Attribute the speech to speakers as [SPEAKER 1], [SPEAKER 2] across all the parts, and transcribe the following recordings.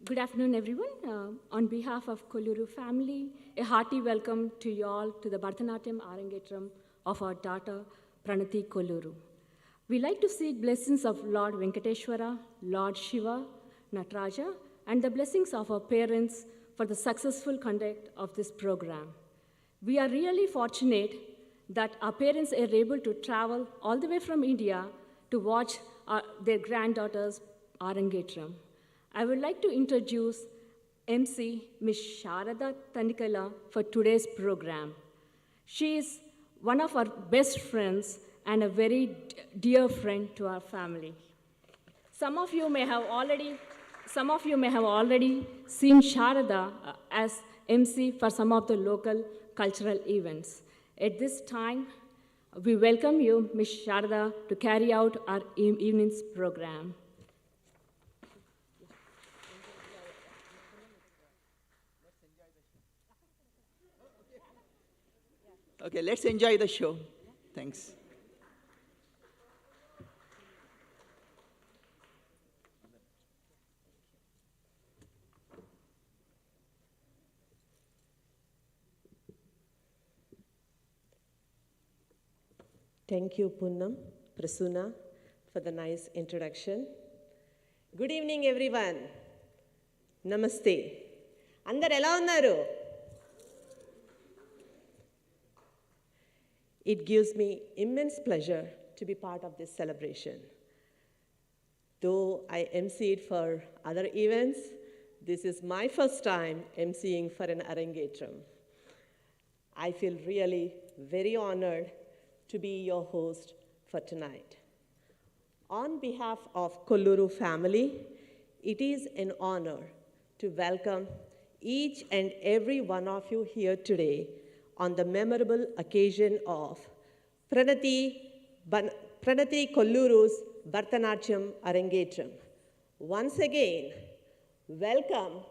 [SPEAKER 1] Good afternoon, everyone. On behalf of Kolluru family, a hearty welcome to you all to the Bharatanatyam Arangetram of our daughter, Pranathi Kolluru. We like to seek blessings of Lord Venkateshwara, Lord Shiva, Nataraja, and the blessings of our parents for the successful conduct of this program. We are really fortunate that our parents are able to travel all the way from India to watch their granddaughters Arangetram. I would like to introduce MC Ms. Sharada Tanikala for today's program. She is one of our best friends and a very dear friend to our family. Some of you may have already seen Sharada as MC for some of the local cultural events. At this time, we welcome you, Ms. Sharada, to carry out our evening's program.
[SPEAKER 2] Okay, let's enjoy the show. Thanks.
[SPEAKER 3] Thank you, Poonam, Prasunna, for the nice introduction. Good evening, everyone. Namaste. Andaru ela unnaru? It gives me immense pleasure to be part of this celebration. Though I emceed for other events, this is my first time emceeing for an Arangetram. I feel really very honored to be your host for tonight. On behalf of Kolluru family, it is an honor to welcome each and every one of you here today on the memorable occasion of Pranathi Kolluru's Bharatanatyam Arangetram. Once again, welcome,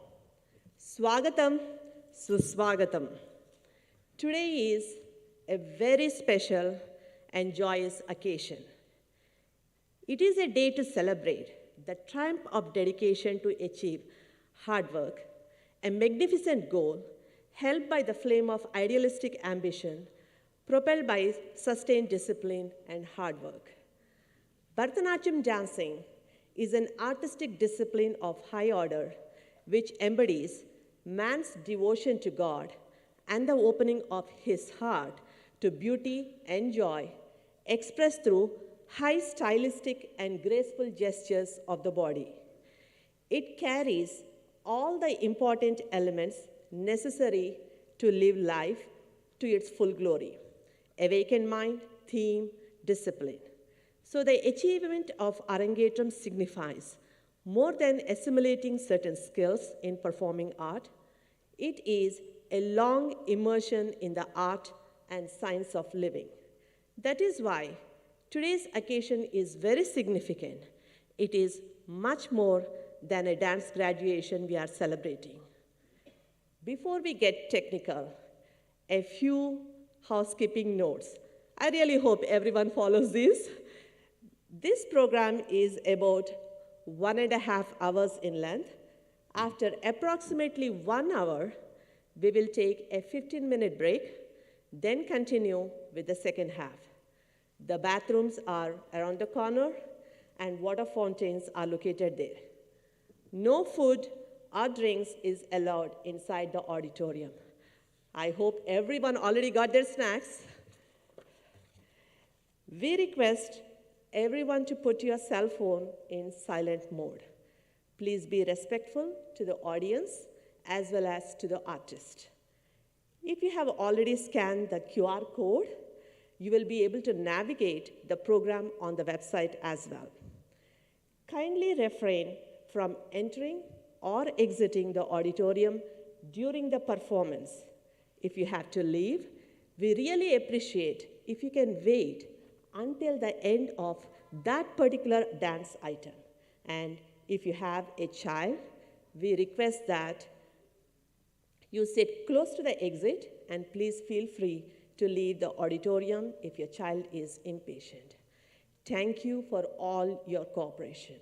[SPEAKER 3] Swagatam, Suswagatam. Today is a very special and joyous occasion. It is a day to celebrate the triumph of dedication to achieve hard work, a magnificent goal held by the flame of idealistic ambition, propelled by sustained discipline and hard work. Bharatanatyam dancing is an artistic discipline of high order which embodies man's devotion to God and the opening of his heart to beauty and joy, expressed through high stylistic and graceful gestures of the body. It carries all the important elements necessary to live life to its full glory: awakened mind, theme, discipline. So the achievement of Arangetram signifies more than assimilating certain skills in performing art. It is a long immersion in the art and science of living. That is why today's occasion is very significant. It is much more than a dance graduation we are celebrating. Before we get technical, a few housekeeping notes. I really hope everyone follows this. This program is about 1.5 hours in length. After approximately 1 hour, we will take a 15-minute break, then continue with the second half. The bathrooms are around the corner and water fountains are located there. No food or drinks is allowed inside the auditorium. I hope everyone already got their snacks. We request everyone to put your cell phone in silent mode. Please be respectful to the audience as well as to the artist. If you have already scanned the QR code, you will be able to navigate the program on the website as well. Kindly refrain from entering or exiting the auditorium during the performance. If you have to leave, we really appreciate if you can wait until the end of that particular dance item. And if you have a child, we request that you sit close to the exit and please feel free to leave the auditorium if your child is impatient. Thank you for all your cooperation.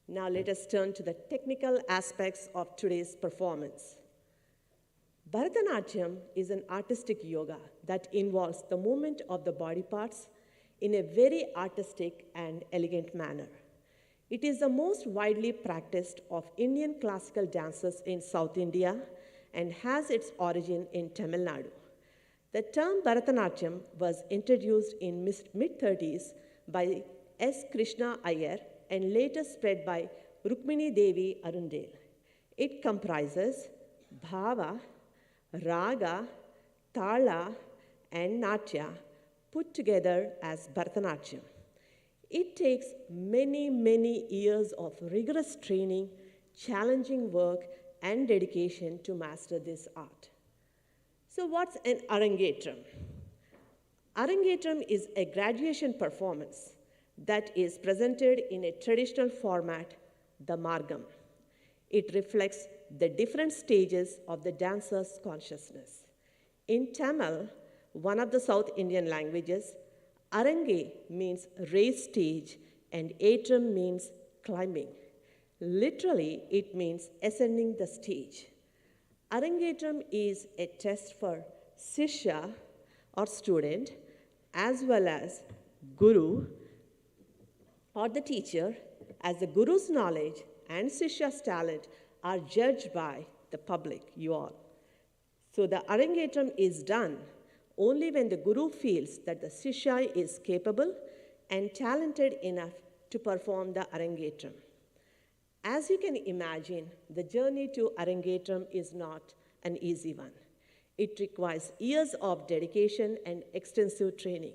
[SPEAKER 3] Now let us turn to the technical aspects of today's performance. Bharatanatyam is an artistic yoga that involves the movement of the body parts in a very artistic and elegant manner. It is the most widely practiced of Indian classical dances in South India and has its origin in Tamil Nadu. The term Bharatanatyam was introduced in mid-30s by S. Krishna Iyer and later spread by Rukmini Devi Arundel. It comprises bhava, raga, tala, and natya put together as Bharatanatyam. It takes many, many years of rigorous training, challenging work, and dedication to master this art. So what's an Arangetram? Arangetram is a graduation performance that is presented in a traditional format, the Margam. It reflects the different stages of the dancer's consciousness. In Tamil, one of the South Indian languages, Arange means raised stage and Atram means climbing. Literally, it means ascending the stage. Arangetram is a test for Sishya or student as well as Guru or the teacher, as the Guru's knowledge and Sishya's talent are judged by the public, you all. So the Arangetram is done only when the Guru feels that the Sishya is capable and talented enough to perform the Arangetram. As you can imagine, the journey to Arangetram is not an easy one. It requires years of dedication and extensive training.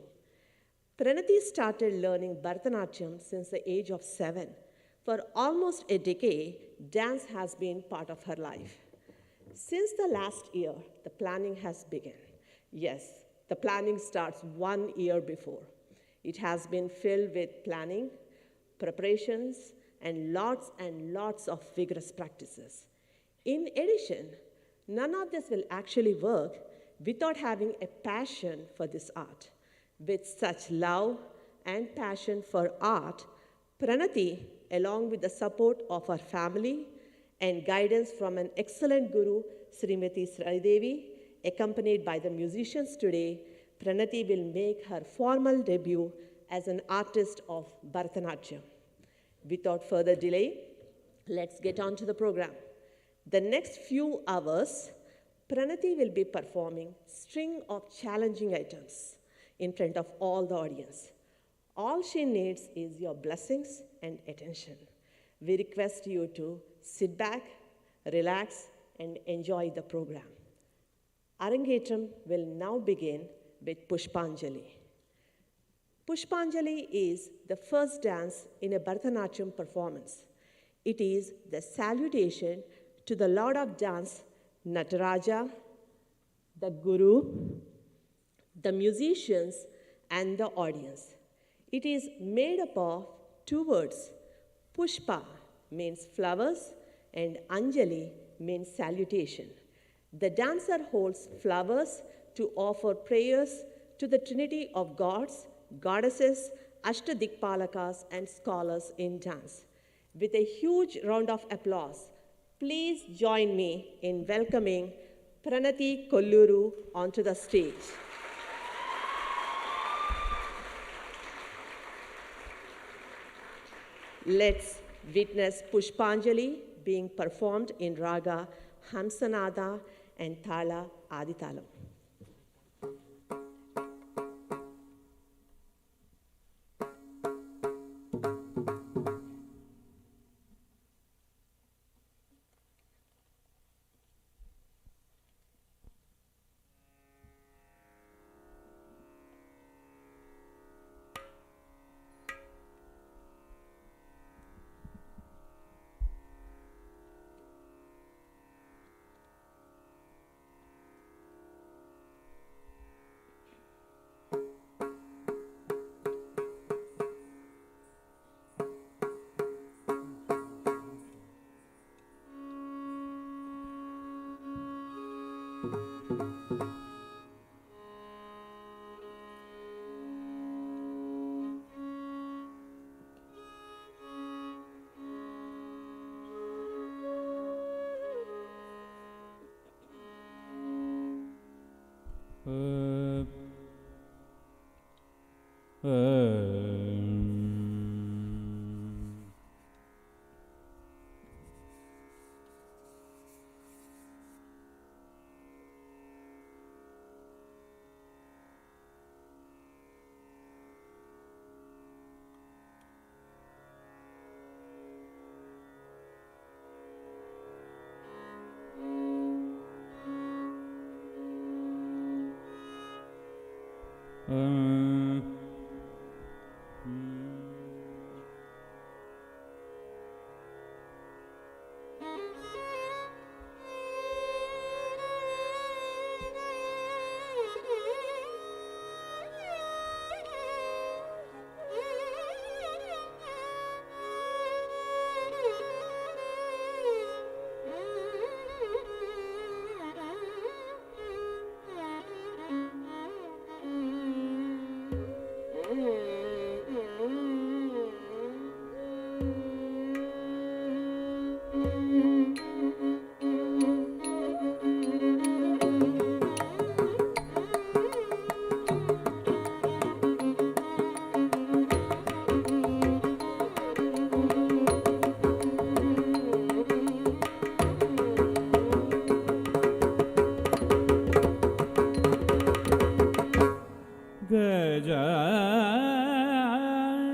[SPEAKER 3] Pranathi started learning Bharatanatyam since the age of 7. For almost a decade, dance has been part of her life. Since the last year, the planning has begun. Yes, the planning starts 1 year before. It has been filled with planning, preparations, and lots of vigorous practices. In addition, none of this will actually work without having a passion for this art. With such love and passion for art, Pranathi, along with the support of her family and guidance from an excellent guru, Srimati Sridevi, accompanied by the musicians today, Pranathi will make her formal debut as an artist of Bharatanatyam. Without further delay, let's get on to the program. The next few hours, Pranathi will be performing string of challenging items in front of all the audience. All she needs is your blessings and attention. We request you to sit back, relax, and enjoy the program. Arangetram will now begin with Pushpanjali. Pushpanjali is the first dance in a Bharatanatyam performance. It is the salutation to the Lord of Dance, Nataraja, the Guru, the musicians, and the audience. It is made up of 2 words. Pushpa means flowers and Anjali means salutation. The dancer holds flowers to offer prayers to the Trinity of gods, goddesses, Ashtadikpalakas, and scholars in dance. With a huge round of applause, please join me in welcoming Pranathi Kolluru onto the stage. Let's witness Pushpanjali being performed in Raga Hamsanada and Thala Aditalam.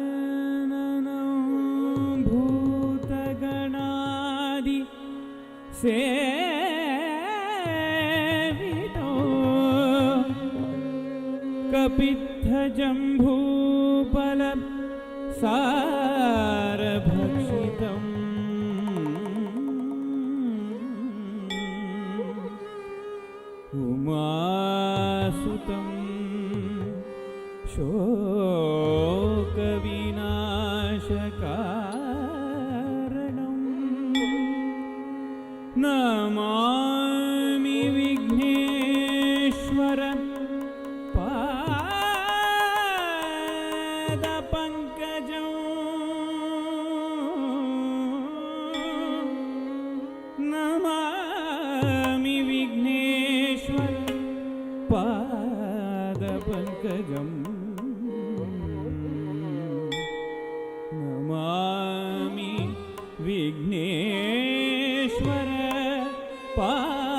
[SPEAKER 4] गजाननं भूतगणादि सेवितो कपित्थजम्बूफल सारभक्षितम् उमासुतं शोकविनाशकारणं Namami Vighneshwar पादपङ्कजं Namami Vighneshwar पादपङ्कजम् Namami Vighneshwar पादपङ्कजम्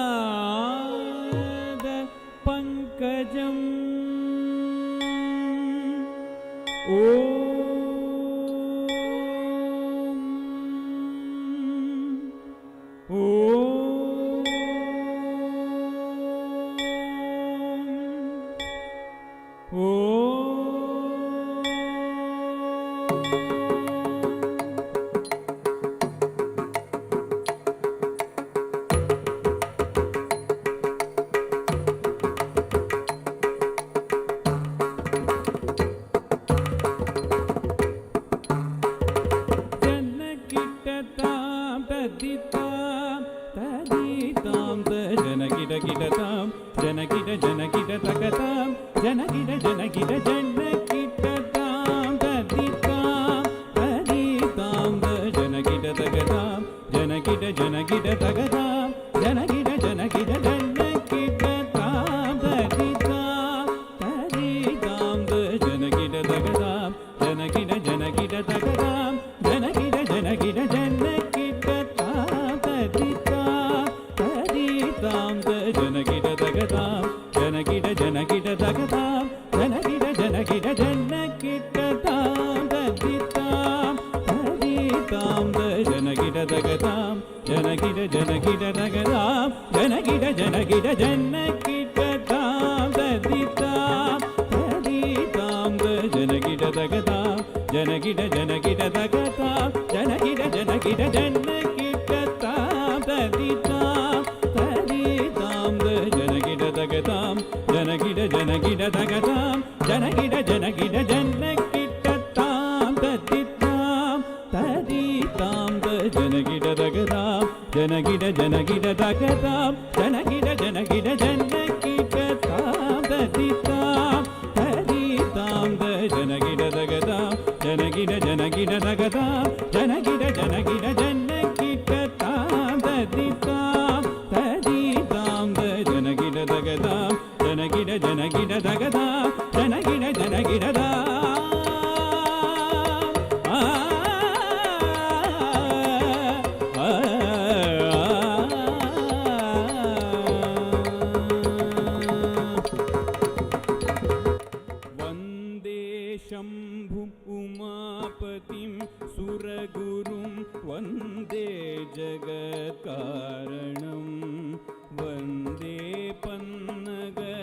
[SPEAKER 4] वन्दे पन्नगभूषणम्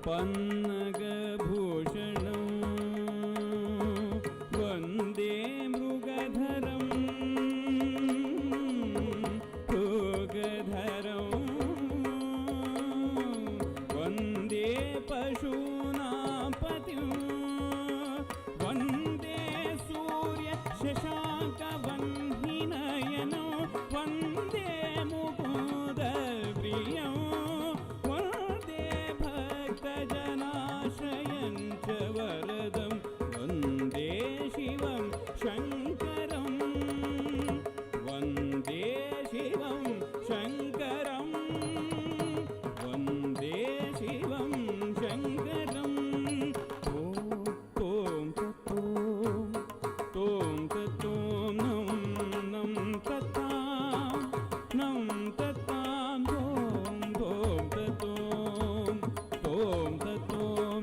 [SPEAKER 4] पन्नगभूषणं वन्दे मृगधरं वन्दे पशूनां पतिं वन्दे सूर्यशशाङ्कवह्निनयनं वन्दे मुकुन्दप्रियं वन्दे भक्तजनाश्रयं च वरदं वन्दे शिवं शङ्करं वन्दे शिवं शङ्करं वन्दे शिवं शङ्करम् ॐ तत्तों नं तत्तां तत्तों नं तत्तां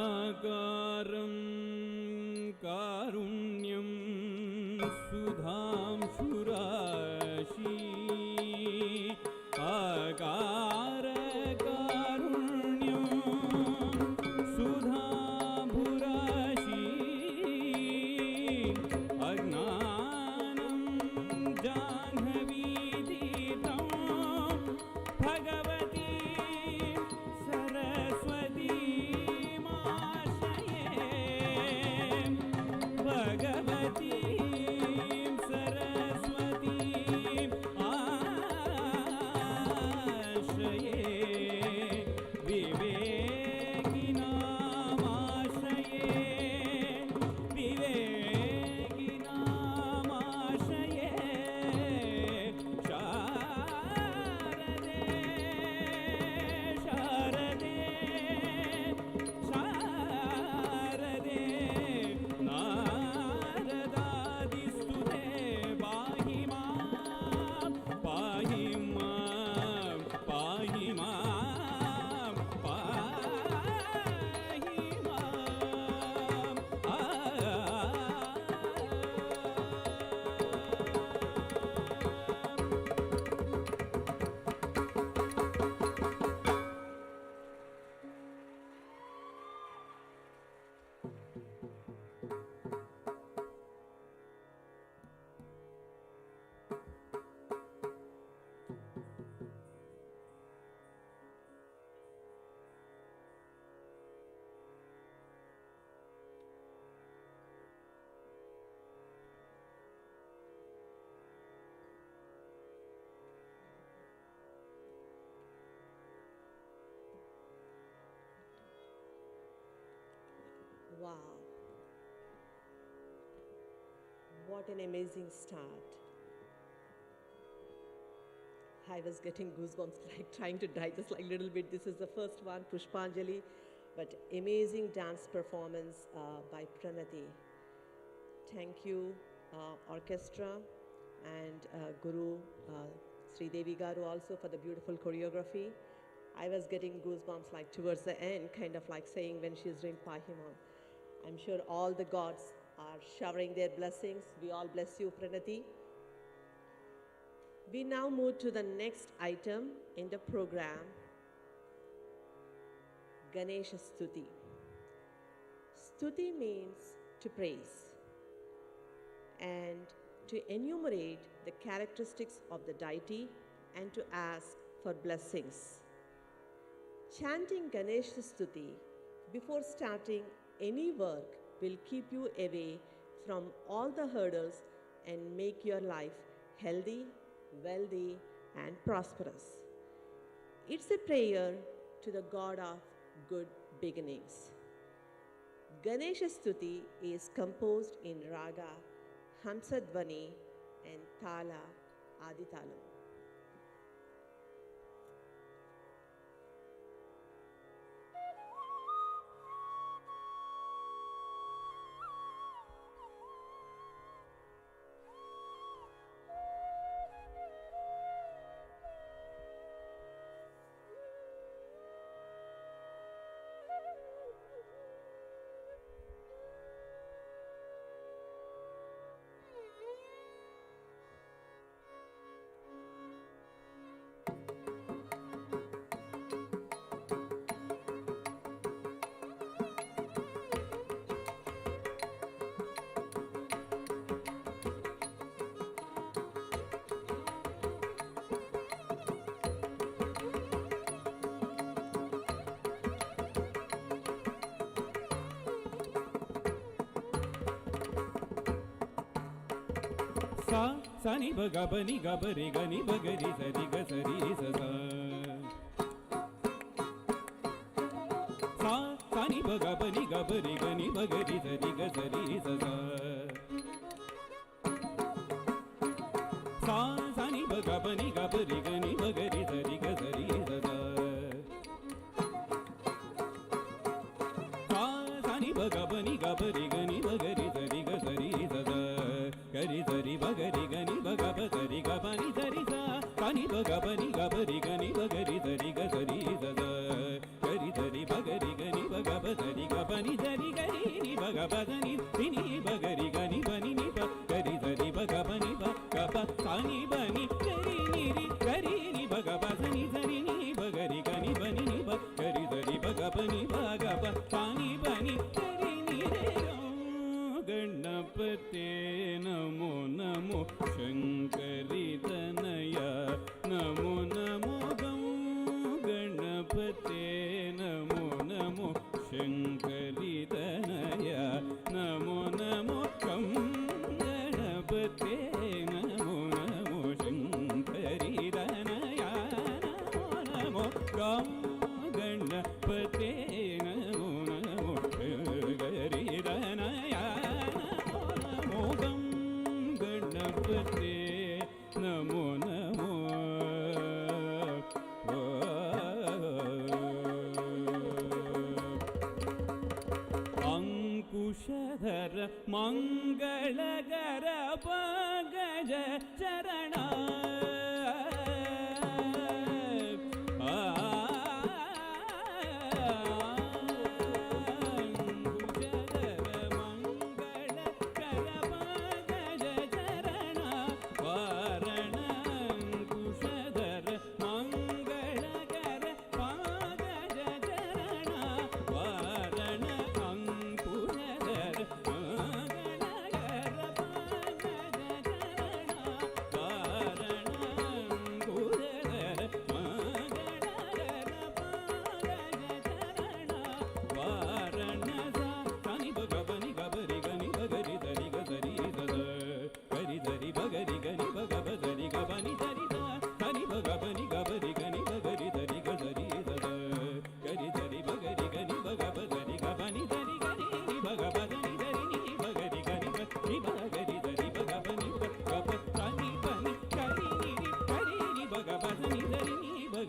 [SPEAKER 4] आकारं कारुण्यं सुधां शुराशी आकार कारुण्यं सुधांभुराशी अज्ञानं जाह्नवीतीतं भगवती सरस्वती भगवती सरस्वती आश्रये विवेकिनामाश्रये विवेकिनामाश्रये शारदे शारदे शारदे नारदादिस्तुते पाहि मां पाहि मां पाहि मां पाहि मां
[SPEAKER 3] Wow. What an amazing start. I was getting goosebumps, like trying to digest like a little bit. This is the first one, Pushpanjali, but amazing dance performance by Pranathi. Thank you, orchestra, and Guru Sri Devi Garu also for the beautiful choreography. I was getting goosebumps like towards the end, kind of like saying when she's doing Pahimam. I'm sure all the gods are showering their blessings. We all bless you, Pranathi. We now move to the next item in the program, Ganesha Stuti. Stuti means to praise and to enumerate the characteristics of the deity and to ask for blessings. Chanting Ganesha Stuti before starting any work will keep you away from all the hurdles and make your life healthy, wealthy, and prosperous. It's a prayer to the God of good beginnings. Ganesha Stuti is composed in Raga, Hamsadvani, and Thala Aditalam.
[SPEAKER 4] sa ni ba ga ba ni ga ba re ga ni ba ga ri sa ri ga sa ri sa sa sa ni ba ga ba ni ga ba re ga ni ba ga ri sa ri ga sa ri sa sa ni ba ga ba ni ga ba re ga ni ba ga ri sa ri ga sa ri sa sa ni ba ga ba ni ga ba re ga ni ba ga ri sa ri ga sa ri sa gari sari ba gari gani ba ga ba sari ga ba ni sari sa ni ba ga ba ni ga ba ri gani ba gari sari ga sari sa gari sari ba gari gani ba ga ba sari ga ba ni sari gari ni ba ga ba ni ni ba gari gani ba ni ba gari sari ba ga ba ni ba ga ba sa ni ba ni gari ni ri gari ni ba ga ba ni sari ni ba gari gani ba ni ba gari sari ba ga ba ni ba ga ba sa ni ba ni gari ni re गणपते Namo Namo Shankari Tanaya Namo Namo गं गणपते नमो नमो शंकरी तनया नमो नमो गं गणपते नमो नमो शंकरी तनया नमो नमो गं गणपते नमो नमो शंकरी तनया नमो नमो अंकुशधर मंगलगर पंकज चरण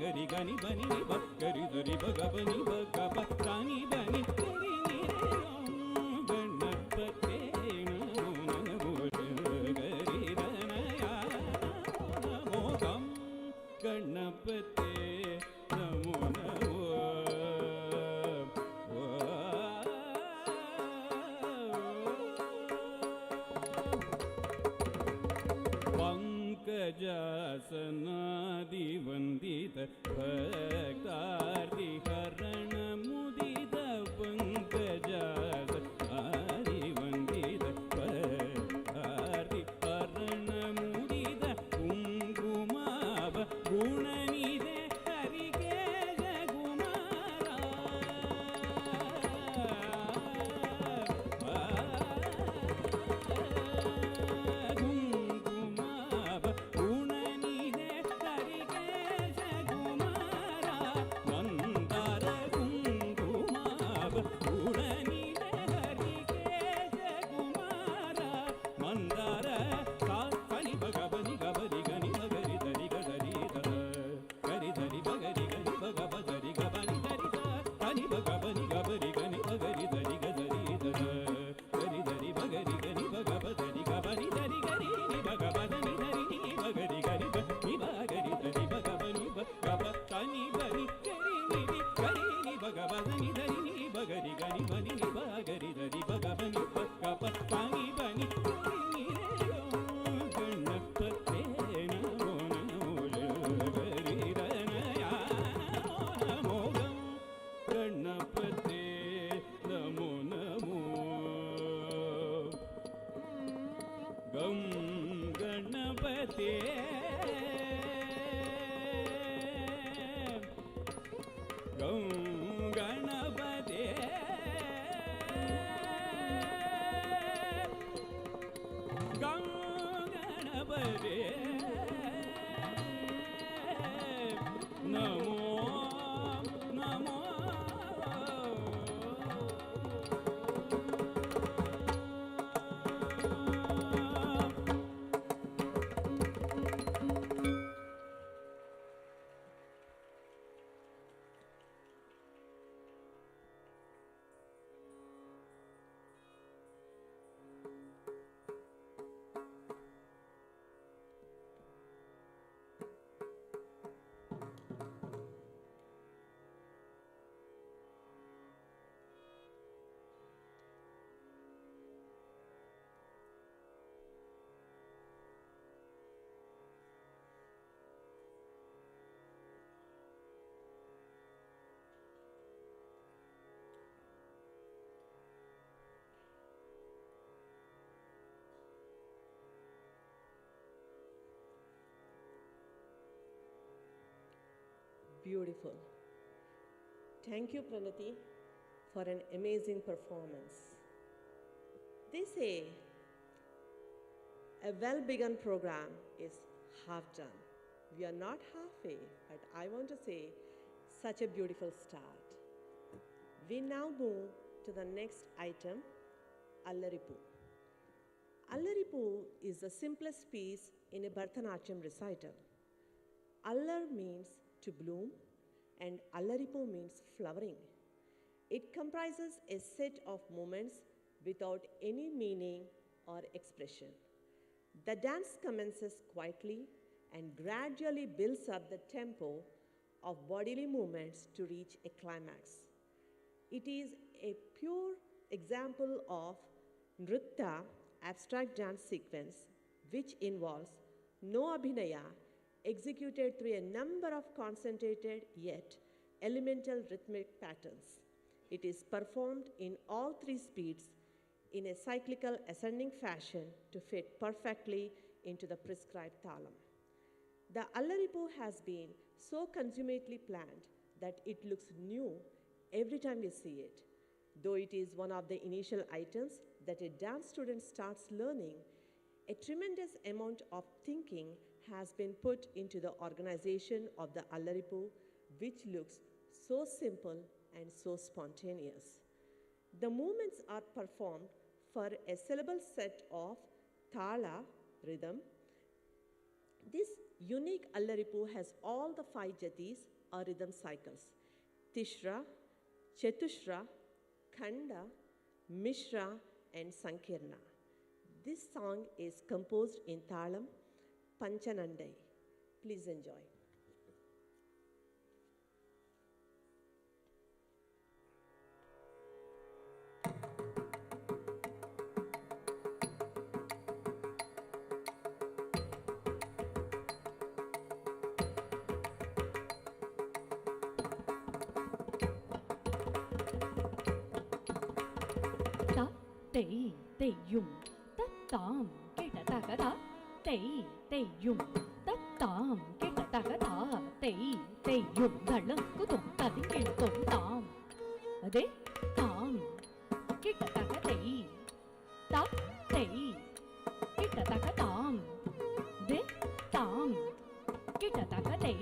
[SPEAKER 4] gari gani bani ni ba gari dari ba ga bani ba ga ba tani bani gari ni re ganapate namo namo gari ranaya namo gam ganapate namo पंकजासनादिवन्दित भक्तार्तिहरणमुदित पंकजासनादिवन्दित भक्तार्तिहरणमुदित कुङ्कुमाभ गुणनिधे Harikesh Kumara कुङ्कुमाभ गुणनिधे Harikesh Kumara Mandar कुङ्कुमाभ गुणनिधे Harikesh Kumara Mandar सा कनि भगवनि गबरि गनि भगरि धरि गरि धर गरि धरि भगरि गनि भगवरि गबनि धरि कनि भगवनि गबरि गनि भगरि धरि गरि धर गरि धरि भगरि गनि भगवरि गबनि धरि गरि नि भगवनि धरि नि भगरि गरि नि भगरि धरि भगवनि गब कनि भरि गरि नि भगवनि धरि नि भगरि गनि भनि नि भगरि धरि भगवनि गब कनि भनि नि रे गणपते नमो नमो गरि रनया नमो गणपते नमो नमो गं गणपते गं गणपते गं गणपते Namo Namo
[SPEAKER 3] Beautiful. Thank you, Pranathi, for an amazing performance. They say a well-begun program is half done. We are not halfway, but I want to say such a beautiful start. We now move to the next item, Allaripu. Allaripu is the simplest piece in a Bharatanatyam recital. Allar means to bloom and Allaripu means flowering. It comprises a set of movements without any meaning or expression. The dance commences quietly and gradually builds up the tempo of bodily movements to reach a climax. It is a pure example of Nritta, abstract dance sequence, which involves no abhinaya, executed through a number of concentrated yet elemental rhythmic patterns. It is performed in all three speeds in a cyclical ascending fashion to fit perfectly into the prescribed thalam. The Allaripu has been so consummately planned that it looks new every time we see it. Though it is one of the initial items that a dance student starts learning, a tremendous amount of thinking has been put into the organization of the Allaripu, which looks so simple and so spontaneous. The movements are performed for a syllable set of thala, rhythm. This unique Allaripu has all the 5 jatis or rhythm cycles: Tishra, Chatushra, Khanda, Mishra, and Sankirna. This song is composed in Thalam, Panchanandai. Please enjoy.
[SPEAKER 5] தெய் தெய்யும் தத்தாம் கிட தகதா தெய் தெய்யும் தத்தாம் கிட தகதா தெய் தெய்யும் தளக்கு தொம் ததிங்கிட தொம் தாம் அதே தாம் கிட தகதை தா தெய் கிட தகதாம் தே தாம் கிட தகதை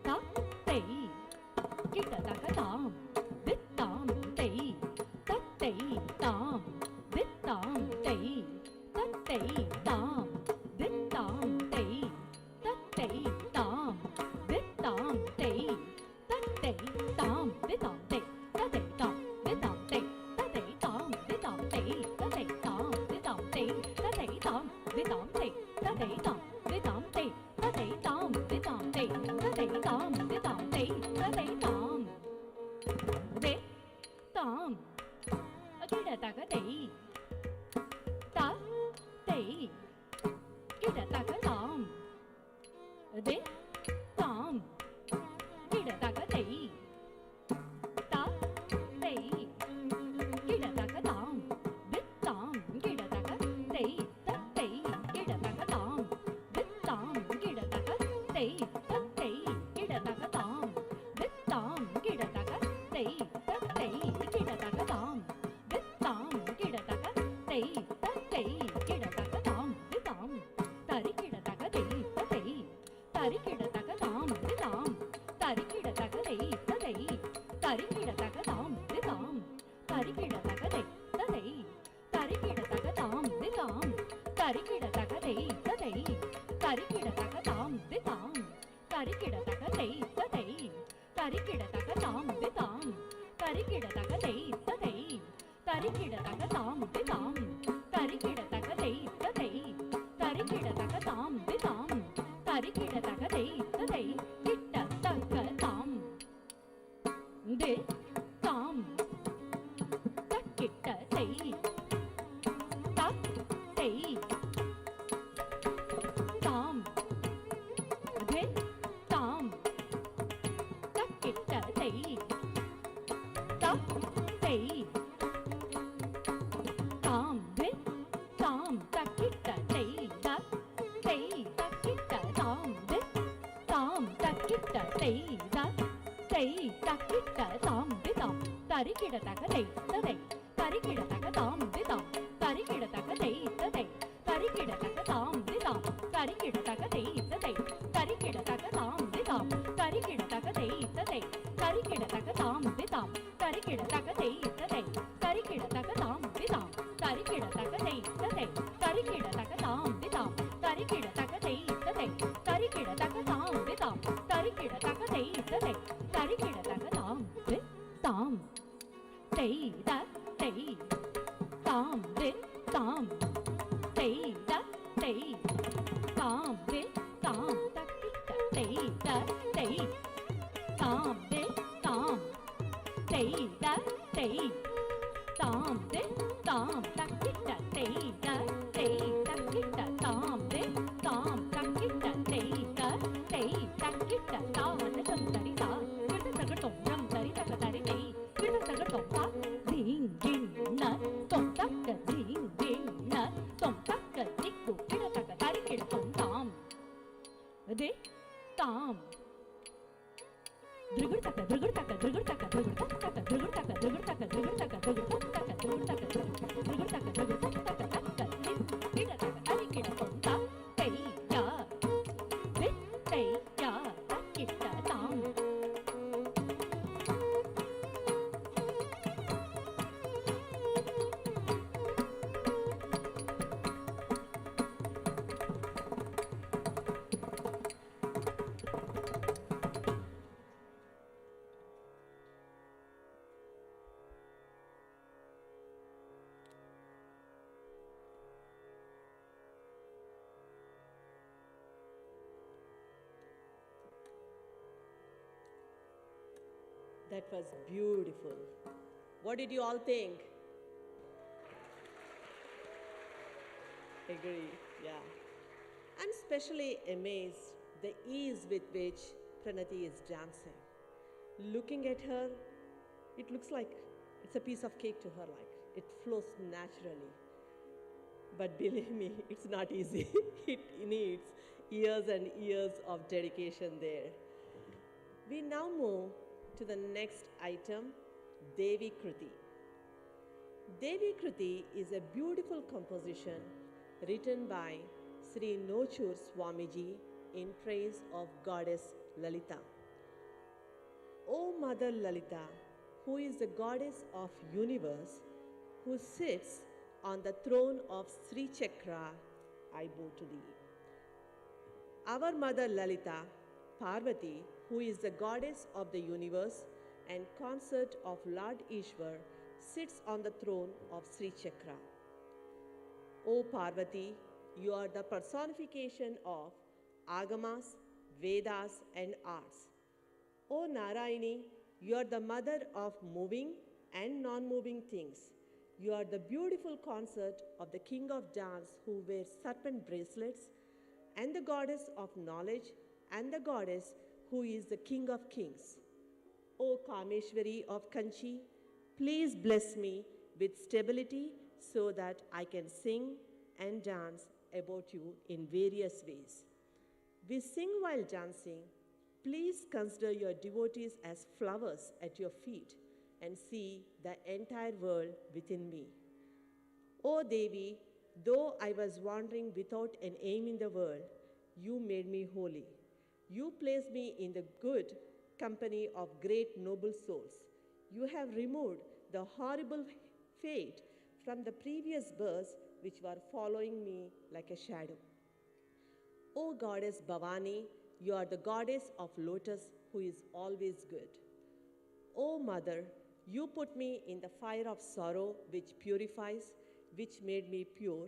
[SPEAKER 5] தா தெய் கிட தகதாம் தித்தாம் தெய் தத்தை தாம் தித்தாம் தெய் தத்தை தாம் தித்தாம் தெய் தத்தை தாம் தித்தாம் தெய் தத்தை தாம் தித்தாம் தெய் தத்தை தாம் தித்தாம் தெய் தத்தை தாம் தித்தாம் தெய் தத்தை தாம் தித்தாம் தெய் தத்தை தாம் தித்தாம் தெய் தத்தை தாம் தித்தாம் தெய் தத்தை தாம் தித்தாம் தெய் தத்தை தாம் தித்தாம் தெய் தத்தை தாம் தே தாம் கிட தகதை தா தெய் கிட தகதாம் தே தாம் கிட தகதை தா தெய் கிட தகதாம் தித்தாம் கிட தகதை தத்தை கிட தகதாம் தித்தாம் கிட தகதை தத்தை கிட தகதாம் தித்தாம் கிட தகதை தத்தை கிட தகதாம் தித்தாம் கிட தகதை தத்தை கிட தகதாம் தித்தாம் தரி கிட தகதை தத்தை தரி கிட தகதாம் தித்தாம் தரி கிட தகதை தத்தை தரி கிட தகதாம் தித்தாம் தரி கிட தகதை தத்தை தரி கிட தகதாம் தித்தாம் தரி கிட தகதை தத்தை தரி கிட தகதாம் தித்தாம் தரி கிட தகதை தத்தை தரி கிட தகதாம் தித்தாம் தரி கிட தகதை தத்தை தரி கிட தகதாம் தித்தாம் தரி கிட தகதை தத்தை தரி கிட தகதாம் தித்தாம் தரி கிட தகதை தத்தை கிட்ட தகதாம் தே தாம் தக்கிட்ட தெய் த தெய் தாம் தே தாம் தக்கிட்ட தெய் த தெய் தாம் தே தாம் தக்கிட்ட தெய் த தெய் தக்கிட்ட தாம் தே தாம் தக்கிட்ட தெய் த தெய் தக்கிட்ட தாம் தே தாம் தரி கிட தகதை ததை தரி கிட தகதாம் தே தாம் தரி கிட தகதை ததை தரி கிட தகதாம் தே தாம் தரி கிட தகதை ததை தரி கிட தகதாம் தே தாம் தரி கிட தகதை ததை தரி கிட தகதாம் தே தாம் தரி கிட தகதை ததை தரி கிட தகதாம் தே தாம் தரி கிட தகதை ததை தரி கிட தகதாம் தே தாம் தரி கிட தகதை ததை தரி கிட தகதாம் தே தாம் தரி கிட தகதை ததை தரி கிட தகதாம் தே தாம் தெய் த தெய் தாம் தே தாம் தெய் த தெய் தாம் தே தாம் தக்கிட்ட தெய் த தெய் தாம் தே தாம் தெய் த தெய் தாம் தே தாம் தக்கிட்ட தெய் த தெய் தக்கிட்ட தாம் தே தாம் தக்கிட்ட தெய் த தெய் தக்கிட்ட தாம் தம் தரி தா கிட்ட தகட்டும் ரம் தரி தக தரி தெய் கிட்ட தகட்டும் தா தீங் கிங் ந தொம் தக்க தீங் கிங் ந தொம் தக்க திக்கு கிட தக தரி கிட தொம் தாம் அதே தாம் திருகுர்தக்க திருகுர்தக்க திருகுர்தக்க திருகுர்தக்க திருகுர்தக்க திருகுர்தக்க திருகுர்தக்க திருகுர்தக்க திருகுர்தக்க திருகுர்தக்க திருகுர்தக்க தக்க கிட தக தரி கிட தொம் தா தெய் யா தெய் யா தக்கிட்ட தாம்
[SPEAKER 3] That was beautiful. What did you all think? Agree, yeah. I'm especially amazed the ease with which Pranathi is dancing. Looking at her, it looks like it's a piece of cake to her, like it flows naturally. But believe me, it's not easy. It needs years and years of dedication there. We now move to the next item, Devi Kruti. Devi Kruti is a beautiful composition written by Sri Nochur Swamiji in praise of Goddess Lalita. O Mother Lalita, who is the goddess of universe, who sits on the throne of Sri Chakra, I bow to thee. Our Mother Lalita, Parvati, who is the goddess of the universe and consort of Lord Ishwar, sits on the throne of Sri Chakra. O Parvati, you are the personification of Agamas, Vedas, and arts. O Narayani, you are the mother of moving and non-moving things. You are the beautiful consort of the king of dance who wears serpent bracelets, and the goddess of knowledge, and the goddess who is the king of kings. O Kameshwari of Kanchi, please bless me with stability so that I can sing and dance about you in various ways. We sing while dancing. Please consider your devotees as flowers at your feet and see the entire world within me. O Devi, though I was wandering without an aim in the world, you made me holy. You placed me in the good company of great noble souls. You have removed the horrible fate from the previous births which were following me like a shadow. O Goddess Bhavani, you are the goddess of lotus who is always good. O Mother, you put me in the fire of sorrow which purifies, which made me pure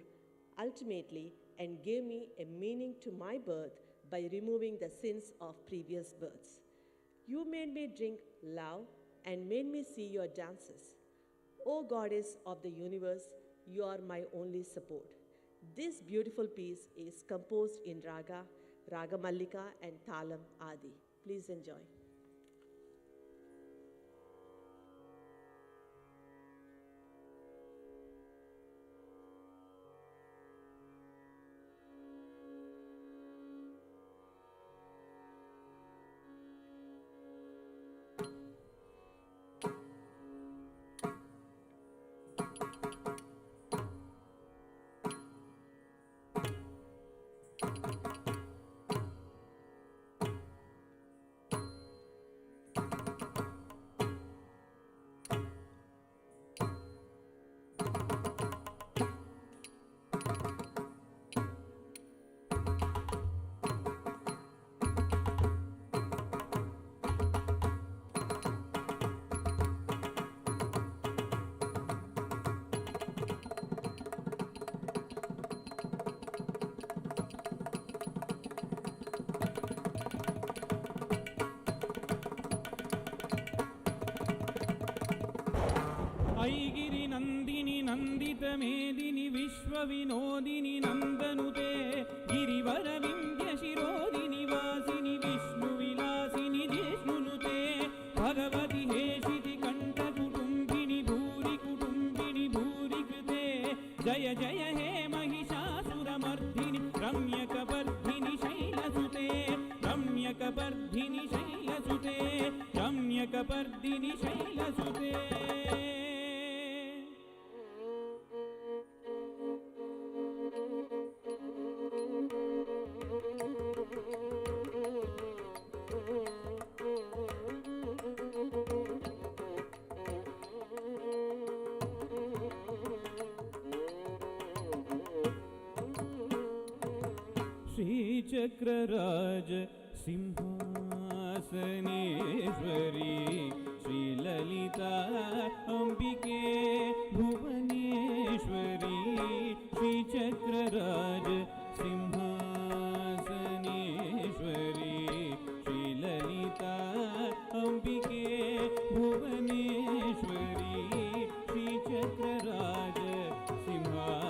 [SPEAKER 3] ultimately and gave me a meaning to my birth by removing the sins of previous births. You made me drink love and made me see your dances. O Goddess of the universe, you are my only support. This beautiful piece is composed in Raga, Raga Mallika and Talam Adi. Please enjoy.
[SPEAKER 4] ऐगिरि नन्दिनि नन्दित मेदिनि विश्वविनोदिनि नन्दनुते गिरिवर विन्द्य शिरोदिनि वासिनि विष्णुविलासिनि जिष्णुनुते भगवति हेशिति कण्ठ कुटुम्बिनि भूरि कृते जय जय हे महिषासुरमर्दिनि रम्यकपर्दिनि शैलसुते रम्यकपर्दिनि शैलसुते रम्यकपर्दिनि शैलसुते श्रीचक्रराज सिंहासनेश्वरी श्रीललिता अंबिके भुवनेश्वरी श्रीचक्रराज सिंहासनेश्वरी श्रीललिता अंबिके भुवनेश्वरी श्रीचक्रराज सिंहासनेश्वरी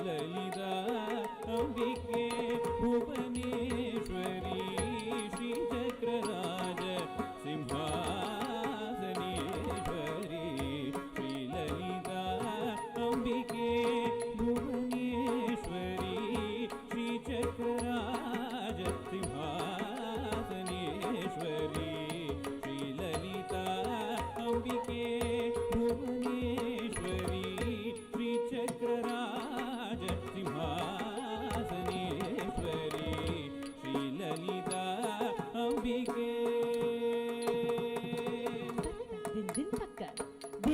[SPEAKER 4] ललिता अंबिके Bhuvaneshwari श्रीचक्रराज Simhasaneshwari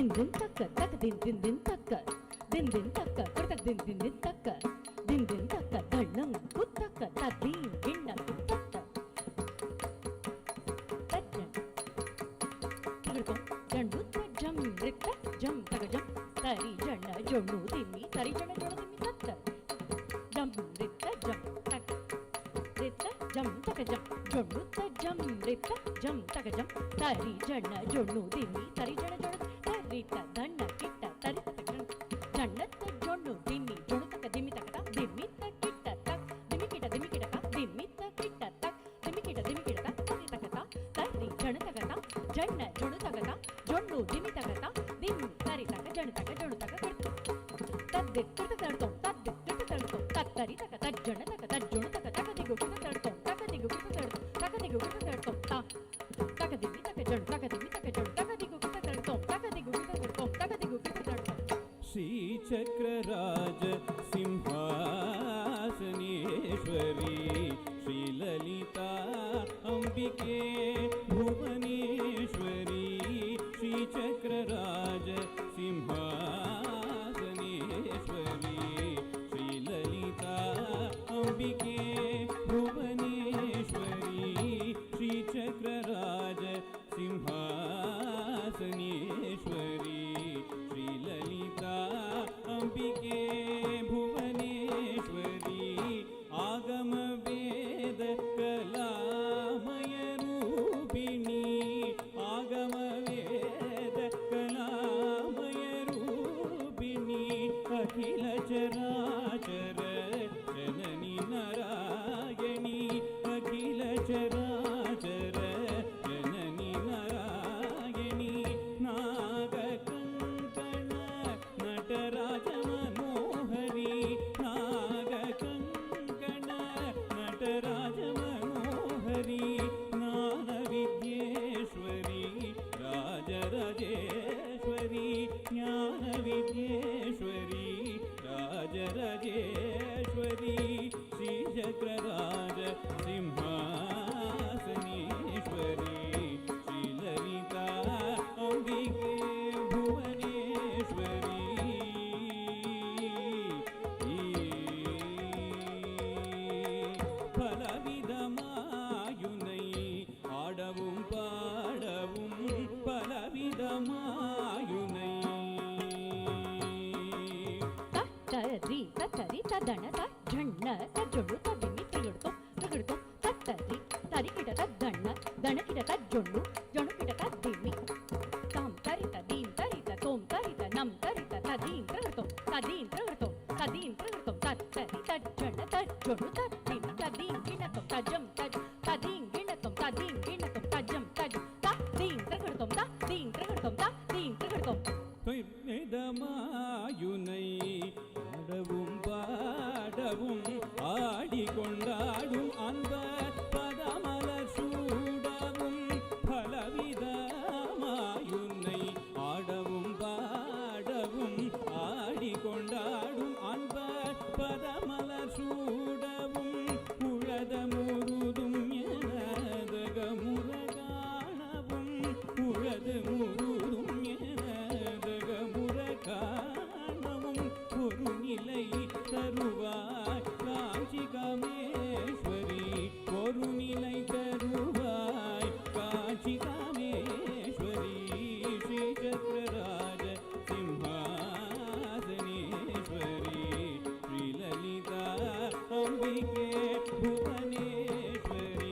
[SPEAKER 5] din din takka takka din din din takka din din takka kurtak din din din takka dhallam kuttakka tadin ginna kuttakka tajjam tigadum jandu tajjam ritta jam tagajam tari janna jonnu dimmi tari janna jonnu dimmi takka jam ritta jam takka ritta jam tagajam jonnu tajjam ritta jam tagajam tari janna jonnu dimmi tari janna jonnu tarita danna kitta tari takka jannata jonnu dimmi jonnu takka dimmi takka dimmi takka tak dimmi kitta tak dimmi takka tak dimmi kitta tak tari takka tari janna takka janna jonnu takka jonnu dimmi takka dimmi tari takka janna takka jonnu takka tadde takka tadtom tadde takka tadtom tattari takka tad janna takka tad jonnu takka takka digu takka tadtom takka digu tadtom ta takka dimmi takka jonnu takka dimmi takka jonnu takka digu tadtom takka digu tadtom takka digu tadtom
[SPEAKER 4] श्रीचक्रराज Simhasaneshwari श्रीललिता अंबिके भुवनेश्वरी श्रीचक्रराज सिंहासनेश्वरी श्रीललिता अंबिके भुवनेश्वरी श्रीचक्रराज सिंहासनेश्वरी श्रीललिता अंबिके भुवनेश्वरी आगम वेद कलामय रूपिणी आगम वेद कलामय रूपिणी अखिल चराचर जननी नारायणी अखिल चराचर जननी नारायणी नागकङ्कण नटराज मनोहरी नागकङ्कण नटराज मनोहरी ज्ञानविद्येश्वरी राजराजेश्वरी ज्ञानविद्येश्वरी राजराजेश्वरी श्रीचक्रराज सिंहासनेश्वरी श्रीललिता अंबिके भुवनेश्वरी பலவிதமாயுனை ஆடவும் பாடவும் பலவிதமாயுனை
[SPEAKER 5] தரி தரி ததன தண்ண தஜொண்டு ததிமி திகடுத்தோம் திகடுத்தோம் தரி தரி கிட்ட தண்ண தன கிட்ட தஜொண்டு ஜொண்டு கிட்ட ததிமி தாம் தரி ததீம் தரி தோம் தரி நம் தரி ததீம் திகடுத்தோம் ததீம் திகடுத்தோம் ததீம் திகடுத்தோம் தரி தஜொண்ட தஜொண்டு ததிமி ததீம் கிணத்தோம் தஜம் ததீம் கிணத்தோம் ததீம் கிணத்தோம் தஜம் ததீம் திகடுத்தோம் ததீம் திகடுத்தோம் ததீம் திகடுத்தோம்
[SPEAKER 4] மிதமாயுனை ஆடவும் பாடவும் ஆடிக்கொண்டாடும் அந்த பதமலர் சூடவும் பலவிதமாயுனை ஆடவும் பாடவும் ஆடிக்கொண்டாடும் அந்த பதமலர் சூடவும் உழதமுருதும் எனதகமுறகாணவும் உழதமுருதும் காணவும் ஒரு நிலை தருவாய் காஞ்சி காமேஸ்வரி ஒரு நிலை தருவாய் காஞ்சி காமேஸ்வரி ஸ்ரீசக்கரராஜ சிம்ஹாசனேஸ்வரி ஸ்ரீலலிதா அம்பிகே புவனேஸ்வரி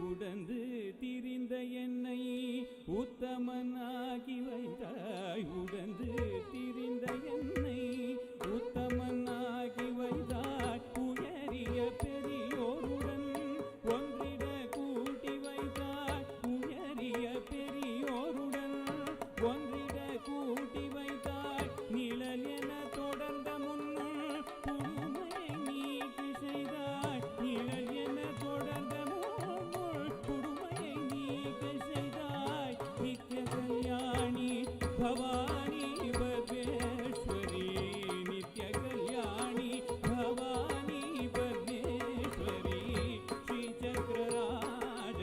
[SPEAKER 4] உடந்து திரிந்த என்னை உத்தமனாகி வைத்தாய் உடந்து திரிந்த என்னை உத்தமனாகி வைத்தாய் உயரிய பெரியோருடன் ஒன்றிட கூட்டி வைத்தாய் உயரிய பெரியோருடன் ஒன்றிட கூட்டி வைத்தாய் நிழல் என தொடர்ந்த முன்னும் புதுமையை நீக்கு செய்தாய் நிழல் என தொடர்ந்த நித்ய கல்யாணி பவானி பத்மேஸ்வரி நித்ய கல்யாணி பவானி பத்மேஸ்வரி ஸ்ரீசக்கரராஜ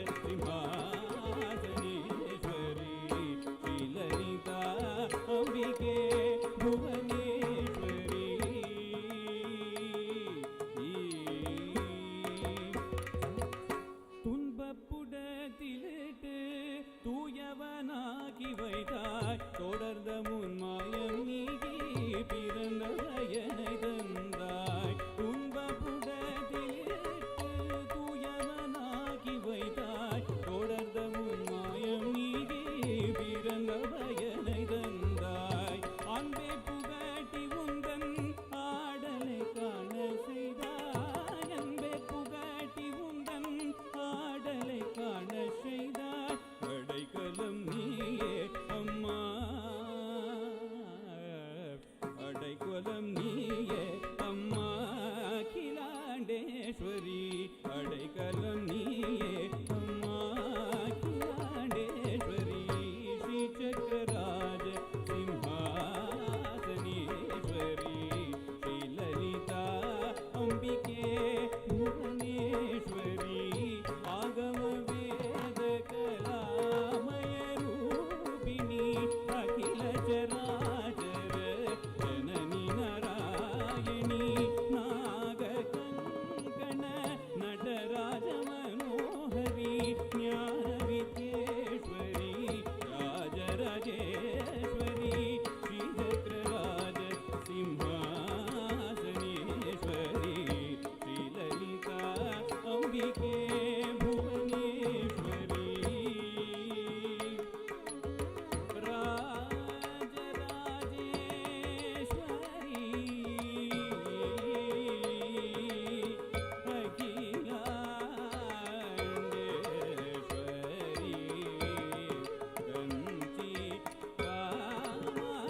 [SPEAKER 4] அகிலாண்டேஸ்வரி அடைக்கலம் நீயே அம்மா அகிலாண்டேஸ்வரி ஸ்ரீ சக்கராஜ சிம்ஹாசனேஸ்வரி ஸ்ரீ லலிதா அம்பிகே புவனேஸ்வரி ஆகம வேத கலாமய ரூபிணி அகில சராச்சர ஜனனி நாராயணி நாக கங்கண நடராஜ மனோஹரி ஞான வித்யேஸ்வரி ராஜராஜேஸ்வரி ஸ்ரீ சக்கரராஜ சிம்ஹாசனேஸ்வரி ஸ்ரீ லலிதா அம்பிகே புவனேஸ்வரி ராஜராஜேஸ்வரி அகிலாண்டேஸ்வரி கஞ்சி Kamakshi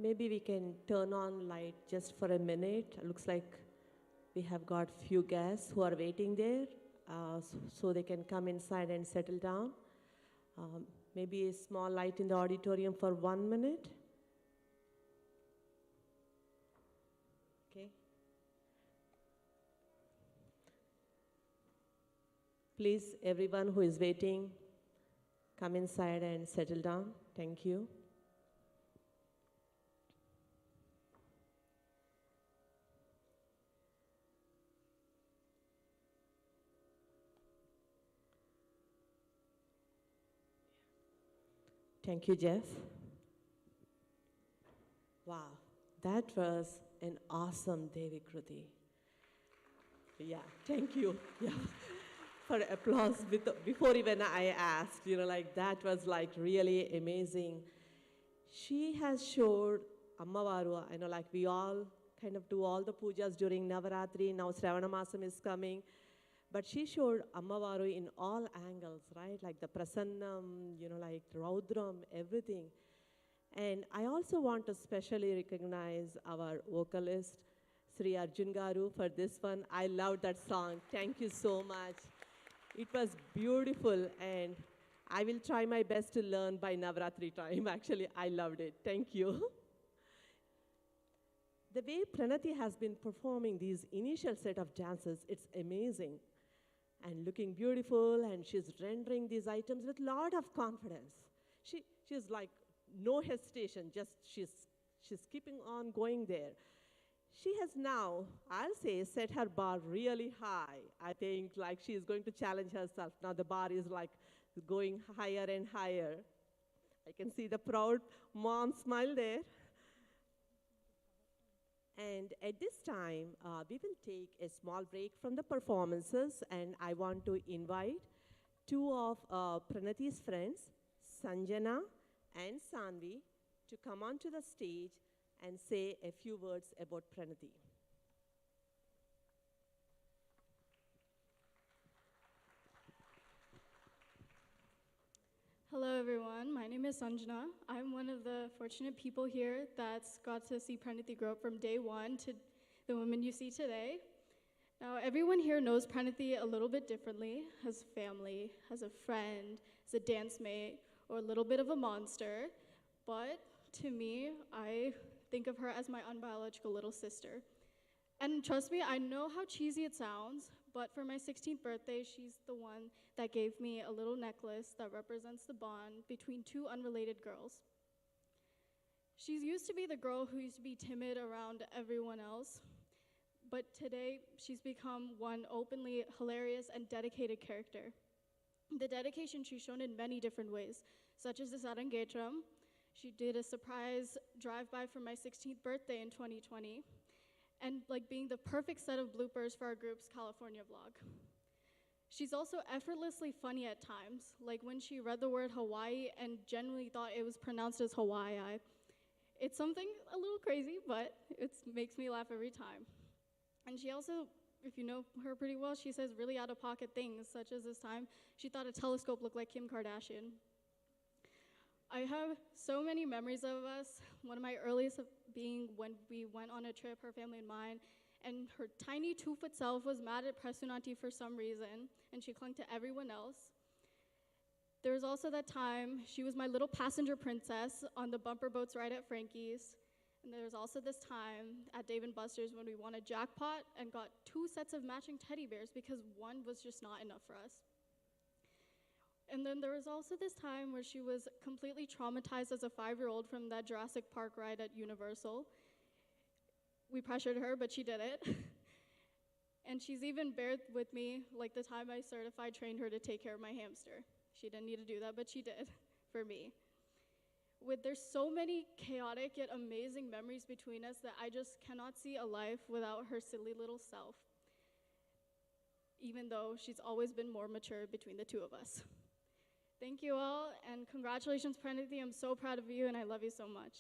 [SPEAKER 3] Maybe we can turn on light just for a minute. Looks like we have got few guests who are waiting there, so they can come inside and settle down. Maybe a small light in the auditorium for 1 minute. Okay. Please, everyone who is waiting, come inside and settle down. Thank you. Thank you, Jeff. Wow, that was an awesome Devi Kruti. Yeah, thank you. Yeah, for applause before even I asked. That was really amazing. She has showed Ammavaru. We all kind of do all the pujas during Navaratri. Now Shravana Masam is coming. But she showed Ammavaru in all angles, right? Like the Prasannam, like Raudram, everything. And I also want to specially recognize our vocalist, Sri Arjun Garu, for this one. I love that song. Thank you so much. It was beautiful, and I will try my best to learn by Navaratri time. Actually, I loved it. Thank you. The way Pranathi has been performing these initial set of dances, it's amazing. And looking beautiful, and she's rendering these items with a lot of confidence. She's like no hesitation, just she's keeping on going there. She has now, I'll say, set her bar really high. I think like she is going to challenge herself. Now the bar is like going higher and higher. I can see the proud mom smile there. And at this time, we will take a small break from the performances, and I want to invite two of Pranathi's friends, Sanjana and Sanvi, to come onto the stage and say a few words about Pranathi.
[SPEAKER 6] Hello everyone, my name is Sanjana. I'm one of the fortunate people here that's got to see Pranathi grow up from day one to the woman you see today. Now everyone here knows Pranathi a little bit differently, as family, as a friend, as a dance mate, or a little bit of a monster. But to me, I think of her as my unbiological little sister. And trust me, I know how cheesy it sounds, but for my 16th birthday, she's the one that gave me a little necklace that represents the bond between two unrelated girls. She's used to be the girl who used to be timid around everyone else, but today she's become one openly hilarious and dedicated character. The dedication she's shown in many different ways, such as this Arangetram. She did a surprise drive-by for my 16th birthday in 2020, and like being the perfect set of bloopers for our group's California vlog. She's also effortlessly funny at times, like when she read the word Hawaii and genuinely thought it was pronounced as Hawaii. It's something a little crazy, but it makes me laugh every time. And she also, if you know her pretty well, she says really out-of-pocket things, such as this time she thought a telescope looked like Kim Kardashian. I have so many memories of us, one of my earliest being when we went on a trip, her family and mine, and her tiny 2-foot self was mad at Pranathi for some reason, and she clung to everyone else. There was also that time she was my little passenger princess on the bumper boats ride at Frankie's. And there was also this time at Dave & Buster's when we won a jackpot and got 2 sets of matching teddy bears because one was just not enough for us. And then there was also this time where she was completely traumatized as a 5-year-old from that Jurassic Park ride at Universal. We pressured her, but she did it. And she's even bared with me, like the time I certified trained her to take care of my hamster. She didn't need to do that, but she did for me. There's so many chaotic yet amazing memories between us that I just cannot see a life without her silly little self, even though she's always been more mature between the two of us. Thank you all, and congratulations, Pranathi. I'm so proud of you, and I love you so much.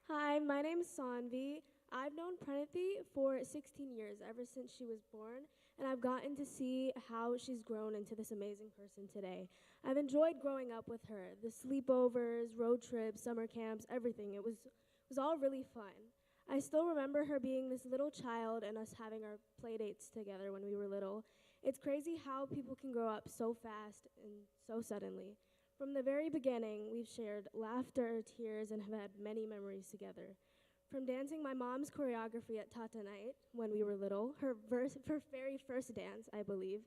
[SPEAKER 7] Hi, my name is Sanvi. I've known Pranathi for 16 years, ever since she was born, and I've gotten to see how she's grown into this amazing person today. I've enjoyed growing up with her, the sleepovers, road trips, summer camps, everything. It was all really fun. I still remember her being this little child and us having our play dates together when we were little. It's crazy how people can grow up so fast and so suddenly. From the very beginning, we've shared laughter, tears, and have had many memories together. From dancing my mom's choreography at Tata Night when we were little, her very first dance, I believe,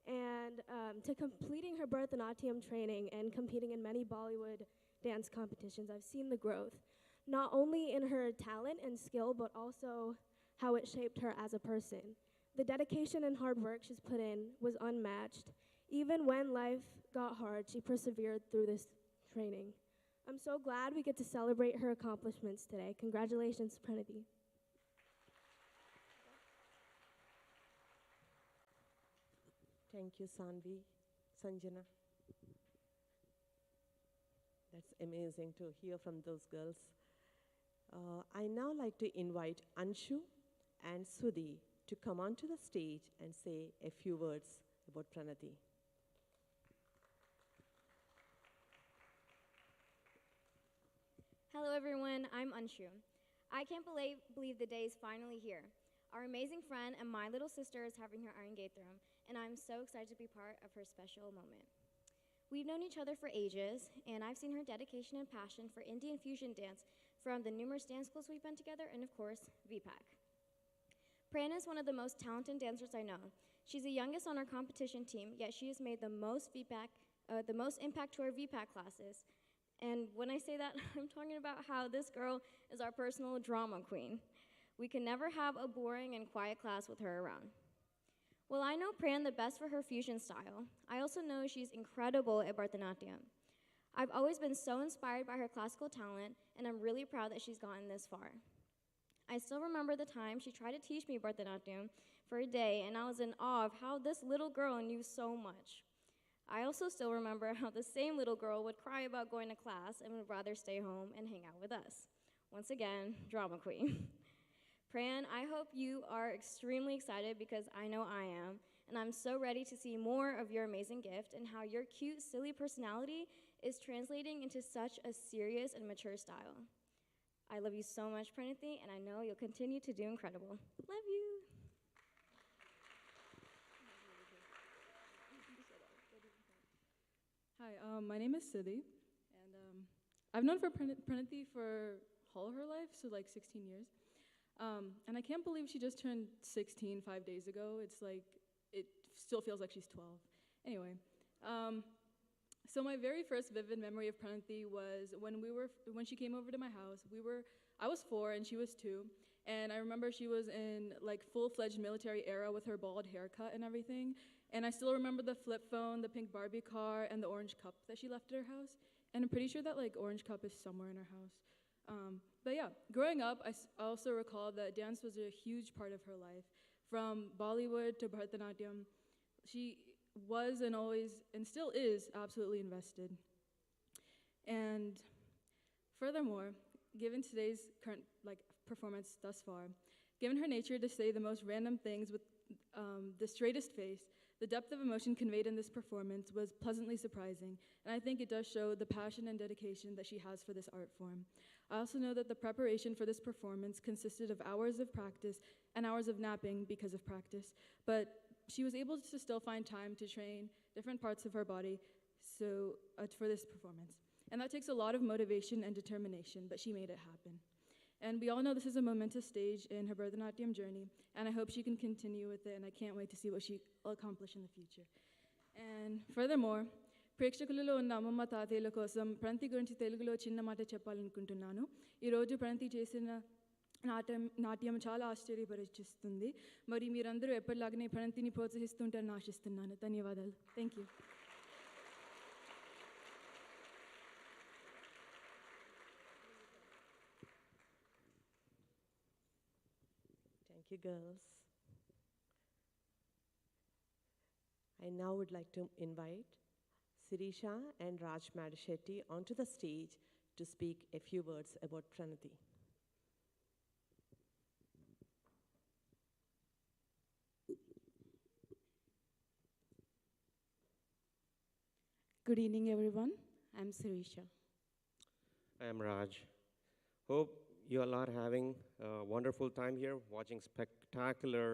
[SPEAKER 7] and to completing her Bharatanatyam training and competing in many Bollywood dance competitions, I've seen the growth, not only in her talent and skill, but also how it shaped her as a person. The dedication and hard work she's put in was unmatched. Even when life got hard, she persevered through this training. I'm so glad we get to celebrate her accomplishments today. Congratulations, Pranathi.
[SPEAKER 3] Thank you, Sanjana. That's amazing to hear from those girls. I now like to invite Anshu and Sudhi to come onto the stage and say a few words about Pranathi.
[SPEAKER 8] Hello everyone, I'm Anshu. I can't believe the day is finally here. Our amazing friend and my little sister is having her Arangetram, and I'm so excited to be part of her special moment. We've known each other for ages, and I've seen her dedication and passion for Indian fusion dance from the numerous dance schools we've been together, and of course, VPAC. Prana is one of the most talented dancers I know. She's the youngest on our competition team, yet she has made the most impact to our VPAC classes. And when I say that, I'm talking about how this girl is our personal drama queen. We can never have a boring and quiet class with her around. Well, I know Pran the best for her fusion style. I also know she's incredible at Bharatanatyam. I've always been so inspired by her classical talent, and I'm really proud that she's gotten this far. I still remember the time she tried to teach me Bharatanatyam for a day, and I was in awe of how this little girl knew so much. I also still remember how the same little girl would cry about going to class and would rather stay home and hang out with us. Once again, drama queen. Pran, I hope you are extremely excited because I know I am, and I'm so ready to see more of your amazing gift and how your cute, silly personality is translating into such a serious and mature style. I love you so much, Pranathi, and I know you'll continue to do incredible. Love you.
[SPEAKER 9] Hi, my name is Siddhi, and I've known Pranathi for all her life, so like 16 years. And I can't believe she just turned 16 5 days ago. It's like, it still feels like she's 12. Anyway, so my very first vivid memory of Pranathi was when she came over to my house. I was 4 and she was 2, and I remember she was in like full-fledged military era with her bald haircut and everything. And I still remember the flip phone, the pink Barbie car, and the orange cup that she left at her house. And I'm pretty sure that like orange cup is somewhere in her house. But yeah, growing up, I also recall that dance was a huge part of her life. From Bollywood to Bharatanatyam, she was and always, and still is, absolutely invested. And furthermore, given today's current performance thus far, given her nature to say the most random things with the straightest face, the depth of emotion conveyed in this performance was pleasantly surprising, and I think it does show the passion and dedication that she has for this art form. I also know that the preparation for this performance consisted of hours of practice and hours of napping because of practice, but she was able to still find time to train different parts of her body for this performance. And that takes a lot of motivation and determination, but she made it happen. And we all know this is a momentous stage in her Bharatanatyam journey, and I hope she can continue with it, and I can't wait to see what she will accomplish in the future. And furthermore, ప్రేక్షకులలో ఉన్న అమ్మమ్మ తాతయ్యల కోసం ప్రణతి గురించి తెలుగులో చిన్న మాట చెప్పాలనుకుంటున్నాను. ఈరోజు ప్రణతి చేసిన నాట్యం చాలా ఆశ్చర్యపరిచిస్తుంది. మరి మీరందరూ ఎప్పటిలాగానే ప్రణతిని ప్రోత్సహిస్తుంటారని ఆశిస్తున్నాను. ధన్యవాదాలు. Thank you.
[SPEAKER 3] Thank you, girls. I now would like to invite Sirisha and Raj Madishetty onto the stage to speak a few words about Pranathi.
[SPEAKER 10] Good evening, everyone. I'm Sirisha.
[SPEAKER 11] I am Raj. Hope you all are having a wonderful time here watching spectacular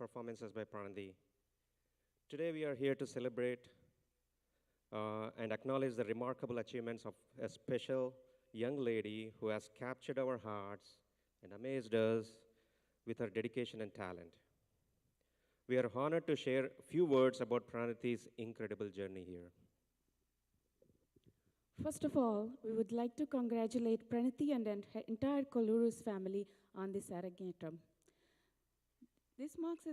[SPEAKER 11] performances by Pranathi. Today we are here to celebrate and acknowledge the remarkable achievements of a special young lady who has captured our hearts and amazed us with her dedication and talent. We are honored to share a few words about Pranathi's incredible journey here.
[SPEAKER 10] First of all, we would like to congratulate Pranathi and her entire Kolluru's family on this Arangetram. This marks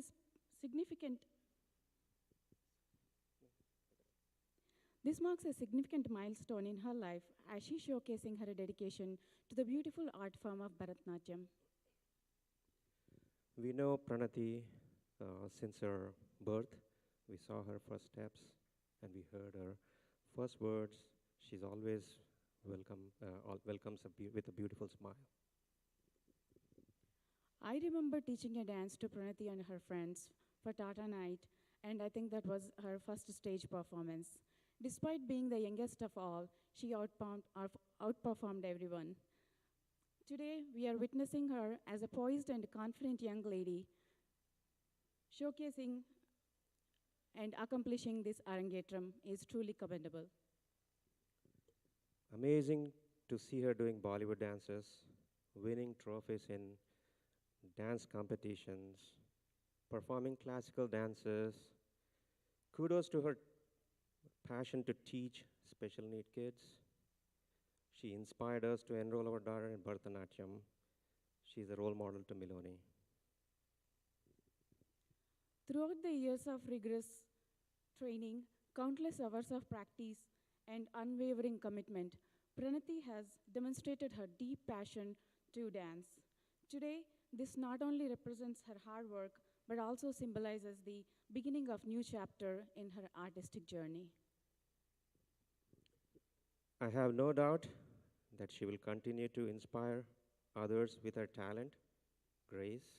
[SPEAKER 10] a significant milestone in her life as she's showcasing her dedication to the beautiful art form of Bharatanatyam.
[SPEAKER 11] We know Pranathi since her birth. We saw her first steps and we heard her first words. She's always welcomes with a beautiful smile.
[SPEAKER 10] I remember teaching a dance to Pranathi and her friends for Tata Night, and I think that was her first stage performance. Despite being the youngest of all, she outperformed everyone. Today, we are witnessing her as a poised and confident young lady, showcasing and accomplishing this Arangetram is truly commendable.
[SPEAKER 11] Amazing to see her doing Bollywood dances, winning trophies in dance competitions, performing classical dances. Kudos to her passion to teach special need kids. She inspired us to enroll our daughter in Bharatanatyam. She's a role model to Miloni.
[SPEAKER 10] Throughout the years of rigorous training, countless hours of practice, and unwavering commitment, Pranathi has demonstrated her deep passion to dance. Today, this not only represents her hard work, but also symbolizes the beginning of new chapter in her artistic journey.
[SPEAKER 11] I have no doubt that she will continue to inspire others with her talent, grace,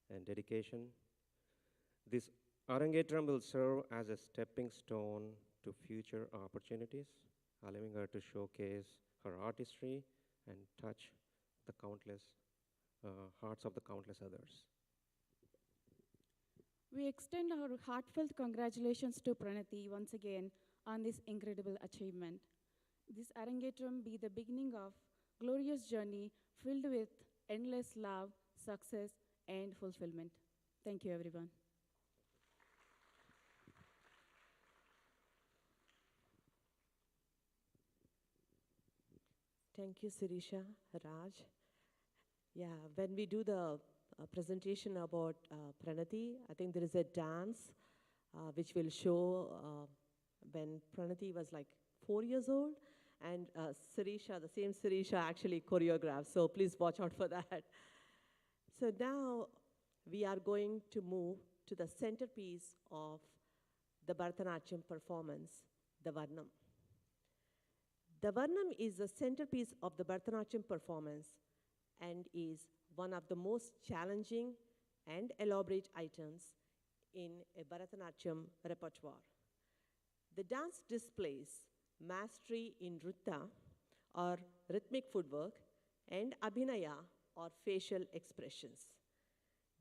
[SPEAKER 11] and dedication. This Arangetram will serve as a stepping stone to future opportunities, allowing her to showcase her artistry and touch the countless hearts of the countless others.
[SPEAKER 10] We extend our heartfelt congratulations to Pranathi once again on this incredible achievement. this Arangetram be the beginning of glorious journey filled with endless love, success, and fulfillment. Thank you, everyone.
[SPEAKER 3] Thank you, Sirisha, Raj. Yeah, when we do the presentation about Pranathi, I think there is a dance which will show when Pranathi was like 4 years old, and Sirisha, the same Sirisha, actually choreographed. So please watch out for that. So now we are going to move to the centerpiece of the Bharatanatyam performance, the Varnam. The Varnam is the centerpiece of the Bharatanatyam performance and is one of the most challenging and elaborate items in a Bharatanatyam repertoire. The dance displays mastery in Nritta or rhythmic footwork and Abhinaya or facial expressions.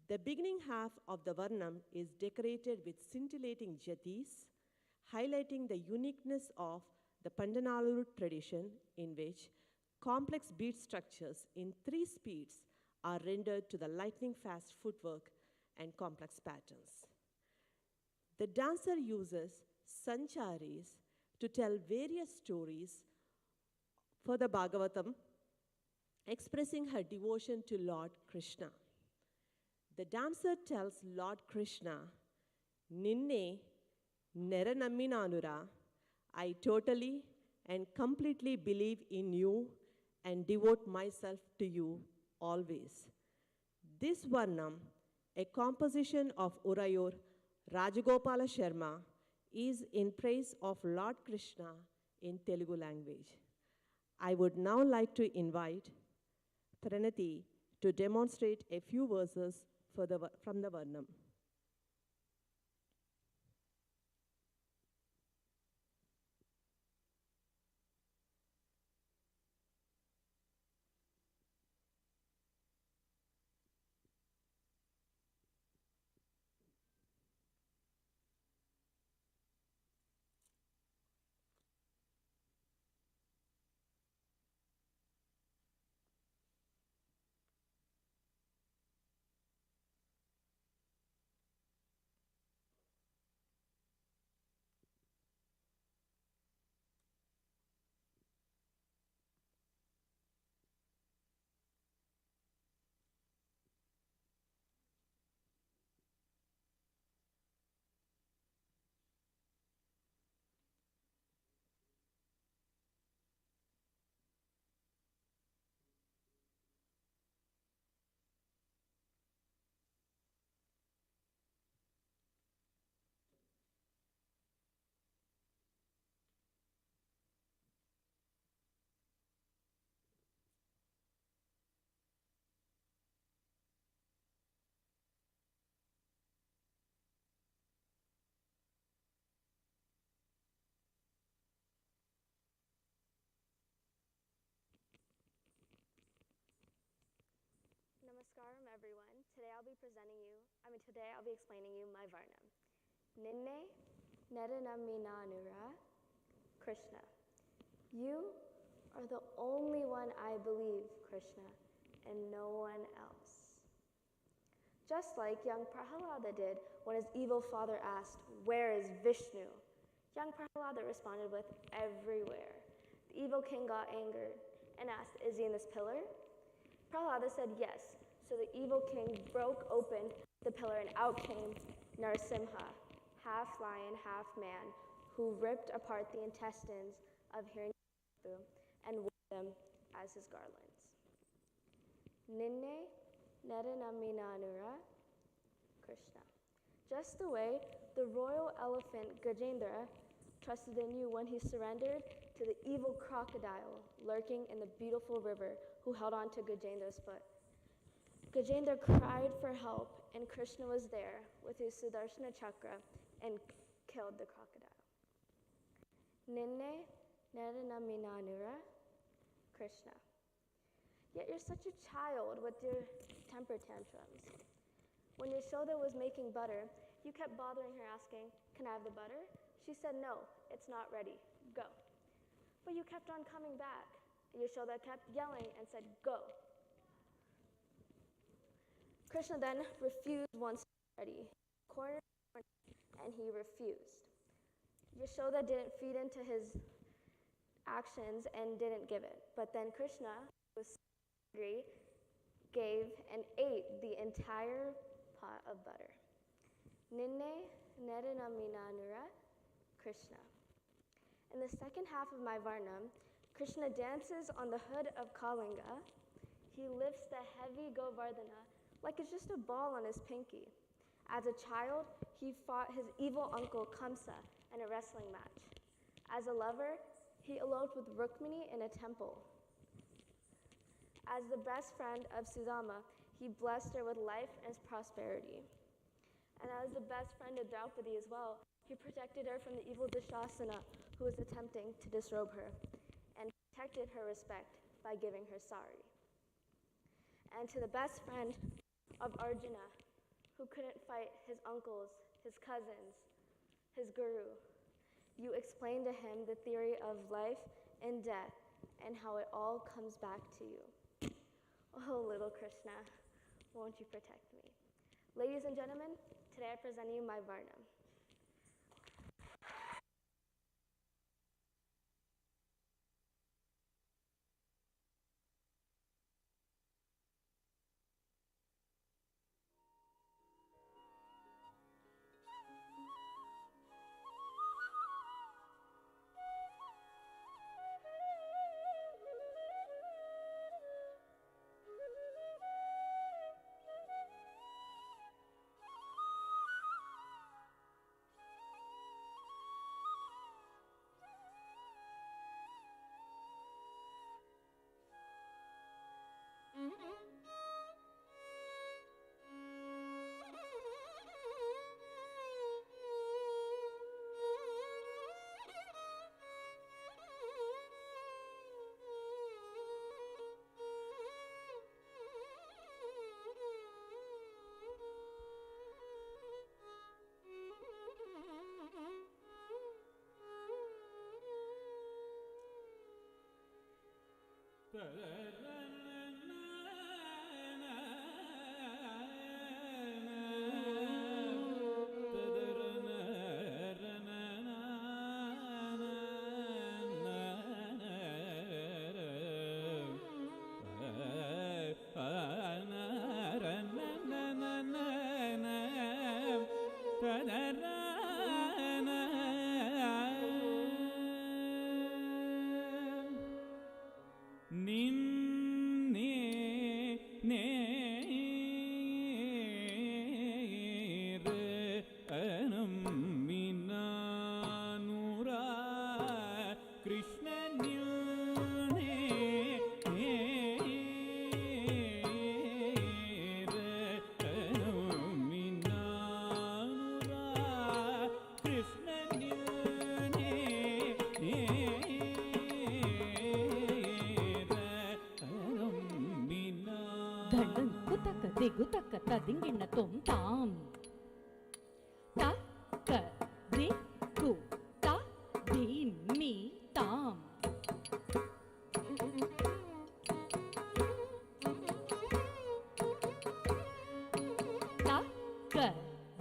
[SPEAKER 3] The beginning half of the Varnam is decorated with scintillating jatis, highlighting the uniqueness of the Pandanaluru tradition in which complex beat structures in 3 speeds are rendered to the lightning-fast footwork and complex patterns. The dancer uses sancharis to tell various stories for the Bhagavatam, expressing her devotion to Lord Krishna. The dancer tells Lord Krishna, Ninne Neranamminanura, I totally and completely believe in you and devote myself to you always. This Varnam, a composition of Urayur Rajagopala Sharma, is in praise of Lord Krishna in Telugu language. I would now like to invite Pranathi to demonstrate a few verses from the Varnam.
[SPEAKER 12] Namaskaram everyone. Today I'll be explaining you my Varnam. Ninne Naranamminanura Krishna. You are the only one I believe, Krishna, and no one else. Just like young Prahalada did when his evil father asked, where is Vishnu? Young Prahalada responded with, everywhere. The evil king got angered and asked, is he in this pillar? Prahalada said yes, so the evil king broke open the pillar and out came Narasimha, half lion, half man, who ripped apart the intestines of Hiranyakashipu and wore them as his garlands. Ninne Naranamminanura Krishna. Just the way the royal elephant Gajendra trusted in you when he surrendered to the evil crocodile lurking in the beautiful river who held on to Gajendra's foot. Gajendra cried for help, and Krishna was there with his Sudarshana Chakra and killed the crocodile. Ninne Naranamminanura Krishna. Yet you're such a child with your temper tantrums. When Yashoda was making butter, you kept bothering her asking, can I have the butter? She said, no, it's not ready. Go. but you kept on coming back. Yashoda kept yelling and said, "Go." Krishna then refused once already. Cornered and he refused. Yashoda didn't feed into his actions and didn't give it. But then Krishna, who was hungry, gave and ate the entire pot of butter. Ninne Nedanaminanura Krishna. In the second half of my Varnam, Krishna dances on the hood of Kalinga. He lifts the heavy Govardhana like it's just a ball on his pinky. As a child, he fought his evil uncle Kamsa in a wrestling match. As a lover, he eloped with Rukmini in a temple. As the best friend of Sudama, he blessed her with life and prosperity. And as the best friend of Draupadi as well, he protected her from the evil Dushasana who was attempting to disrobe her, and protected her respect by giving her sari. And to the best friend of Arjuna, who couldn't fight his uncles, his cousins, his guru, you explained to him the theory of life and death and how it all comes back to you. Oh, little Krishna, won't you protect me? Ladies and gentlemen, today I present you my Varnam.
[SPEAKER 5] Digutaka tadingina tom tam. Taka digu ta din mi tam. Taka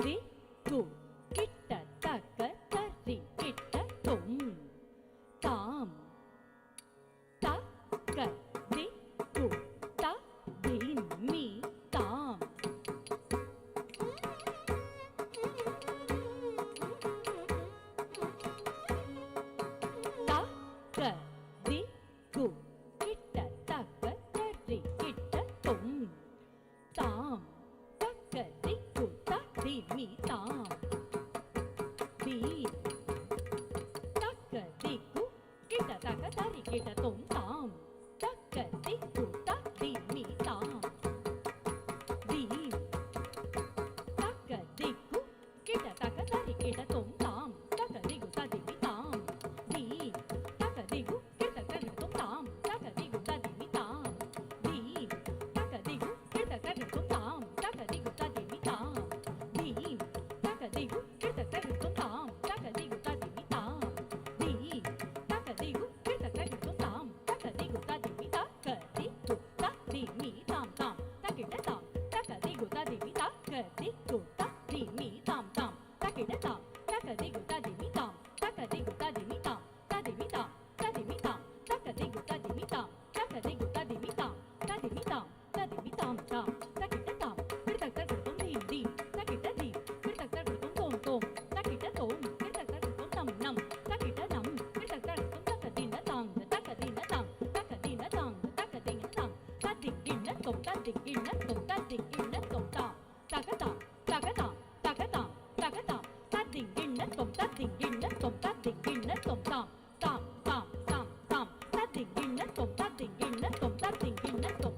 [SPEAKER 5] digu kita taka tari kita tom tam. Taka digu ta din mi tam. tadimi tam tam, takita tam, kirtakar tum dim dim, takita dim, kirtakar tum tom tom, takita tom, kirtakar tum nam nam, takita nam, kirtakar tum takadina tang, takadina tang, takadina tang, takadina tang, tadingina tom, tadingina tom, tadingina tom tam, takatam, takatam, takatam, takatam, tadingina tom, tadingina tom, tadingina tom tam, tam tam tam tam, tadingina tom, tadingina tom, tadingina tom.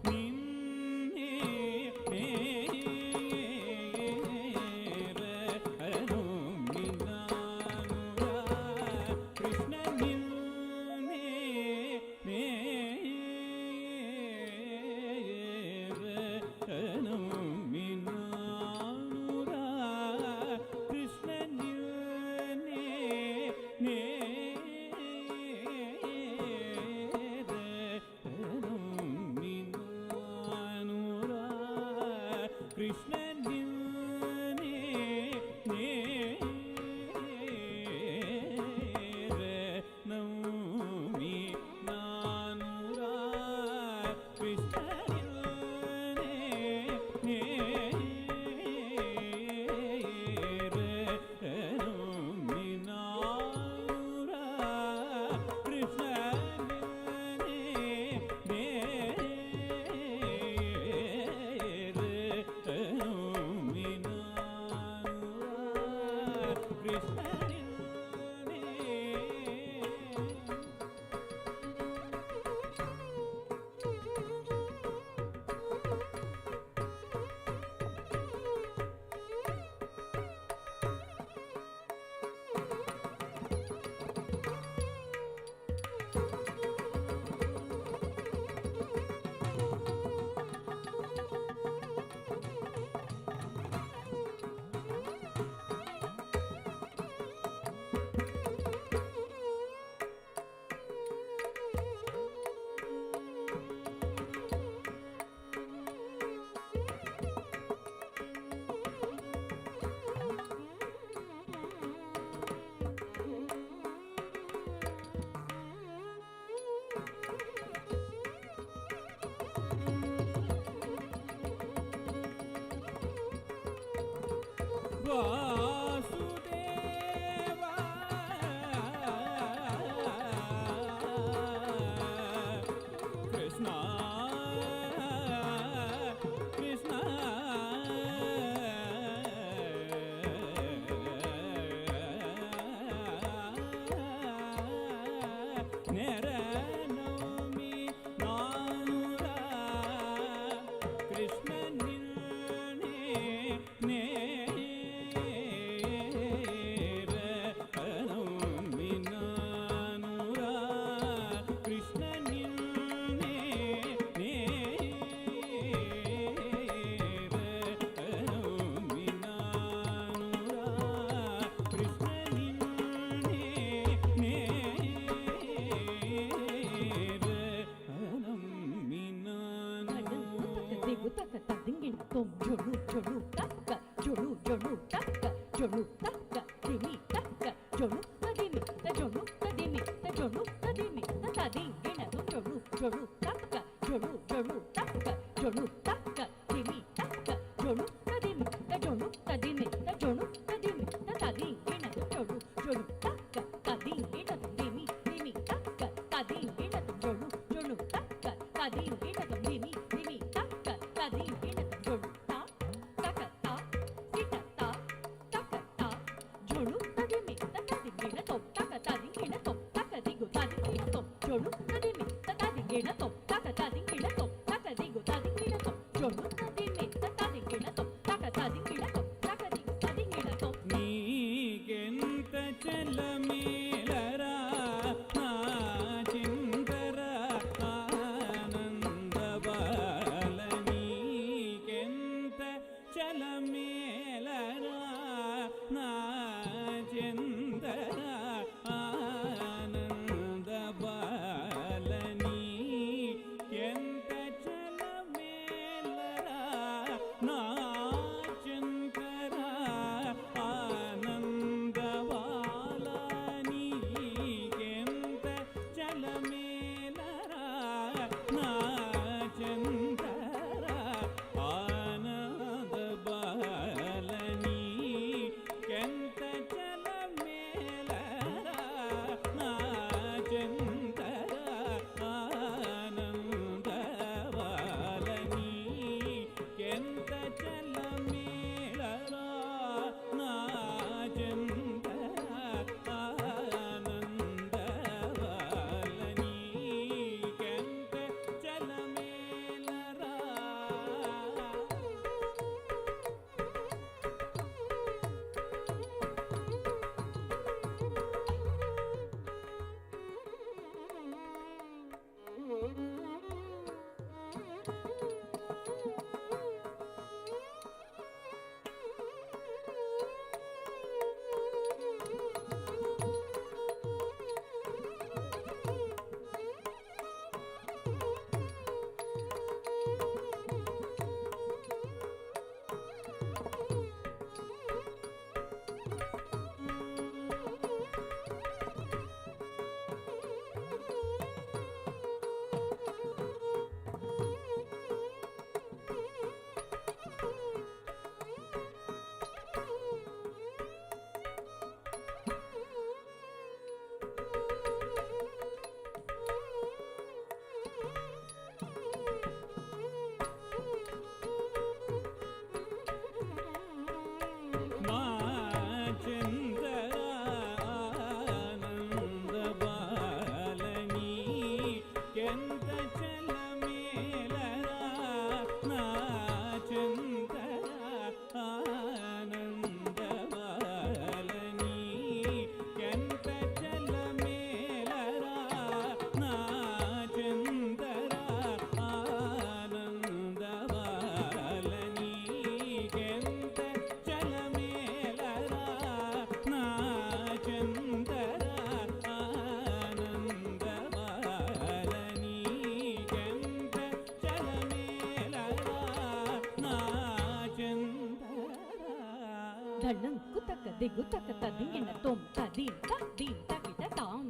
[SPEAKER 5] ధళం కుతక దిగుతక తదింగిన తొం తదీం తదీం తకిట తాం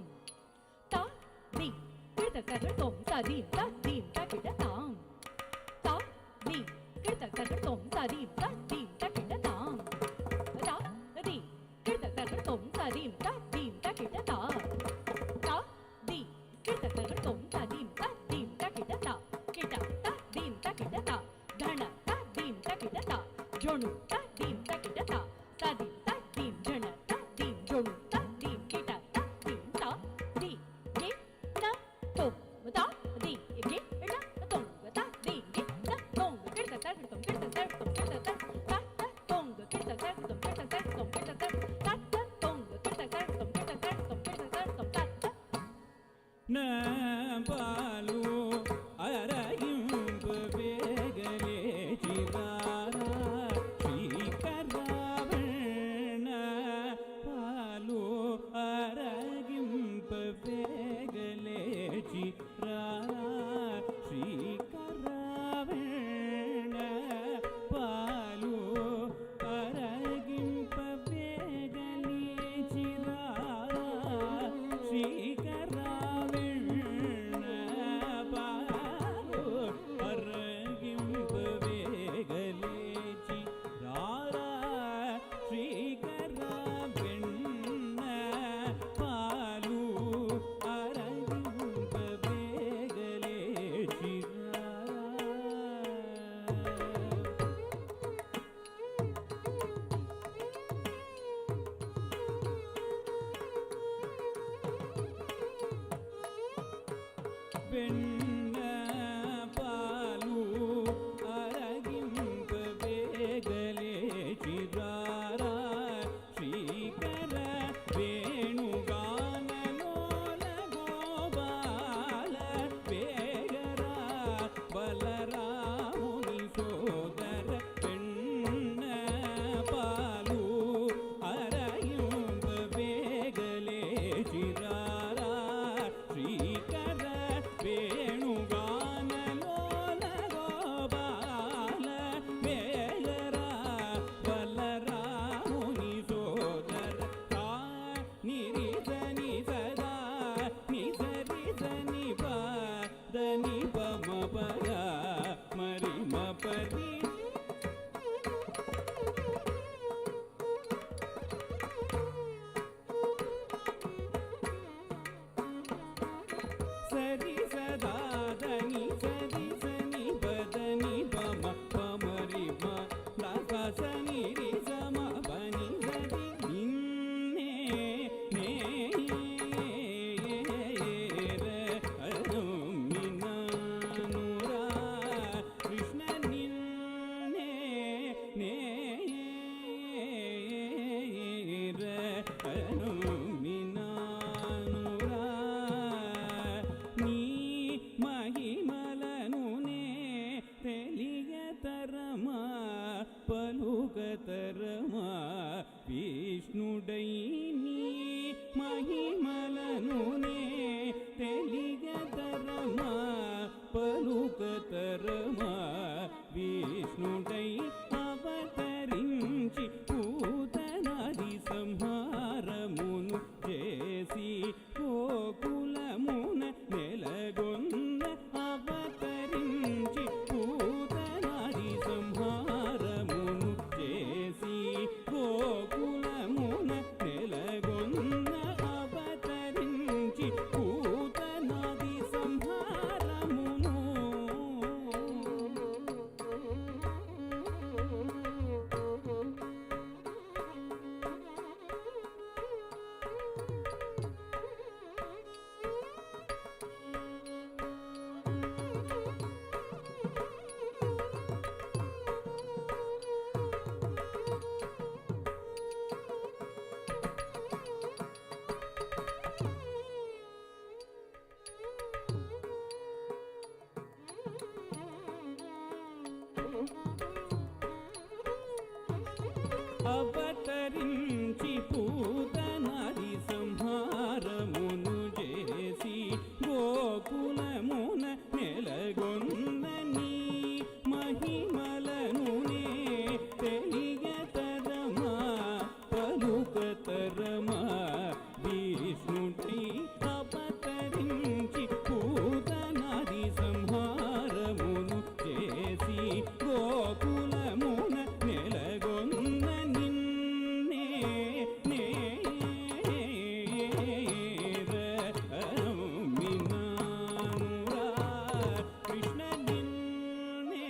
[SPEAKER 5] తా the కిటక తొం తదీం తదీం తకిట తాం తా the కిటక తొం తదీం తదీం తకిట తాం తా the కిటక తొం తదీం తదీం తకిట తా తా ది కిటక తొం తదీం తదీం తకిట తా కిట తదీం తకిట తా ధణ తదీం తకిట తా జొణు తదీం తకిట తా తదీం తదీం జణ తదీం జొణు తదీం కిట తదీం తా ది గి న తొం తా ది గి న తొం తా ది గి న తొం కిట తా తొం కిట తా తొం కిట తా తా తా తొం కిట తా తొం కిట తా తొం కిట తా తా తా తొం కిట తా తొం కిట తా తొం కిట తా తొం తా తా
[SPEAKER 4] ನ ಪಾಲು ಅರಗಿಂಪು ಬೇಗಲೆ ಚಿರಾರ ಶ್ರೀಕರಾವಣ ಪಾಲು ಅರಗಿಂಪು ಬೇಗಲೆ ಚಿರಾರ ಶ್ರೀಕರಾವಣ ಪಾಲು ಅರಗಿಂಪು ಬೇಗಲೆ ಚಿರಾರ ಶ್ರೀಕರ ಬೆಣ್ಣ ಪಾಲು ಅರಗಿಂಪ ಬೇಗಲೆ ಚಿರಾರ ಶ್ರೀಕರ ವೇಣುಗಾನ ಲೋಲ ಗೋಪಾಲ ಬೇಗರ ಬಲರಾಮುನಿ ಸೋದರ ಬೆಣ್ಣ ಪಾಲು ಅರಗಿಂಪ ಬೇಗಲೆ ಚಿರಾರ ಶ್ರೀಕರ ವೇಣುಗಾನ ಲೋಲ ಗೋಪಾಲ ಬೇಗರ ಬಲರಾಮುನಿ ಸೋದರ ತಾ ನಿರಿಸ ನಿಸದಾ ನಿಸರಿಸ ನಿಪ ದನಿ ಪಮ ಪಗ ಮರಿ ಮ ಪರಿ ಸರಿ ಸದಾ ಧನಿ ಸರಿ ಸನಿ ಬದನಿ ಬಮ ಪಮರಿ ಮ ಲಾಸ ಸನಿ ರಿ ಸಮ ಬನಿ ಸರಿ ನಿನ್ನೆ ನೇ ಮಿನ ನೂರ ಕೃಷ್ಣ ನಿನ್ನ అవతరించి పూతనాది సంహారమును చేసి గోకులమున నెలగొన్న నీ మహిమలను నే తెలియతరమా పలుకతరమా విష్ణుడి అవతరించి పూతనాది సంహారమును చేసి గోకులమున నెలగొన్న నిన్నే నేరమినానురా కృష్ణ నిన్నే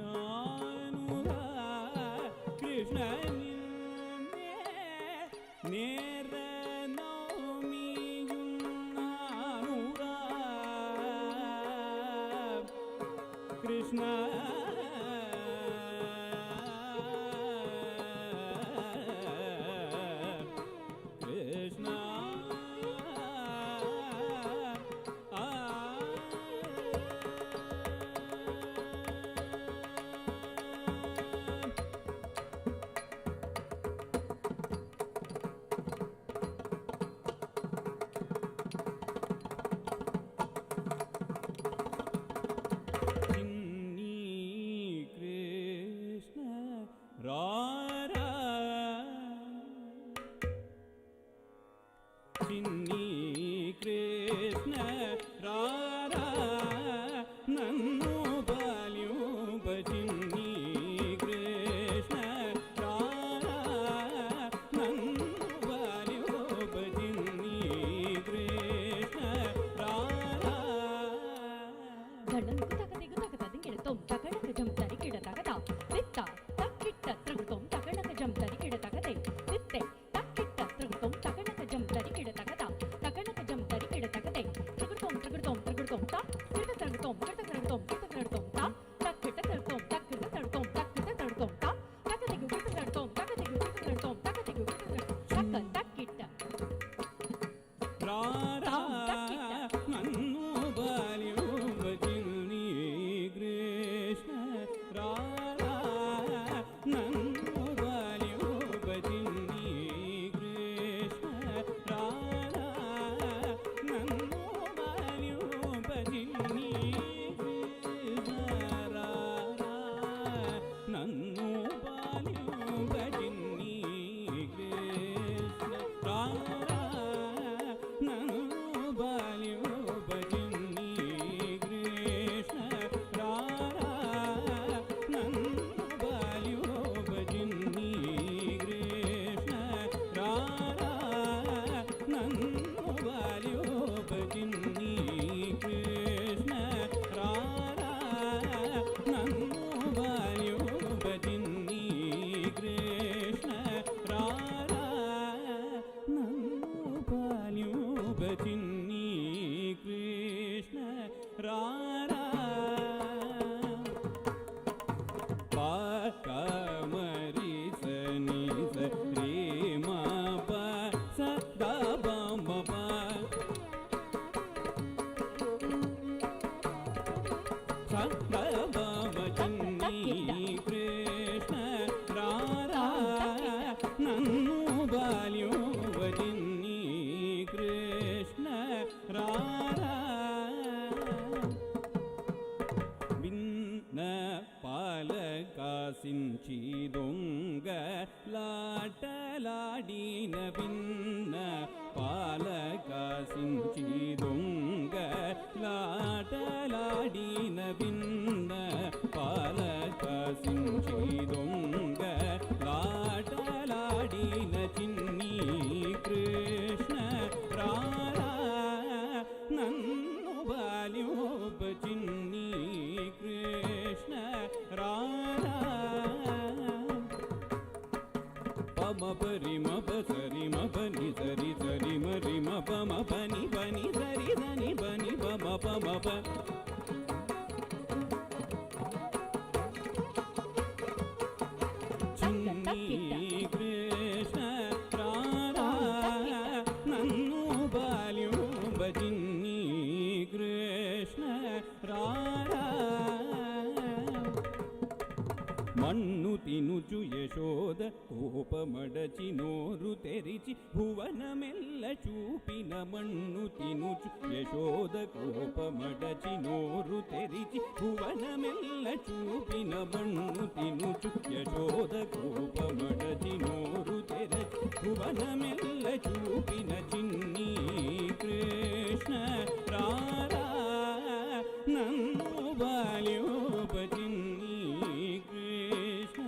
[SPEAKER 4] నేరమినానురా కృష్ణ నిన్నే నేరనౌమియున్నానురా కృష్ణ కృష్ణ చిన్ని కృష్ణ రారా చిన్ని కృష్ణ రారా నన్ను బాల్యూప చిన్ని కృష్ణ రారా నన్ను బాల్యూప చిన్ని కృష్ణ రారా
[SPEAKER 5] గణంకు తగదిగు తగదింగిడతోం తగడక జం తరికిడ తగదా తిత్త తక్కిట్ట త్రుగుతోం తగడక జం తరికిడ తగదే తిత్తే తక్కిట్ట త్రుగుతోం తగడక జం తరికిడ తగదా తగడక జం తరికిడ తగదే త్రుగుతోం త్రుగుతోం త్రుగుతోం తా కిట త్రుగుతోం కిట త్రుగుతోం కిట త్రుగుతోం తా తక్కిట త్రుగుతోం తక్కిట త్రుగుతోం తక్కిట త్రుగుతోం తా తగదిగు కిట త్రుగుతోం తగదిగు కిట త్రుగుతోం తగదిగు కిట త్రుగుతోం తక్క తక్కిట్ట
[SPEAKER 4] రారా నన్ను బాల్యూప చిన్ని కృష్ణ రారా నన్ను బాల్యూప చిన్ని కృష్ణ రారా నన్ను బాల్యూప చిన్ని కృష్ణ రారా నన్ను బాల్యూప చిన్ని కృష్ణ రారా నన్ను బాల్యూప చిన్ని కృష్ణ రారా నన్ను బాల్యూప చిన్ని కృష్ణ రారా నన్ను బాల్యూప చిన్ని కృష్ణ రారా నన్ను బాల్యూప చిన్ని కృష్ణ రారా నన్ను బాల్యూప చిన్ని కృష్ణ రారా పాకమరి సని సరి మా ప స ద బ మ ప స ద బ మ చిన్ని కృష్ణ రారా నన్ను బాల్యూప చిన్ని కృష్ణ రారా విన్న పాలకాసించి దొంగ లాటలాడిన విన్న పాలకాసించి దొంగ లాటలాడిన విన్న పాలకాసించి దొంగ లాటలాడిన చిన్ని కృష్ణ రారా నన్ను బాల్యూప చిన్ని కృష్ణ రారా పమ పరి మ ప సరి మ ప ని సరి సరి మ రి మ ప మ ప ని ప ని సరి దని ప ని ప మ ప మ ప చిన్ని కృష్ణ రారా నన్ను బాల్యూప చిన్ని కోపమడచి నోరు తెరిచి భువనమెల్ల చూపిన మన్ను తినుచు యశోద కోపమడచి నోరు తెరిచి భువనమెల్ల చూపిన మన్ను తినుచు యశోద కోపమడచి నోరు తెరచి భువనమెల్ల చూపిన చిన్ని కృష్ణ రారా నన్ను బాల్యోప చిన్ని కృష్ణ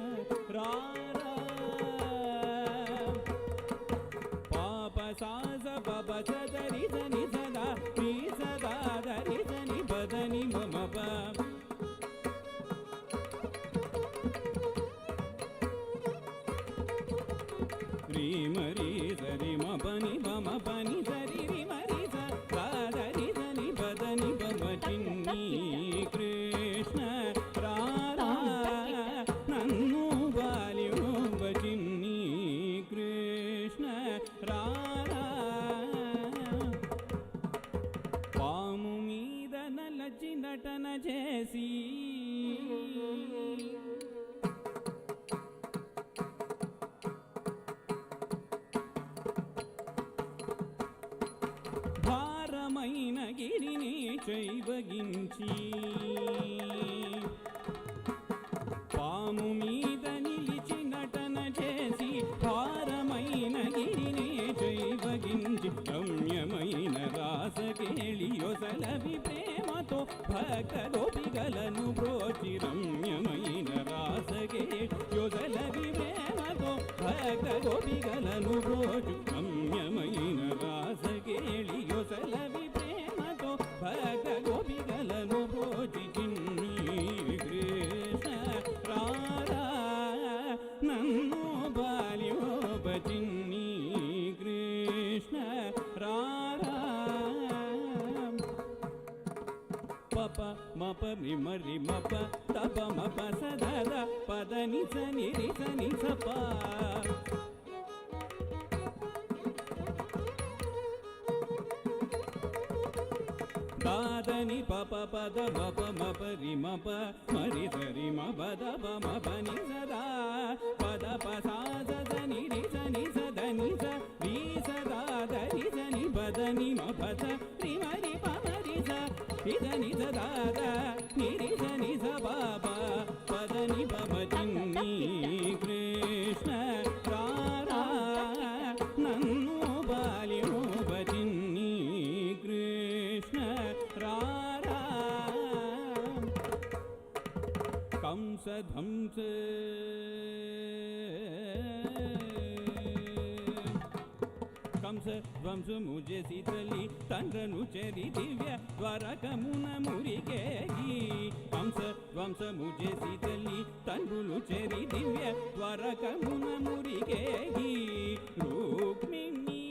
[SPEAKER 4] రారా పాప సాస పప సదరి సని సదా నీ సదా దరి సని బదని మమ పా రీ మరీ సరి మ పని బమ పని సరి రి మరీ సరి దని బదని బమ చిన్ని కృష్ణ రారా నన్ను బాల్యోప చిన్ని కృష్ణ రారా పాము మీద నలచి నటన చేసి భారమైన గిరిని చైవగించి పాము మీద నిలిచి నటన చేసి భారమైన గిరిని చైవగించి రమ్యమైన రాసకేళియొసలవి ప్రేమతో భక్త గోపిగలను బ్రోచి రమ్యమైన రాసకేళియొసలవి ప్రేమతో భక్త గోపిగలను బ్రోచు రమ్యమైన రాసకేళియొసలవి ప్రేమతో భక్త గోపిగలను బ్రోచి చిన్ని కృష్ణ రారా నన్ను బాల్యోప చిన్ని కృష్ణ రారా పప మప మిమరి మప తప మప సదద పదని సని రి సని సప దాదని పప పద మప మప రి మప మరి సరి మ పద పమ పని సదా పద పసాద సని రి సని సదని స రి సదా దని సని పదని మ పద రి మరి పమరి స ఇదని సదాద నిరి సని స బాబ పదని పమ చిన్ని కృష్ణ రారా నన్ను బాల్యోప చిన్ని కృష్ణ రారా కంస ధ్వంస కంస ధ్వంసముజే సీతలి తండ్రను చెరి దివ్య ద్వారకమున మురిగేగి కంస ధ్వంసముజే సీతలి తండ్రులు చెరి దివ్య ద్వారకమున మురిగేగి రుక్మిణి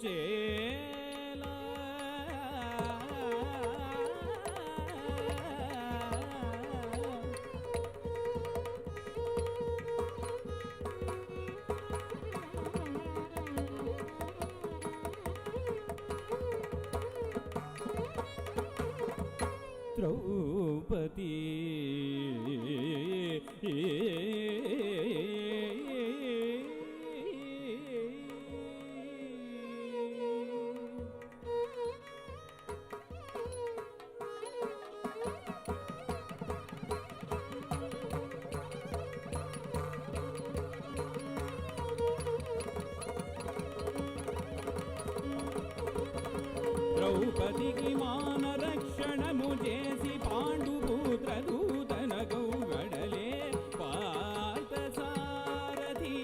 [SPEAKER 4] కుచేల ద్రౌపది ద్రౌపదికి మాన రక్షణము చేసి పాండుపుత్ర దూతన గౌగడలే పార్థ సారథి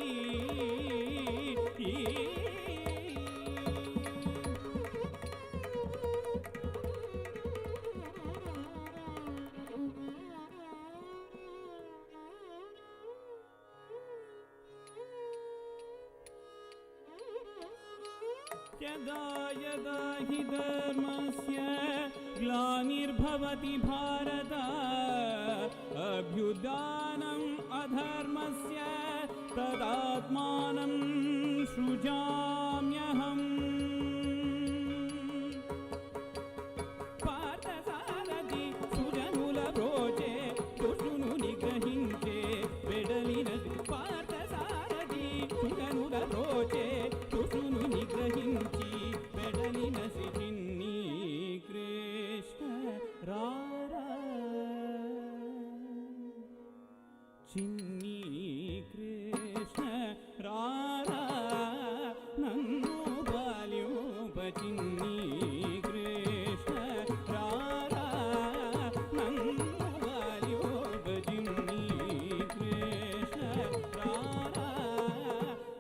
[SPEAKER 4] यदा यदा हि धर्मस्य ग्लानिर्भवति भारत अभ्युत्थानम् अधर्मस्य तदात्मानं सृजाम्यहम् पार्थसारथि सुजनुलब्रोचे दुष्टुनु निग्रहिंचे वेडलिन पार्थसारथि सुजनुलब्रोचे दुष्टुनु निग्रहिंची वेडलिन चिन्नी कृष्ण रारा चिन्नी कृष्ण रारा नन्नु बाल्योप चिन्नी कृष्ण रारा नन्नु बाल्योप चिन्नी कृष्ण रारा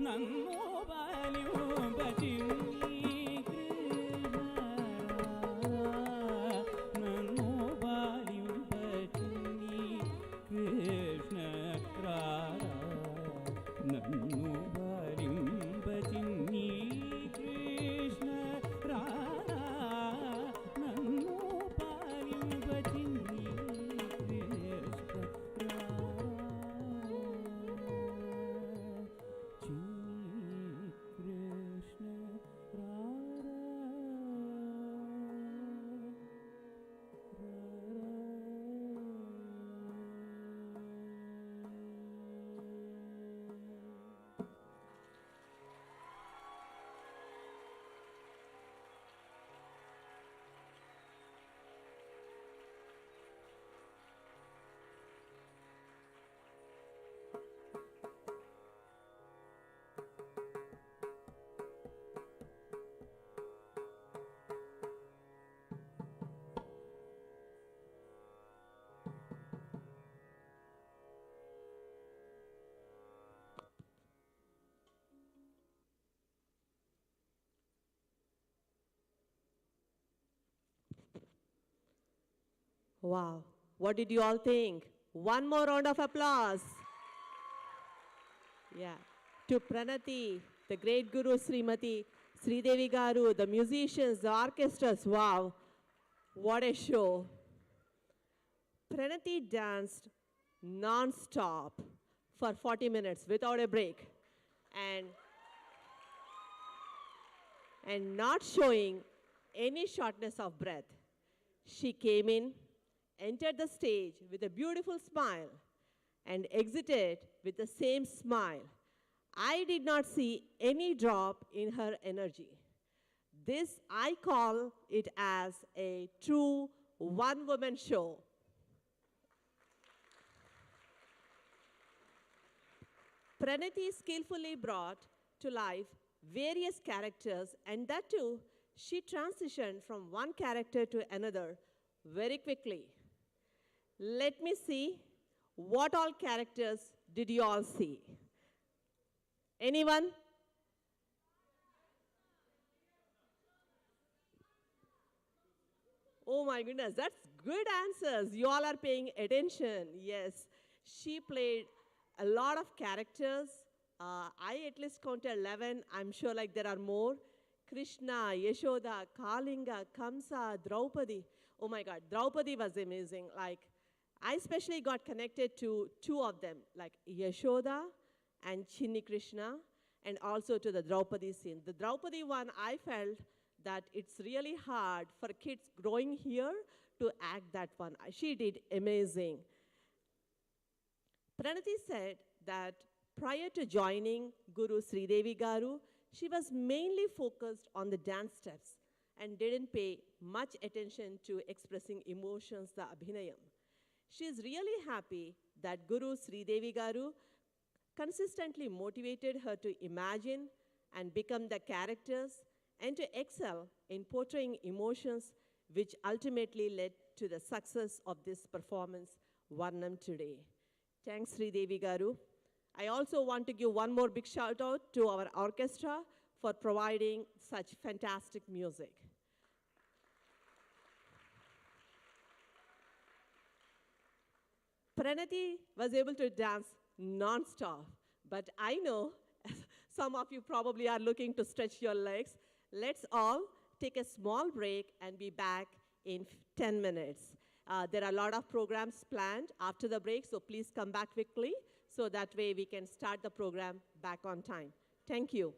[SPEAKER 4] नन्नु बाल्योप चिन्नी कृष्ण रारा नन्नु बाल्योप चिन्नी कृष्ण रारा नन्नु बाल्योप चिन्नी कृष्ण रारा नन्नु बाल्योप चिन्नी Krishna
[SPEAKER 3] Wow, what did you all think? One more round of applause. Yeah, to Pranathi, the great Guru Srimati, Sridevi Garu, the musicians, the orchestras, wow, what a show. Pranathi danced non-stop for 40 minutes without a break and not showing any shortness of breath. She came in, entered the stage with a beautiful smile and exited with the same smile. I did not see any drop in her energy. This, I call it as a true one-woman show. Pranathi skillfully brought to life various characters, and that too, she transitioned from one character to another very quickly. Let me see, what all characters did you all see? Anyone? Oh my goodness, that's good answers. You all are paying attention. Yes, she played a lot of characters. I at least counted 11. I'm sure like there are more. Krishna, Yashoda, Kalinga, Kamsa, Draupadi. Oh my God, Draupadi was amazing. Like, I especially got connected to two of them, like Yashoda and Chinni Krishna, and also to the Draupadi scene. The Draupadi one, I felt that it's really hard for kids growing here to act that one. She did amazing. Pranathi said that prior to joining Guru Sridevi Garu, she was mainly focused on the dance steps and didn't pay much attention to expressing emotions, the abhinayam. She is really happy that Guru Sridevi Garu consistently motivated her to imagine and become the characters and to excel in portraying emotions, which ultimately led to the success of this performance, Varnam today. Thanks, Sridevi Garu. I also want to give one more big shout out to our orchestra for providing such fantastic music. Pranathi was able to dance non-stop, but I know some of you probably are looking to stretch your legs. Let's all take a small break and be back in 10 minutes. There are a lot of programs planned after the break, so please come back quickly so that way we can start the program back on time. Thank you.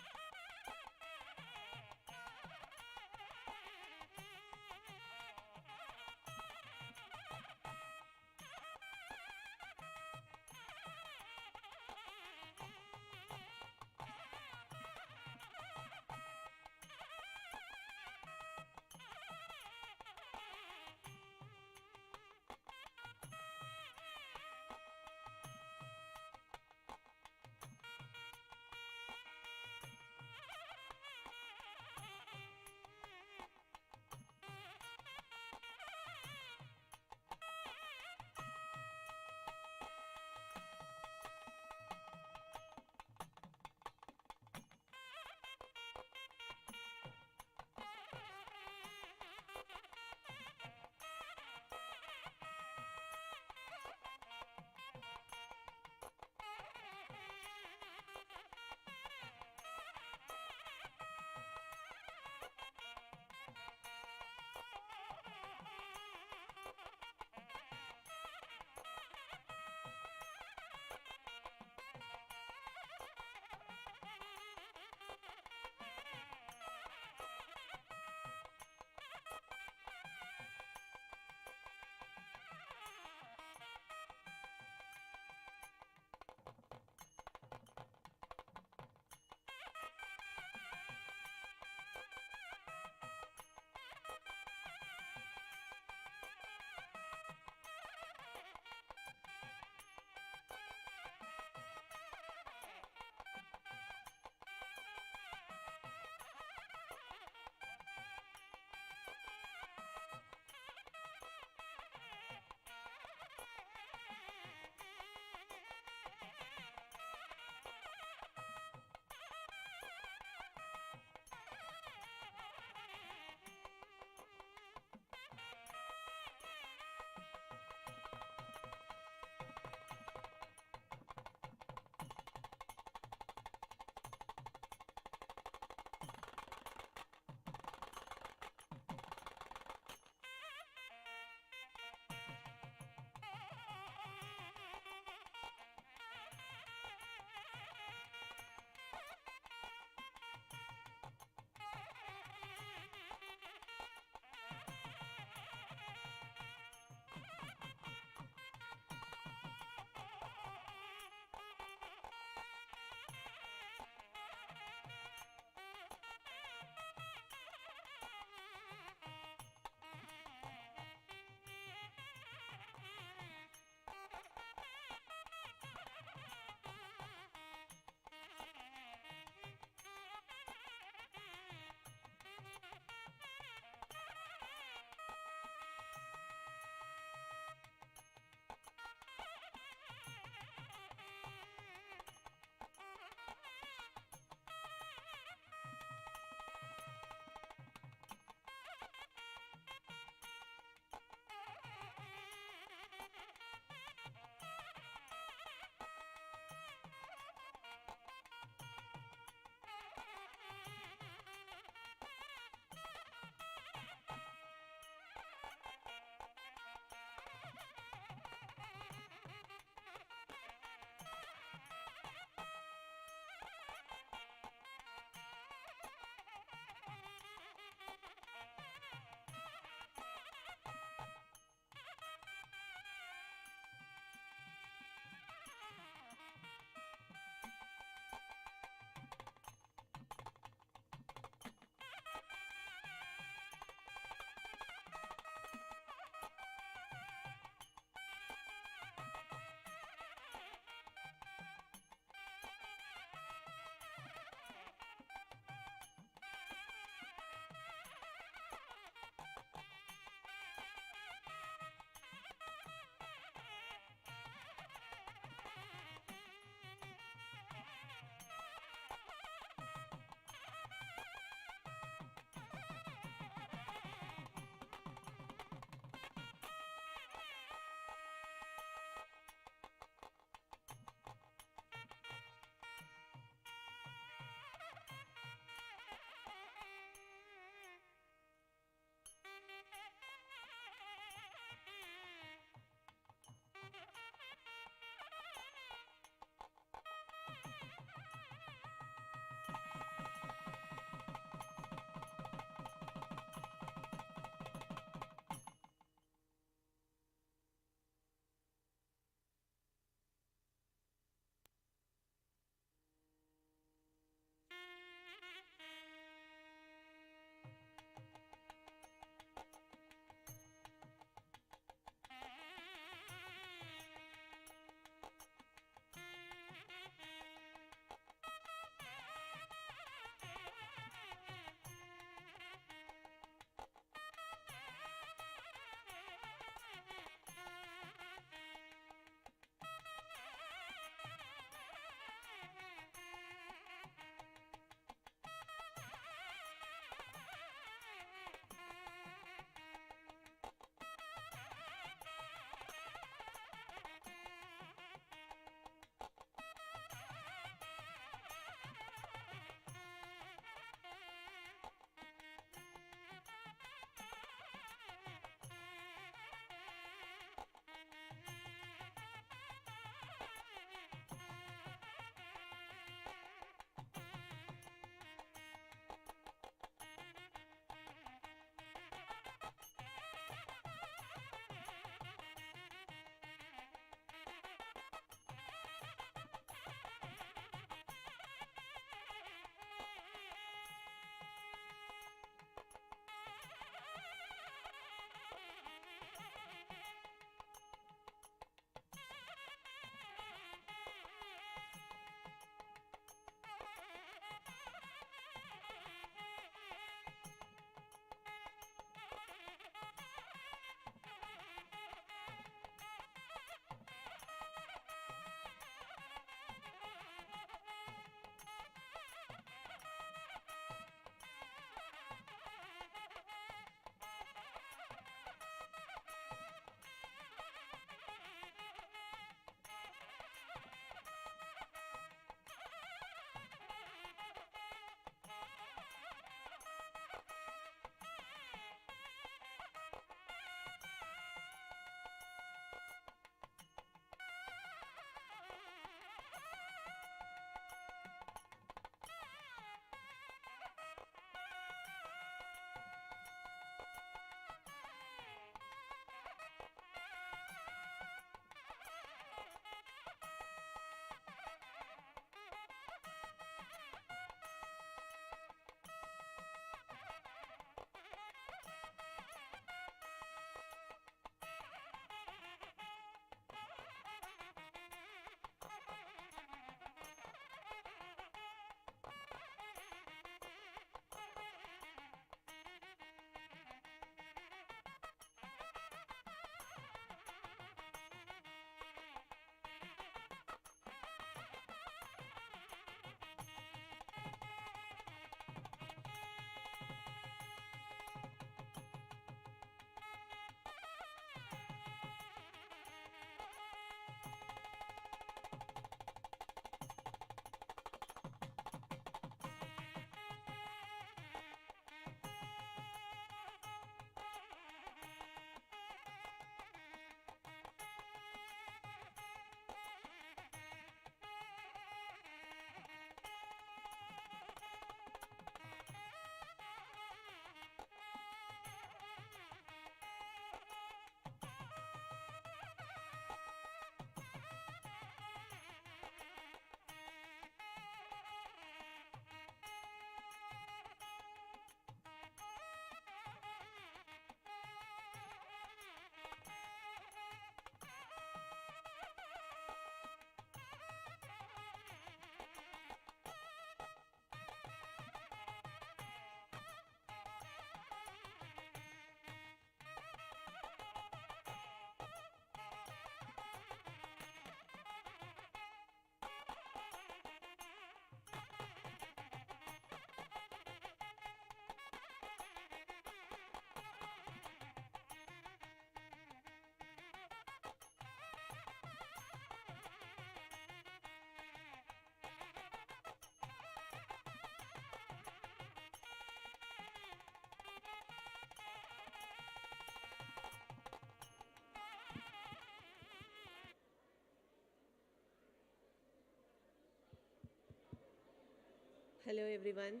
[SPEAKER 3] Hello, everyone.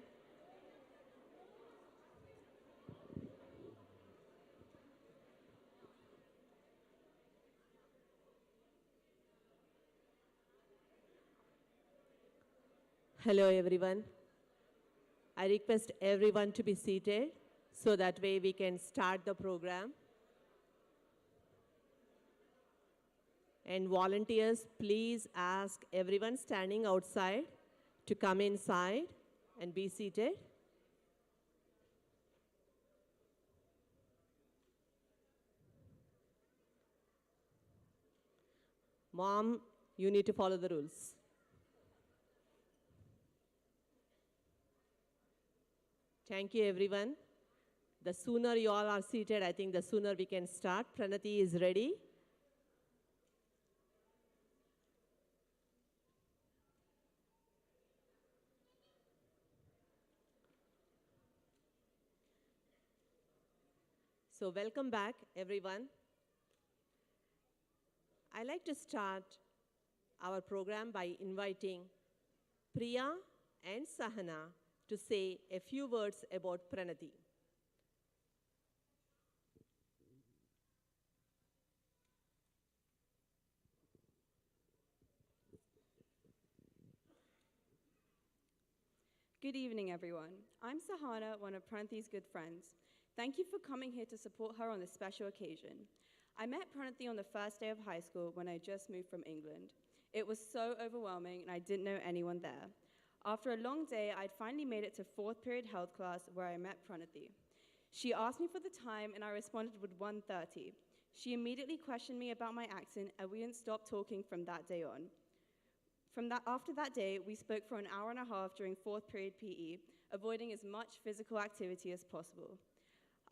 [SPEAKER 3] Hello, everyone. I request everyone to be seated so that way we can start the program. And volunteers, please ask everyone standing outside to come inside and be seated. Mom, you need to follow the rules. Thank you, everyone. The sooner you all are seated, I think the sooner we can start. Pranathi is ready. So welcome back, everyone. I'd like to start our program by inviting Priya and Sahana to say a few words about Pranathi.
[SPEAKER 13] Good evening, everyone. I'm Sahana, one of Pranathi's good friends. Thank you for coming here to support her on this special occasion. I met Pranathi on the first day of high school when I just moved from England. It was so overwhelming and I didn't know anyone there. After a long day, I'd finally made it to fourth period health class where I met Pranathi. She asked me for the time and I responded with 1:30. She immediately questioned me about my accent and we didn't stop talking from that day on. After that day, we spoke for an hour and a half during fourth period PE, avoiding as much physical activity as possible.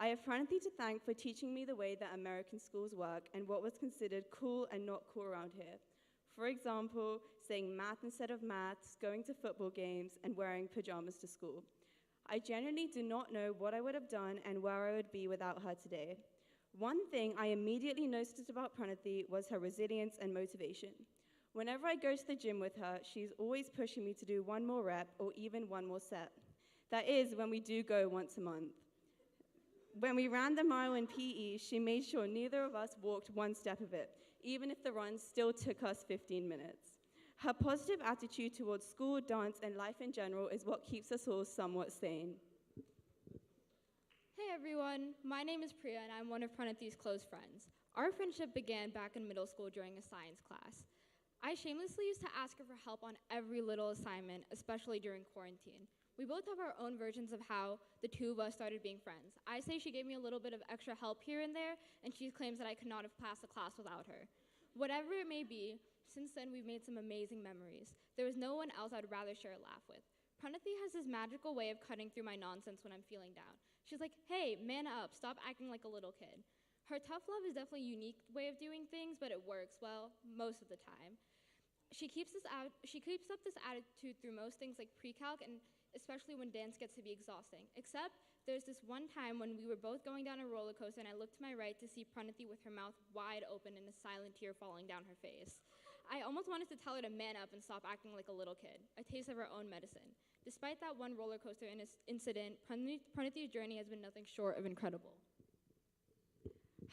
[SPEAKER 13] I have Pranathi to thank for teaching me the way that American schools work and what was considered cool and not cool around here. For example, saying math instead of maths, going to football games, and wearing pajamas to school. I genuinely do not know what I would have done and where I would be without her today. One thing I immediately noticed about Pranathi was her resilience and motivation. Whenever I go to the gym with her, she's always pushing me to do one more rep or even one more set. That is when we do go once a month. When we ran the mile in PE, she made sure neither of us walked one step of it, even if the run still took us 15 minutes. Her positive attitude towards school, dance, and life in general is what keeps us all somewhat sane.
[SPEAKER 14] Hey everyone, my name is Priya and I'm one of Pranathi's close friends. Our friendship began back in middle school during a science class. I shamelessly used to ask her for help on every little assignment, especially during quarantine. We both have our own versions of how the two of us started being friends. I say she gave me a little bit of extra help here and there, and she claims that I could not have passed the class without her. Whatever it may be, since then we've made some amazing memories. There is no one else I'd rather share a laugh with. Pranathi has this magical way of cutting through my nonsense when I'm feeling down. She's like, hey, man up, stop acting like a little kid. Her tough love is definitely a unique way of doing things, but it works well most of the time. She keeps up this attitude through most things like pre-calc and especially when dance gets to be exhausting. Except there's this one time when we were both going down a roller coaster and I looked to my right to see Pranathi with her mouth wide open and a silent tear falling down her face. I almost wanted to tell her to man up and stop acting like a little kid, a taste of her own medicine. Despite that one roller coaster incident, Pranathi's journey has been nothing short of incredible.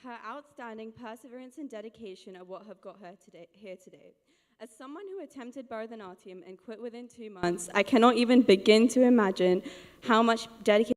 [SPEAKER 13] Her outstanding perseverance and dedication are what have got her here today. As someone who attempted Bharatanatyam and quit within 2 months, I cannot even begin to imagine how much dedication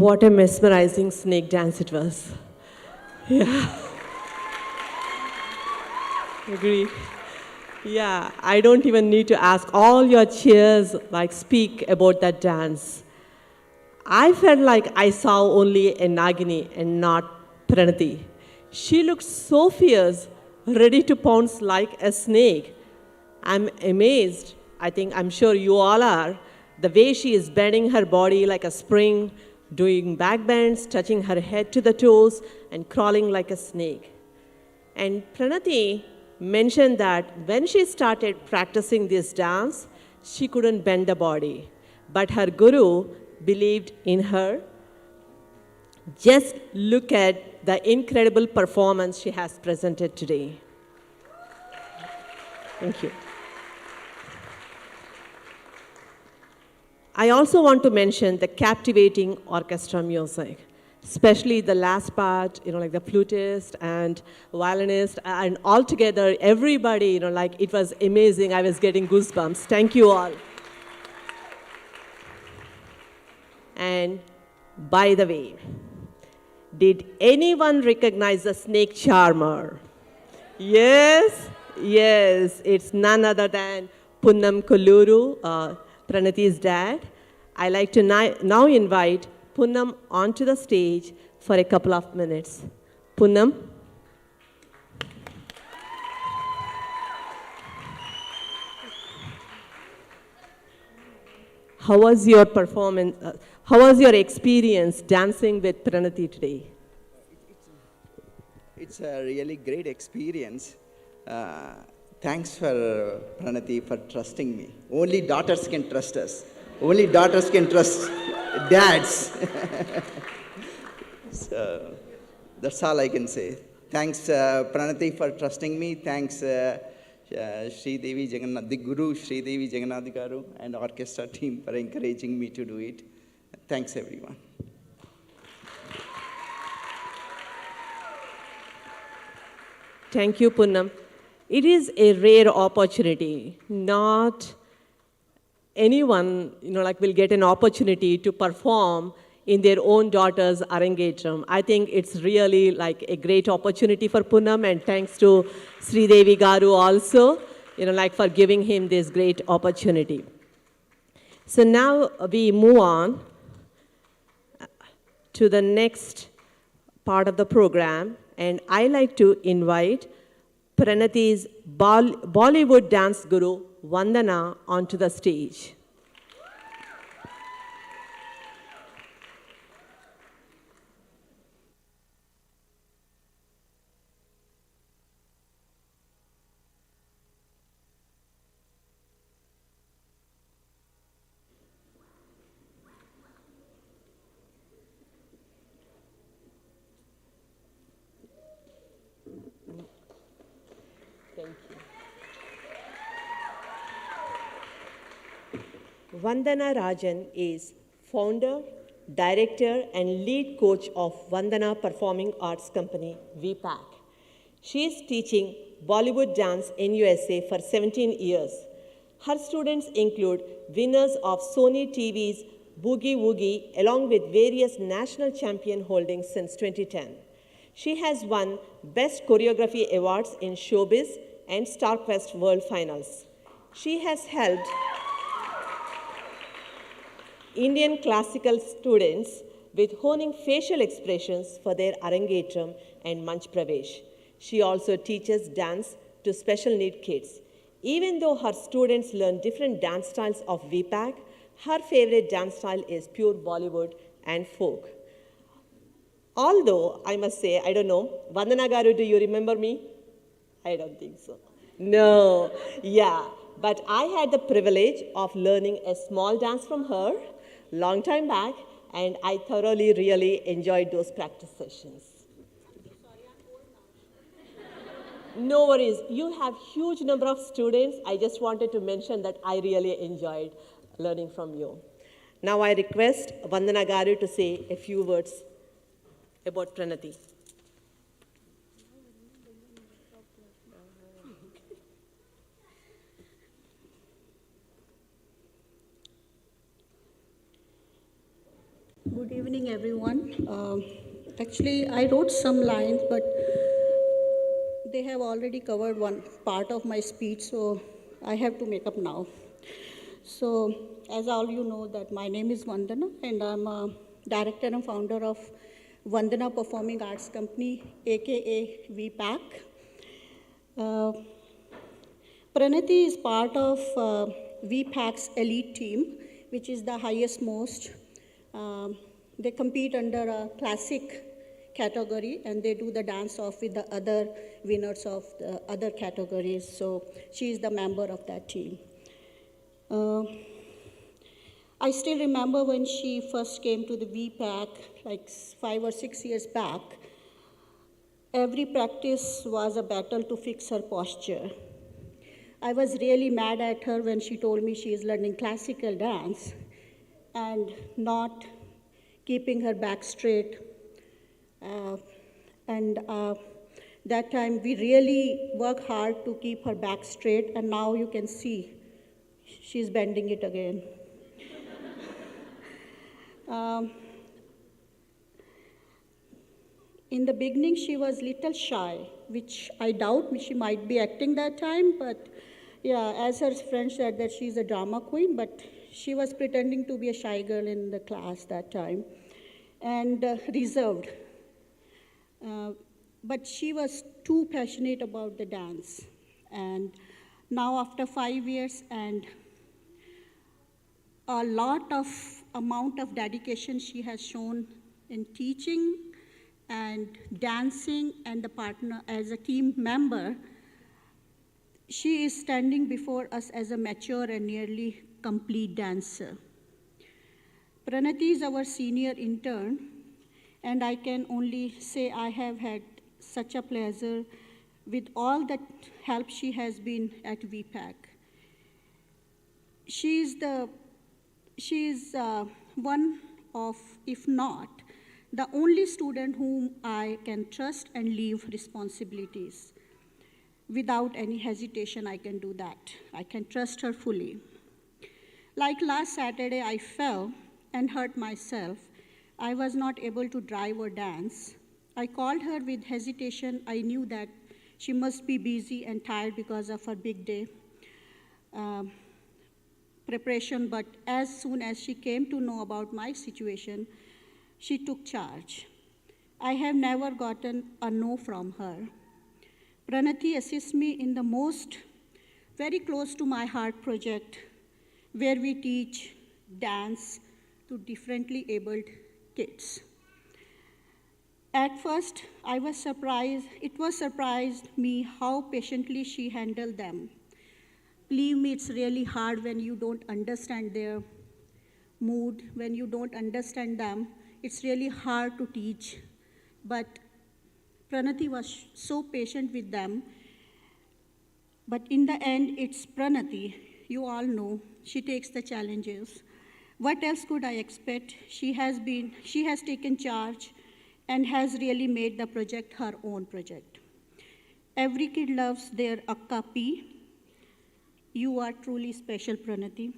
[SPEAKER 3] What a mesmerizing snake dance it was. Yeah. Agree. Yeah, I don't even need to ask. All your cheers speak about that dance. I felt like I saw only a Nagini and not Pranathi. She looked so fierce, ready to pounce like a snake. I'm amazed. I'm sure you all are. The way she is bending her body like a spring, doing back bends, touching her head to the toes, and crawling like a snake. And Pranathi mentioned that when she started practicing this dance, she couldn't bend the body. But her guru believed in her. Just look at the incredible performance she has presented today. Thank you. I also want to mention the captivating orchestra music, especially the last part, like the flutist and violinist, and all together, everybody, it was amazing. I was getting goosebumps. Thank you all. And by the way, did anyone recognize the snake charmer? Yes, it's none other than Punnam Kolluru, Pranathi's dad. I like to now invite Punnam onto the stage for a couple of minutes. Punnam. How was your performance? How was your experience dancing with Pranathi today?
[SPEAKER 2] It's a really great experience. Thanks for Pranathi for trusting me. Only daughters can trust us. Only daughters can trust dads. So that's all I can say. Thanks Pranathi for trusting me. Thanks Sri Devi Jagannath, the Guru Sri Devi Jagannath Garu and orchestra team for encouraging me to do it. Thanks everyone.
[SPEAKER 3] Thank you, Punnam. It is a rare opportunity. Not anyone, will get an opportunity to perform in their own daughter's Arangetram. I think it's really a great opportunity for Punnam, and thanks to Sri Devi Garu also, for giving him this great opportunity. So now we move on to the next part of the program, and I like to invite Pranathi's Bollywood dance guru, Vandana, onto the stage. Vandana Rajan is founder, director, and lead coach of Vandana Performing Arts Company, VPAC. She is teaching Bollywood dance in USA for 17 years. Her students include winners of Sony TV's Boogie Woogie, along with various national champion holdings since 2010. She has won Best Choreography Awards in Showbiz and StarQuest World Finals. She has helped Indian classical students with honing facial expressions for their Arangetram and Manch Pravesh. She also teaches dance to special need kids. Even though her students learn different dance styles of VPAC, her favorite dance style is pure Bollywood and folk. Although, I must say, I don't know, Vandana Garu, do you remember me? I don't think so. No, yeah. But I had the privilege of learning a small dance from her long time back, and I thoroughly really enjoyed those practice sessions. No worries. You have huge number of students. I just wanted to mention that I really enjoyed learning from you. Now I request Vandana Garu to say a few words about Pranathi.
[SPEAKER 15] Good evening, everyone. Actually, I wrote some lines, but they have already covered one part of my speech, so I have to make up now. So, as all you know, that my name is Vandana, and I'm a director and founder of Vandana Performing Arts Company, aka VPAC. Uh, Pranathi is part of VPAC's elite team, which is the highest most. They compete under a classic category and they do the dance off with the other winners of the other categories. So she is the member of that team. I still remember when she first came to the VPAC, like 5 or 6 years back. Every practice was a battle to fix her posture. I was really mad at her when she told me she is learning classical dance and not keeping her back straight. That time we really worked hard to keep her back straight, and now you can see she's bending it again. In the beginning, she was little shy, which I doubt she might be acting that time, but yeah, as her friend said that she's a drama queen, but she was pretending to be a shy girl in the class that time, and reserved. But she was too passionate about the dance. And now after 5 years and a lot of amount of dedication she has shown in teaching and dancing and the partner as a team member, she is standing before us as a mature and nearly complete dancer. Pranathi is our senior intern, and I can only say I have had such a pleasure with all the help she has been at VPAC. She is one of, if not, the only student whom I can trust and leave responsibilities. Without any hesitation, I can do that. I can trust her fully. Like last Saturday, I fell and hurt myself. I was not able to drive or dance. I called her with hesitation. I knew that she must be busy and tired because of her big day preparation, but as soon as she came to know about my situation, she took charge. I have never gotten a no from her. Pranathi assists me in the most very close to my heart project where we teach dance to differently abled kids. At first, I was surprised. It surprised me how patiently she handled them. Believe me, it's really hard when you don't understand their mood, when you don't understand them. It's really hard to teach. But Pranathi was so patient with them. But in the end, it's Pranathi. You all know, she takes the challenges. What else could I expect? She has taken charge and has really made the project her own project. Every kid loves their akka P. You are truly special, Pranathi.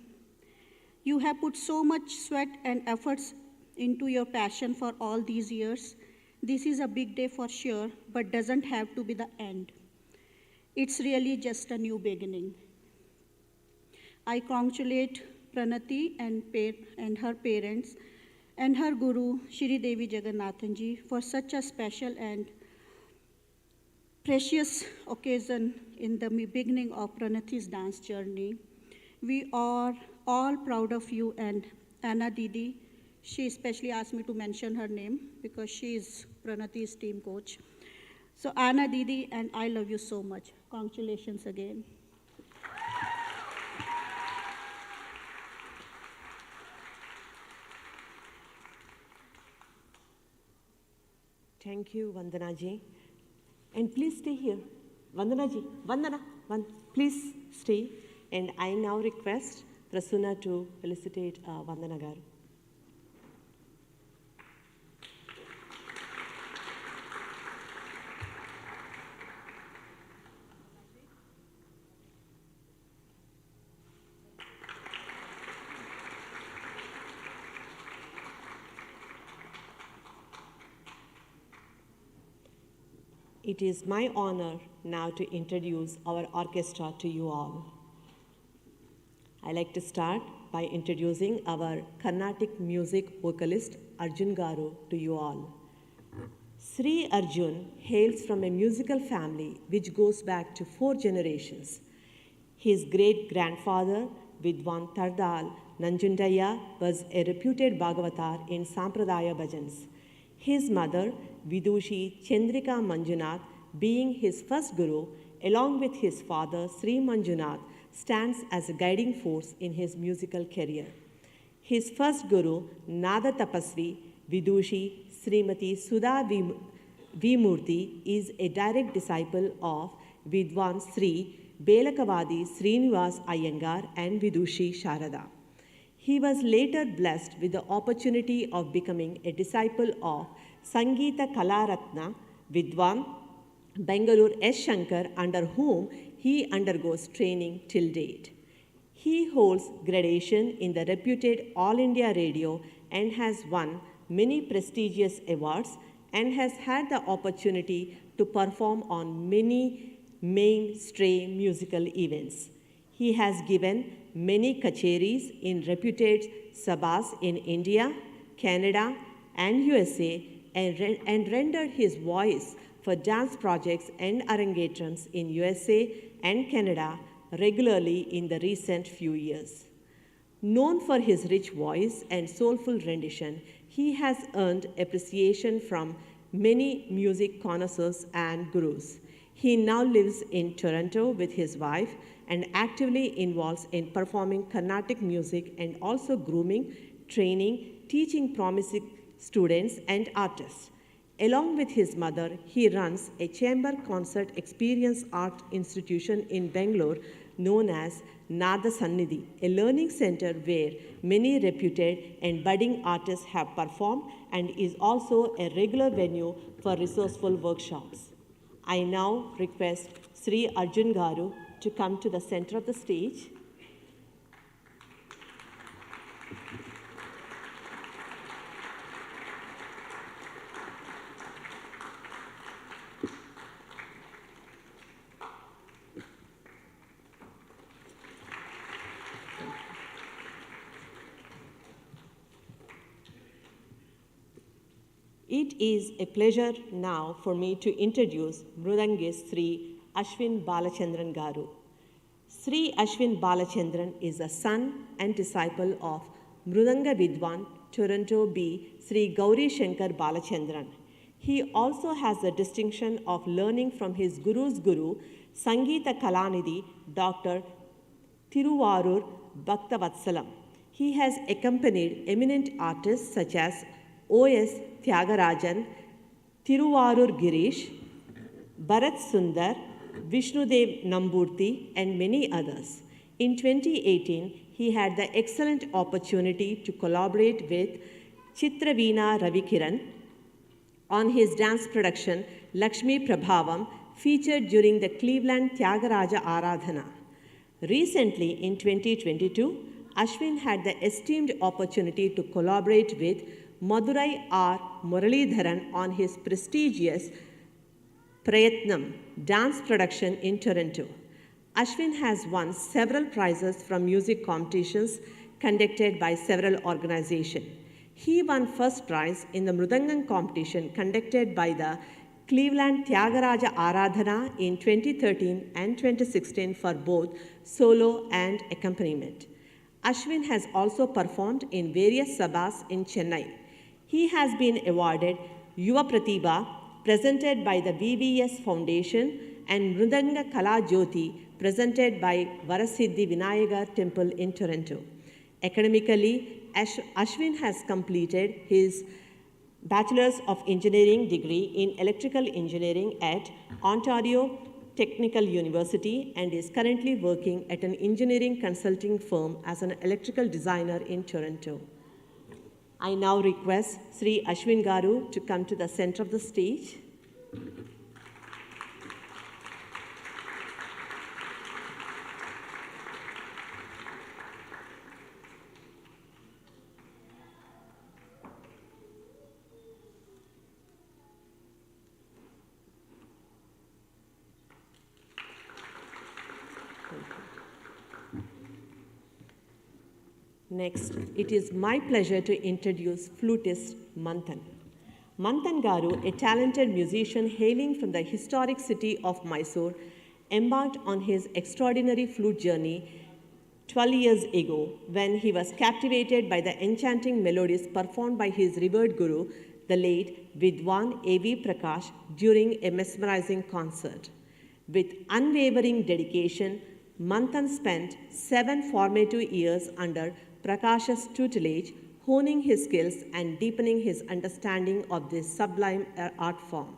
[SPEAKER 15] You have put so much sweat and efforts into your passion for all these years. This is a big day for sure, but doesn't have to be the end. It's really just a new beginning. I congratulate Pranathi and her parents and her guru, Shri Devi Jagannathanji, for such a special and precious occasion in the beginning of Pranathi's dance journey. We are all proud of you, and Anna Didi, she especially asked me to mention her name because she is Pranathi's team coach. So Anna Didi, and I love you so much. Congratulations again.
[SPEAKER 3] Thank you, Vandana ji. And please stay here. Vandana ji, please stay. And I now request Prasunna to felicitate Vandana garu. It is my honor now to introduce our orchestra to you all. I'd like to start by introducing our Carnatic music vocalist Arjun Garu to you all. Sri Arjun hails from a musical family which goes back to 4 generations. His great-grandfather, Vidwan Tardal Nanjundaya, was a reputed Bhagavatar in Sampradaya bhajans. His mother, Vidushi Chandrika Manjunath, being his first guru, along with his father, Sri Manjunath, stands as a guiding force in his musical career. His first guru, Nada Tapasvi, Vidushi Srimati Sudha Vimurti, is a direct disciple of Vidwan Sri Belakavadi Srinivas Iyengar and Vidushi Sharada. He was later blessed with the opportunity of becoming a disciple of Sangeeta Kalaratna Vidwan Bangalore S. Shankar, under whom he undergoes training till date. He holds gradation in the reputed All India Radio and has won many prestigious awards and has had the opportunity to perform on many mainstream musical events. He has given many kacheris in reputed sabhas in India, Canada, and USA, and rendered his voice for dance projects and Arangetrams in USA and Canada regularly in the recent few years. Known for his rich voice and soulful rendition, he has earned appreciation from many music connoisseurs and gurus. He now lives in Toronto with his wife and actively involves in performing Carnatic music and also grooming, training, teaching promising students and artists. Along with his mother, he runs a chamber concert experience art institution in Bangalore known as Nada Sannidhi, a learning center where many reputed and budding artists have performed and is also a regular venue for resourceful workshops. I now request Sri Arjun Garu to come to the center of the stage. It is a pleasure now for me to introduce Mrudangist Sri Ashwin Balachandran Garu. Sri Ashwin Balachandran is a son and disciple of Mrudanga Vidwan, Toronto B. Sri Gauri Shankar Balachandran. He also has the distinction of learning from his guru's guru, Sangeeta Kalanidhi, Dr. Tiruvarur Bhaktavatsala. He has accompanied eminent artists such as O.S. Tyagarajan, Tiruvarur Girish, Bharat Sundar, Vishnudev Namburti, and many others. In 2018, he had the excellent opportunity to collaborate with Chitraveena Ravikiran on his dance production Lakshmi Prabhavam, featured during the Cleveland Tyagaraja Aradhana. Recently, in 2022, Ashwin had the esteemed opportunity to collaborate with Madurai R. Muralidharan on his prestigious Prayatnam dance production in Toronto. Ashwin has won several prizes from music competitions conducted by several organizations. He won first prize in the Mrudangam competition conducted by the Cleveland Tyagaraja Aradhana in 2013 and 2016 for both solo and accompaniment. Ashwin has also performed in various sabhas in Chennai. He has been awarded Yuva Pratibha, presented by the VVS Foundation, and Mrudanga Kala Jyoti, presented by Varasiddhi Vinayagar Temple in Toronto. Academically, Ashwin has completed his Bachelor's of Engineering degree in Electrical Engineering at Ontario Technical University and is currently working at an engineering consulting firm as an electrical designer in Toronto. I now request Sri Ashwin Garu to come to the center of the stage. Next, it is my pleasure to introduce flutist Manthan. Manthan Garu, a talented musician hailing from the historic city of Mysore, embarked on his extraordinary flute journey 12 years ago when he was captivated by the enchanting melodies performed by his revered guru, the late Vidwan A.V. Prakash, during a mesmerizing concert. With unwavering dedication, Manthan spent 7 formative years under Prakash's tutelage, honing his skills and deepening his understanding of this sublime art form.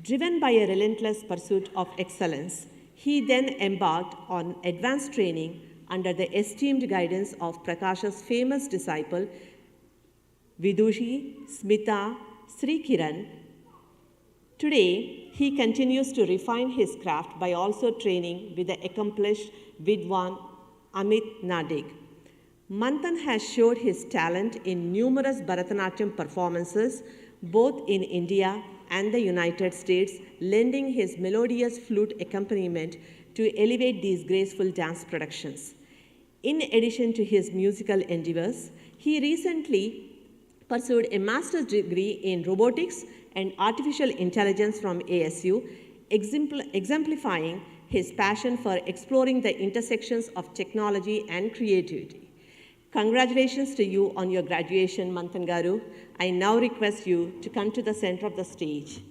[SPEAKER 3] Driven by a relentless pursuit of excellence, he then embarked on advanced training under the esteemed guidance of Prakash's famous disciple, Vidushi, Smita, Sri Kiran. Today, he continues to refine his craft by also training with the accomplished Vidwan Amit Nadig. Manthan has showed his talent in numerous Bharatanatyam performances, both in India and the United States, lending his melodious flute accompaniment to elevate these graceful dance productions. In addition to his musical endeavors, he recently pursued a master's degree in robotics and artificial intelligence from ASU, exemplifying his passion for exploring the intersections of technology and creativity. Congratulations to you on your graduation, Manthan Garu. I now request you to come to the center of the stage.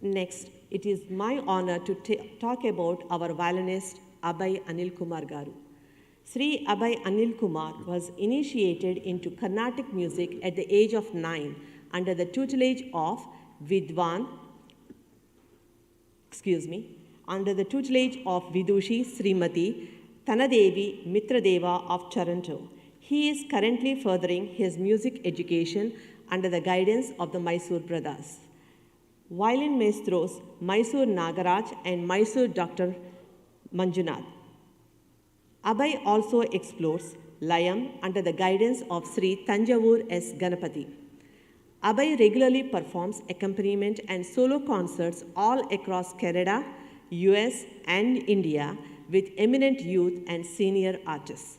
[SPEAKER 3] Next, it is my honor to talk about our violinist, Abhay Anil Kumar Garu. Sri Abhay Anil Kumar was initiated into Carnatic music at the age of 9 under the tutelage of Vidushi Srimati Tanadevi Mitradeva of Toronto. He is currently furthering his music education under the guidance of the Mysore brothers. Violin maestros Mysore Nagaraj and Mysore Dr. Manjunath. Abhay also explores Layam under the guidance of Sri Tanjavur S. Ganapati. Abhay regularly performs accompaniment and solo concerts all across Canada, US, and India with eminent youth and senior artists.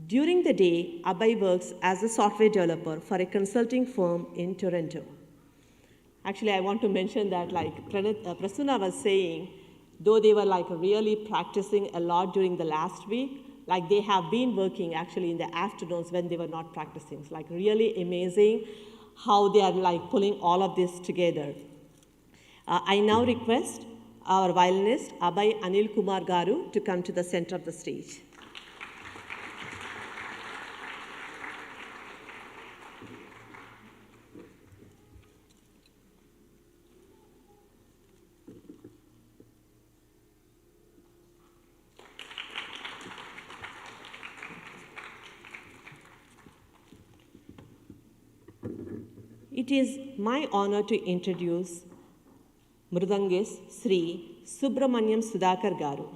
[SPEAKER 3] During the day, Abhay works as a software developer for a consulting firm in Toronto. Actually, I want to mention that, like Prasanna was saying, though they were like really practicing a lot during the last week, like they have been working actually in the afternoons when they were not practicing. It's like really amazing how they are like pulling all of this together. I now request our violinist, Abhay Anil Kumar Garu, to come to the center of the stage. It is my honor to introduce Mridangist Sri Subramanyam Sudhakar Garu.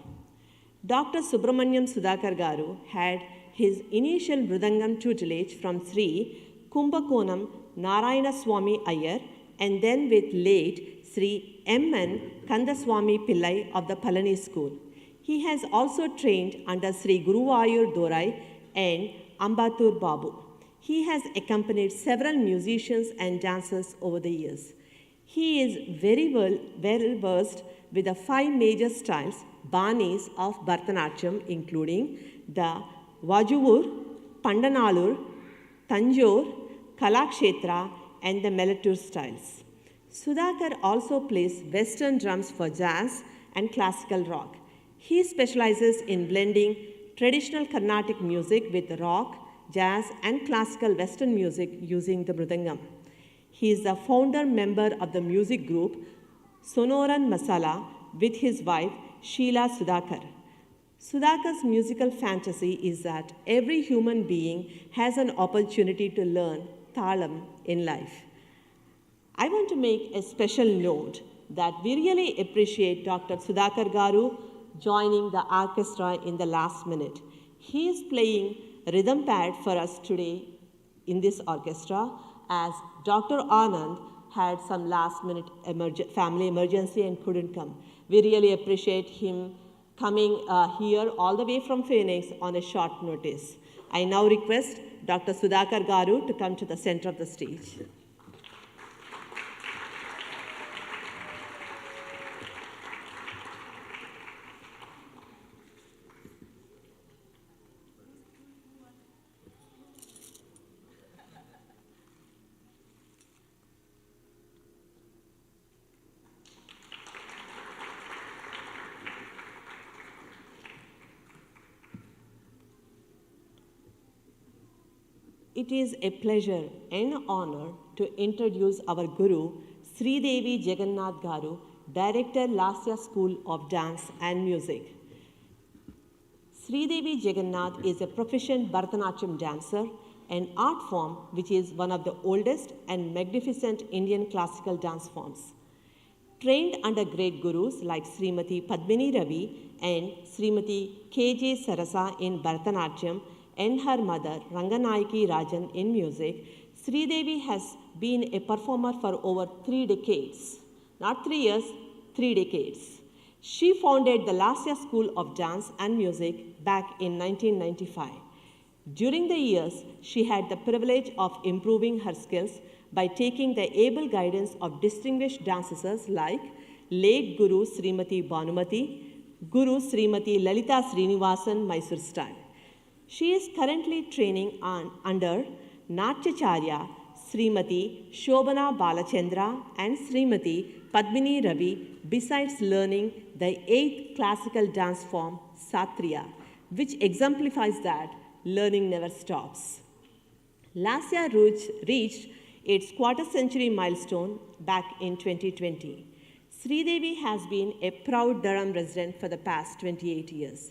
[SPEAKER 3] Dr. Subramanyam Sudhakar Garu had his initial Mridangam tutelage from Sri Kumbakonam Narayana Swami Iyer and then with late Sri M.N. Kandaswamy Pillai of the Palani School. He has also trained under Sri Guruvayur Dorai and Ambatur Babu. He has accompanied several musicians and dancers over the years. He is very well versed with the 5 major styles, banis of Bharatanatyam, including the Vajuvur, Pandanalur, Tanjore, Kalakshetra, and the Melatur styles. Sudhakar also plays Western drums for jazz and classical rock. He specializes in blending traditional Carnatic music with rock, jazz, and classical Western music using the Mridangam. He is the founder member of the music group Sonoran Masala with his wife Sheila Sudhakar. Sudhakar's musical fantasy is that every human being has an opportunity to learn Thalam in life. I want to make a special note that we really appreciate Dr. Sudhakar Garu joining the orchestra in the last minute. He is playing rhythm pad for us today in this orchestra as Dr. Anand had some last minute family emergency and couldn't come. We really appreciate him coming here all the way from Phoenix on a short notice. I now request Dr. Sudhakar Garu to come to the center of the stage. It is a pleasure and honor to introduce our Guru, Sri Devi Jagannath Garu, Director, Lasya School of Dance and Music. Sri Devi Jagannath is a proficient Bharatanatyam dancer, an art form which is one of the oldest and magnificent Indian classical dance forms. Trained under great gurus like Srimati Padmini Ravi and Srimati K.J. Sarasa in Bharatanatyam, and her mother, Ranganayaki Rajan, in music, Sri Devi has been a performer for over 3 decades. Not 3 years, 3 decades. She founded the Lasya School of Dance and Music back in 1995. During the years, she had the privilege of improving her skills by taking the able guidance of distinguished dancers like late Guru Srimati Bhanumati, Guru Srimati Lalita Srinivasan, Mysore style. She is currently training under Natyacharya Srimati Shobana Balachandra and Srimati Padmini Ravi, besides learning the 8th classical dance form, Satriya, which exemplifies that learning never stops. Lasya reached its quarter-century milestone back in 2020. Sri Devi has been a proud Durham resident for the past 28 years.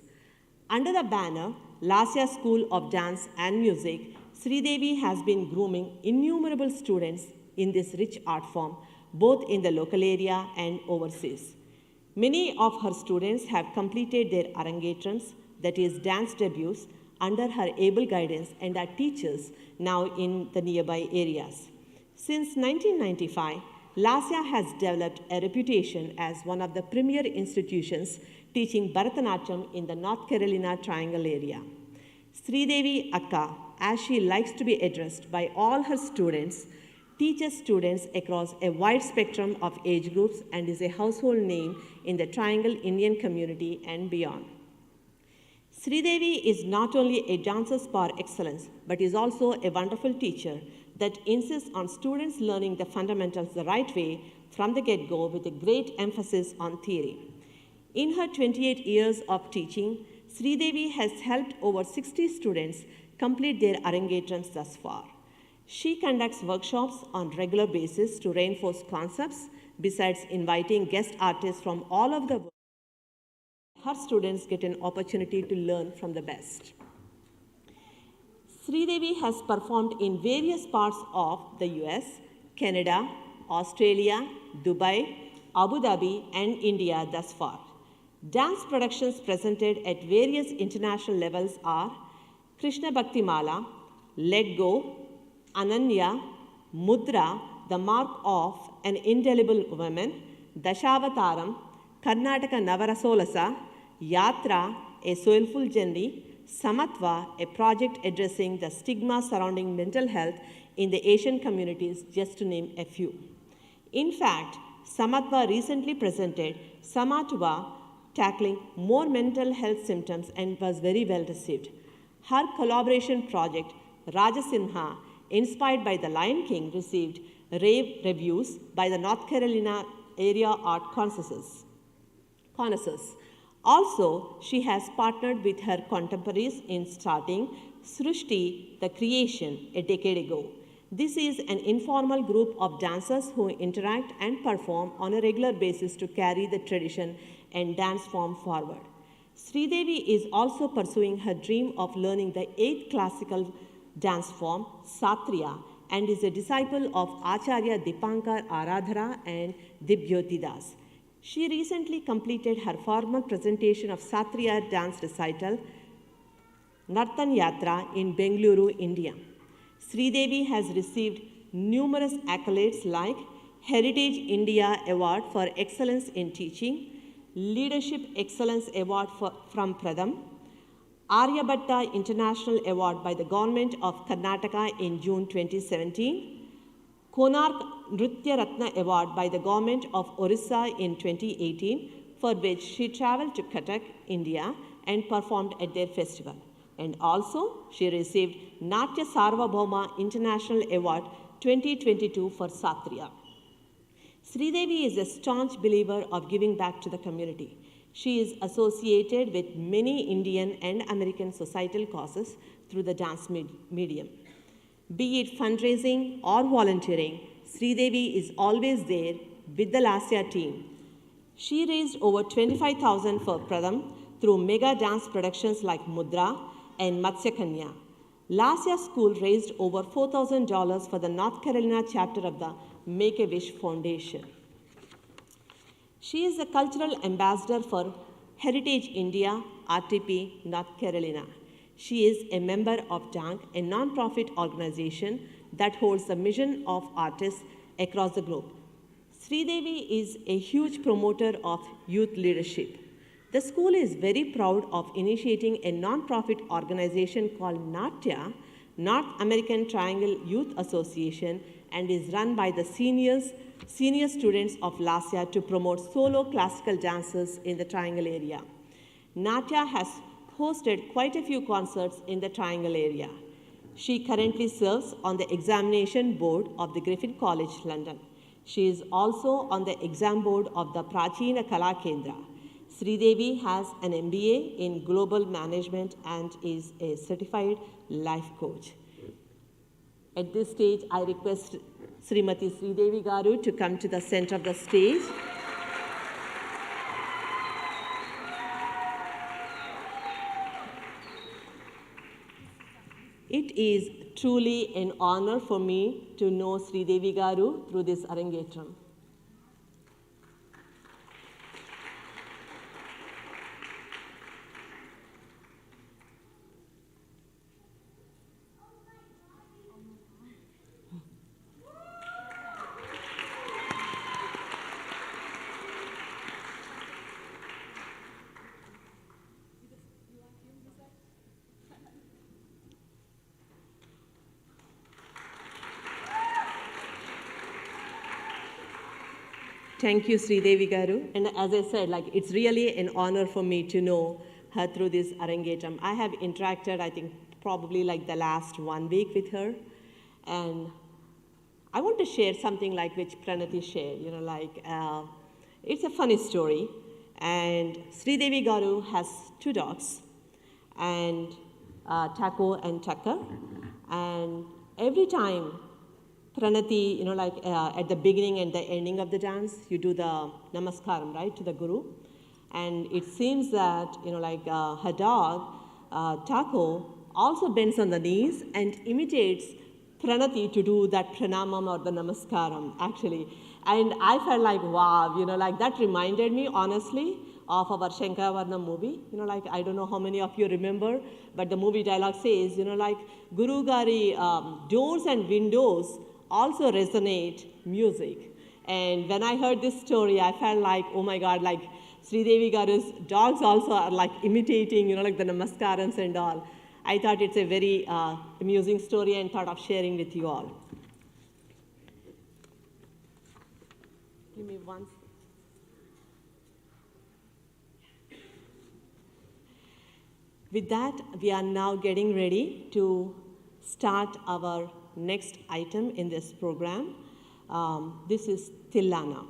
[SPEAKER 3] Under the banner Lasya School of Dance and Music, Sri Devi has been grooming innumerable students in this rich art form, both in the local area and overseas. Many of her students have completed their Arangetrams, that is dance debuts, under her able guidance and are teachers now in the nearby areas. Since 1995, Lasya has developed a reputation as one of the premier institutions teaching Bharatanatyam in the North Carolina Triangle area. Sri Devi Akka, as she likes to be addressed by all her students, teaches students across a wide spectrum of age groups and is a household name in the Triangle Indian community and beyond. Sri Devi is not only a dancer par excellence, but is also a wonderful teacher that insists on students learning the fundamentals the right way from the get-go with a great emphasis on theory. In her 28 years of teaching, Sri Devi has helped over 60 students complete their Arangetrams thus far. She conducts workshops on regular basis to reinforce concepts, besides inviting guest artists from all over the world. Her students get an opportunity to learn from the best. Sri Devi has performed in various parts of the US, Canada, Australia, Dubai, Abu Dhabi, and India thus far. Dance productions presented at various international levels are Krishna Bhakti Mala, Let Go, Ananya, Mudra, the mark of an indelible woman, Dashavataram, Karnataka Navarasolasa, Yatra, a soulful journey, Samatva, a project addressing the stigma surrounding mental health in the Asian communities, just to name a few. In fact, Samatva recently presented Samatva, tackling more mental health symptoms, and was very well received. Her collaboration project, Rajasimha, inspired by The Lion King, received rave reviews by the North Carolina area art connoisseurs. Also, she has partnered with her contemporaries in starting Srushti, the Creation, a decade ago. This is an informal group of dancers who interact and perform on a regular basis to carry the tradition and dance form forward. Sri Devi is also pursuing her dream of learning the 8th classical dance form, Satriya, and is a disciple of Acharya Dipankar Aradhara and Dibhyoti Das. She recently completed her formal presentation of Satriya dance recital, Nartan Yatra, in Bengaluru, India. Sridevi has received numerous accolades like Heritage India Award for Excellence in Teaching, Leadership Excellence Award from Pradham, Aryabhatta International Award by the Government of Karnataka in June 2017, Konark Nritya Ratna Award by the Government of Orissa in 2018, for which she traveled to Cuttack, India, and performed at their festival. And also, she received Natya Sarvabhauma International Award 2022 for Satriya. Sridevi is a staunch believer of giving back to the community. She is associated with many Indian and American societal causes through the dance medium. Be it fundraising or volunteering, Sridevi is always there with the Lasya team. She raised over 25,000 for Pradham through mega dance productions like Mudra and Matsya Kanya. Lasya School raised over $4,000 for the North Carolina chapter of the Make-A-Wish Foundation. She is a cultural ambassador for Heritage India, RTP, North Carolina. She is a member of DANK, a non-profit organization that holds the mission of artists across the globe. Sridevi is a huge promoter of youth leadership. The school is very proud of initiating a non-profit organization called NATYA, North American Triangle Youth Association, and is run by the senior students of Lasya to promote solo classical dancers in the Triangle area. Natya has hosted quite a few concerts in the Triangle area. She currently serves on the examination board of the Griffin College, London. She is also on the exam board of the Prachina Kala Kendra. Sridevi has an MBA in global management and is a certified life coach. At this stage, I request Srimati Sridevi Garu to come to the center of the stage. It is truly an honor for me to know Sridevi Garu through this Arangetram. Thank you, Sridevi Garu. And as I said, it's really an honor for me to know her through this Arangetram. I have interacted, I think, probably the last 1 week with her. And I want to share something which Pranathi shared. It's a funny story. And Sridevi Garu has 2 dogs, and Taco and Tucker. And every time Pranathi, at the beginning and the ending of the dance, you do the namaskaram, right, to the guru. And it seems that, her dog, Taco, also bends on the knees and imitates Pranathi to do that pranamam or the namaskaram, actually. And I felt wow, that reminded me, honestly, of our Shankaravarnam movie. I don't know how many of you remember, but the movie dialogue says, Guru Gari, doors and windows also resonate music. And when I heard this story, I felt oh my God, Sridevi Garu's dogs also are imitating, the namaskarams and all. I thought it's a very amusing story and thought of sharing with you all. Give me one. With that, we are now getting ready to start our next item in this program. This is Tillana.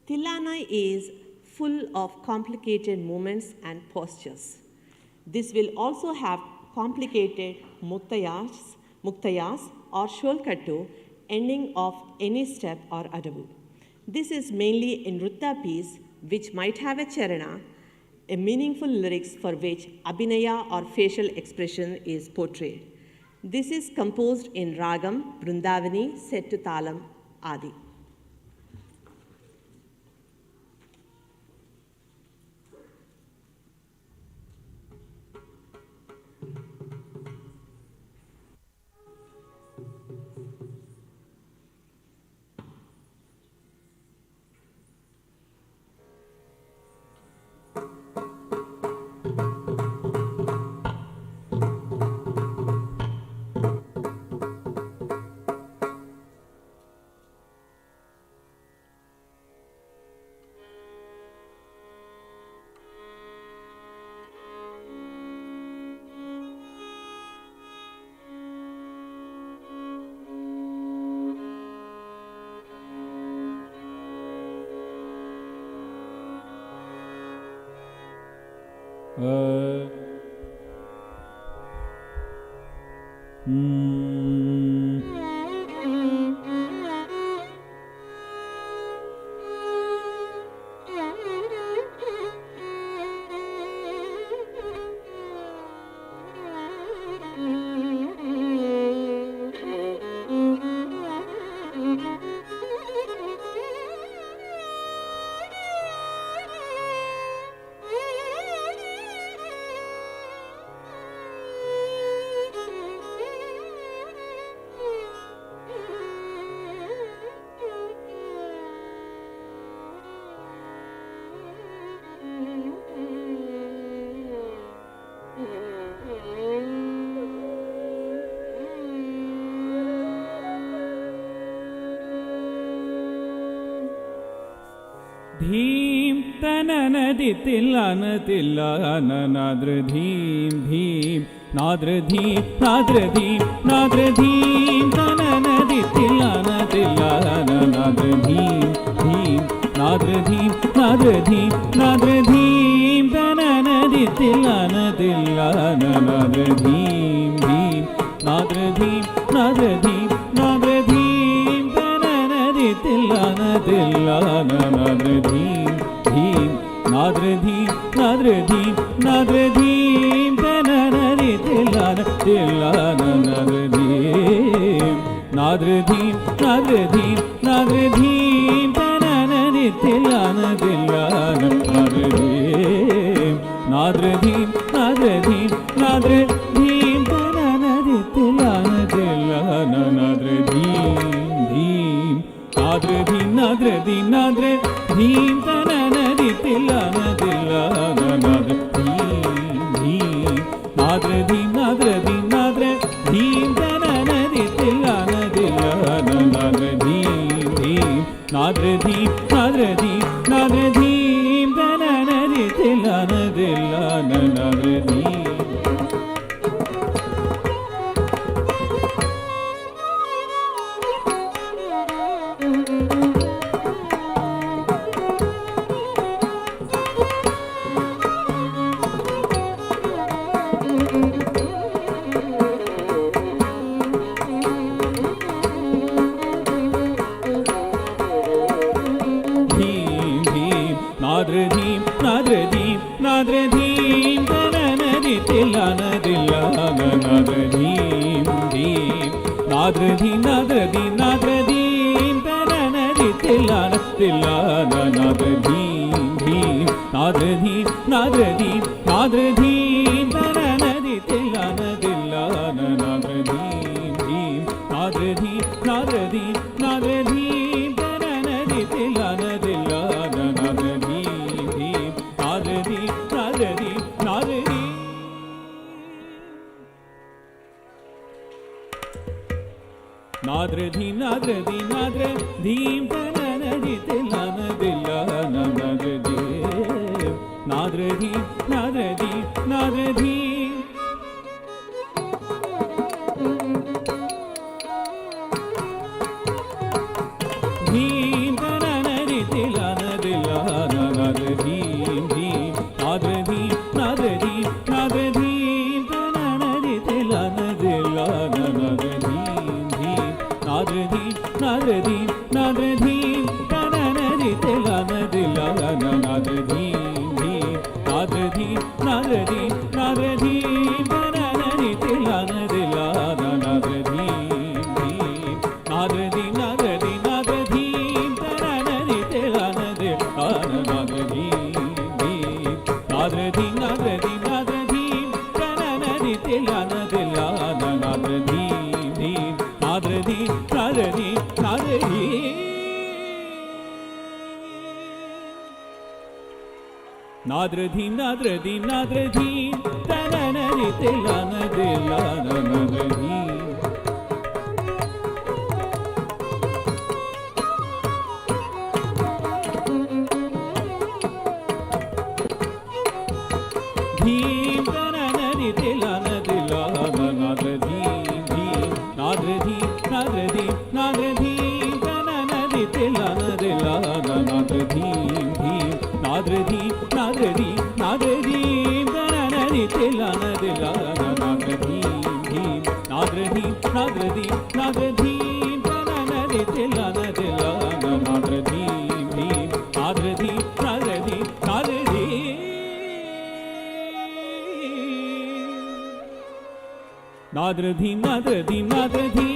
[SPEAKER 3] Tillana is full of complicated movements and postures. This will also have complicated muktayas or sholkattu, ending of any step or adavu. This is mainly in Nrutta piece, which might have a charana, a meaningful lyrics for which abhinaya or facial expression is portrayed. This is composed in ragam Brindavani set to talam Adi.
[SPEAKER 4] धीं तननदि तिल्लन तिल्लन नाद्र धीं धीं नाद्र धीं नाद्र धीं नाद्र धीं तननदि तिल्लन तिल्लन नाद्र धीं धीं नाद्र धीं नाद्र धीं नाद्र धीं तननदि तिल्लन तिल्लन नाद्र धीं धीं नाद्र धीं नाद्र धीं नाद्र धीं तननदि तिल्लन तिल्लन नाद्र धीं धीं नाद्र धीं नाद्र धीं नाद्र धीं तननदि तिल्लन तिल्लन नाद्र धीं नाद्र धीं नाद्र धीं नाद्र धीं तननदि तिल्लन तिल्लन नाद्र धीं नाद्र धीं नाद्र धीं नाद्र धीं तननदि तिल्लन तिल्लन नाद्र धीं धीं नाद्र धीं नाद्र धीं नाद्र धीं तननदि तिल्लन तिल्लन नाद्र धीं धीं नाद्र धीं नाद्र धीं नाद्र धीं तननदि तिल्लन तिल्लन नाद्र धीं धीं नाद्र धीं नाद्र धीं नाद्र धीं तननदि तिल्लन तिल्लन नाद्र धीं नाद्र धीं नाद्र धीं नाद्र धीं तननदि तिल्लन तिल्लन नाद्र धीं धीं नाद्र धीं नाद्र धीं नाद्र धीं तननदि तिल्लन तिल्लन नाद्र धीं धीं नाद्र धीं नाद्र धीं नाद्र धीं तननदि तिल्लन तिल्लन नाद्र धीं धीं नाद्र धीं नाद्र धीं नाद्र धीं तननदि तिल्लन तिल्लन नाद्र धीं धीं नाद्र धीं नाद्र धीं नाद्र धीं नाद्र धीं नाद्र धीं नाद्र धीं तननदि तिल्लन तिल्लन नाद्र धीं नाद्र धीं नाद्र धीं नाद्र धीं धीं तननदि तिल्लन तिल्लन नाद्र धीं धीं नाद्र धीं नाद्र धीं नाद्र धीं तननदि तिल्लन तिल्लन नाद्र धीं धीं नाद्र धीं नाद्र धीं नाद्र धीं तननदि तिल्लन तिल्लन नाद्र धीं धीं नाद्र nadradi nadradi tananani tilanadilla nadradi nadradi nadradi nadradi tananani tilanadilla nadradi nadradi nadradi nadradi tananani tilanadilla nadradi nadradi nadradi nadradi nadradi nadradi nadradi tananani tilanadilla nadradi Dhim tananani tilanadilla nadradi nadradi nadradi nadradi tananani tilanadilla nadradi nadradi nadradi nadradi tananani tilanadilla nadradi nadradi nadradi nadradi tananani tilanadilla nadradi nadradi nadradi nadradi nadradi nadradi nadradi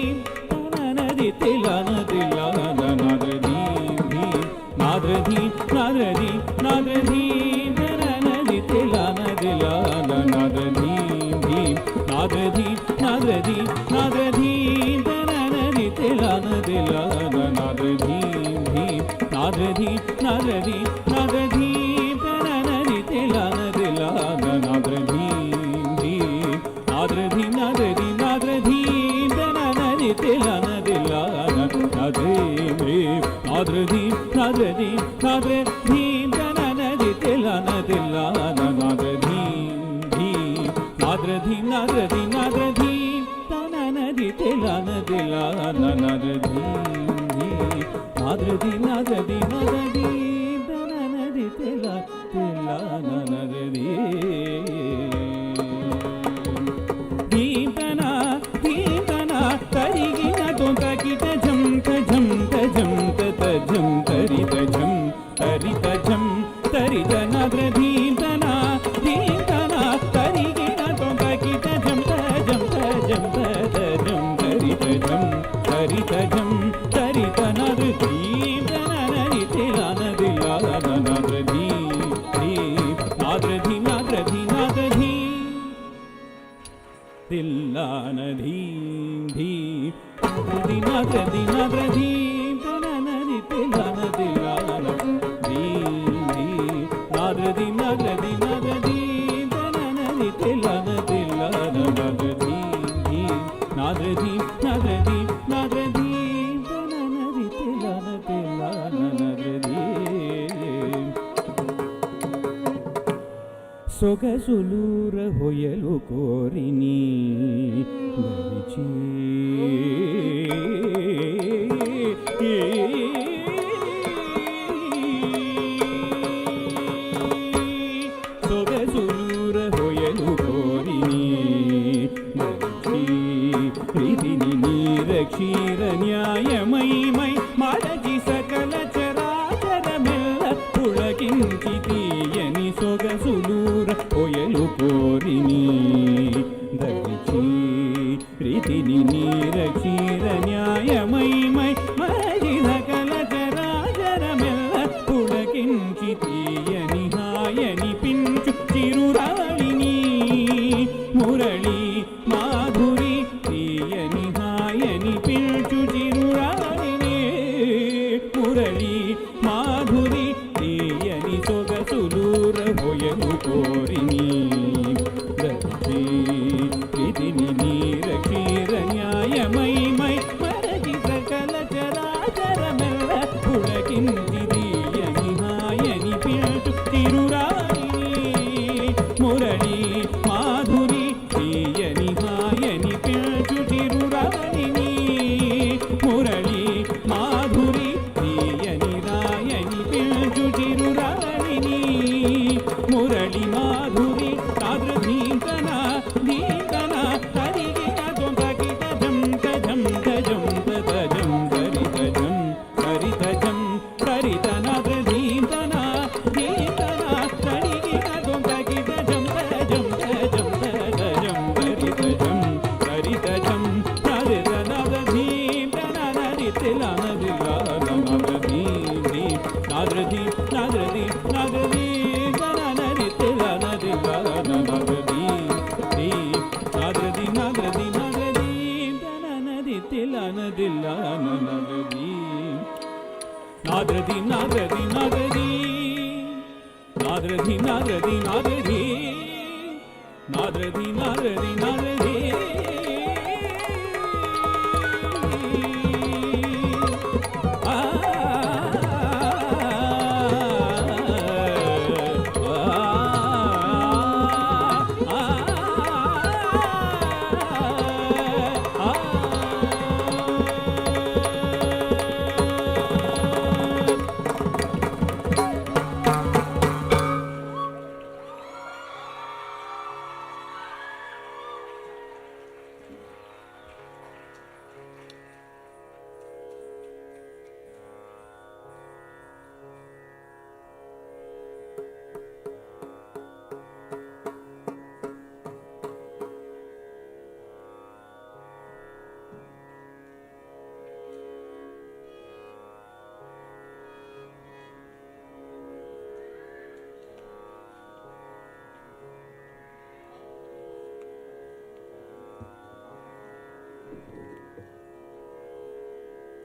[SPEAKER 4] tananani tilanadilla nadradi nadradi nadradi nadradi tananani tilanadilla nadradi nadradi nadradi nadradi tananani tilanadilla nadradi nadradi nadradi nadradi tananani tilanadilla nadradi nadradi nadradi nadradi tananani tilanadilla nadradi nadradi nadradi nadradi tananani tilanadilla nadradi nadradi nadradi nadradi tananani tilanadilla nadradi nadradi nadradi nadradi tananani tilanadilla nadradi Deepana, deepana, tarigina tonta kita jam ta jam ta jam ta ta jam tarita jam tarita jam tarita nadradi deepana, deepana, tarigina tonta kita jam ta jam ta jam ta ta jam tarita jam tarita jam tarita nadradi tananani tilanadilla nadradi nadradi nadradi nadradi Tillanadi dhi nadradi nadradi tananani tilanadilla nadradi nadradi nadradi nadradi tananani tilanadilla nadradi nadradi nadradi nadradi tananani tilanadilla nadradi సొగసులూర హొయలు కోరిని గరిచి సొగసులూర హొయలు కోరిని గరిచి ప్రీతిని నీరక్షీర న్యాయమయమై మరచి సకల చరాచరమెల్ల పుళకించి తీయని సొగసులూర హొయలు కోరిని దరిచి ప్రీతిని నీరక్షీర న్యాయమయమై మరచి సకల చరాచరమెల్ల పుళకించి తీయని హాయని పించు చిరురాళిని మురళి మాధురి తీయని హాయని పించు చిరురాళిని మురళి మాధురి తీయని సొగసులూర హొయలు కోరిని దరిచి ప్రీతిని నీరక్షీర న్యాయమయమై మరచి సకల చరాచరమెల్ల పుళకించి తీయని హాయని పించు చిరురాళిని మురళి మాధురి తీయని హాయని పించు చిరురాళిని nagradi nagradi nagradi nagradi nagradi nagradi nagradi nagradi nagradi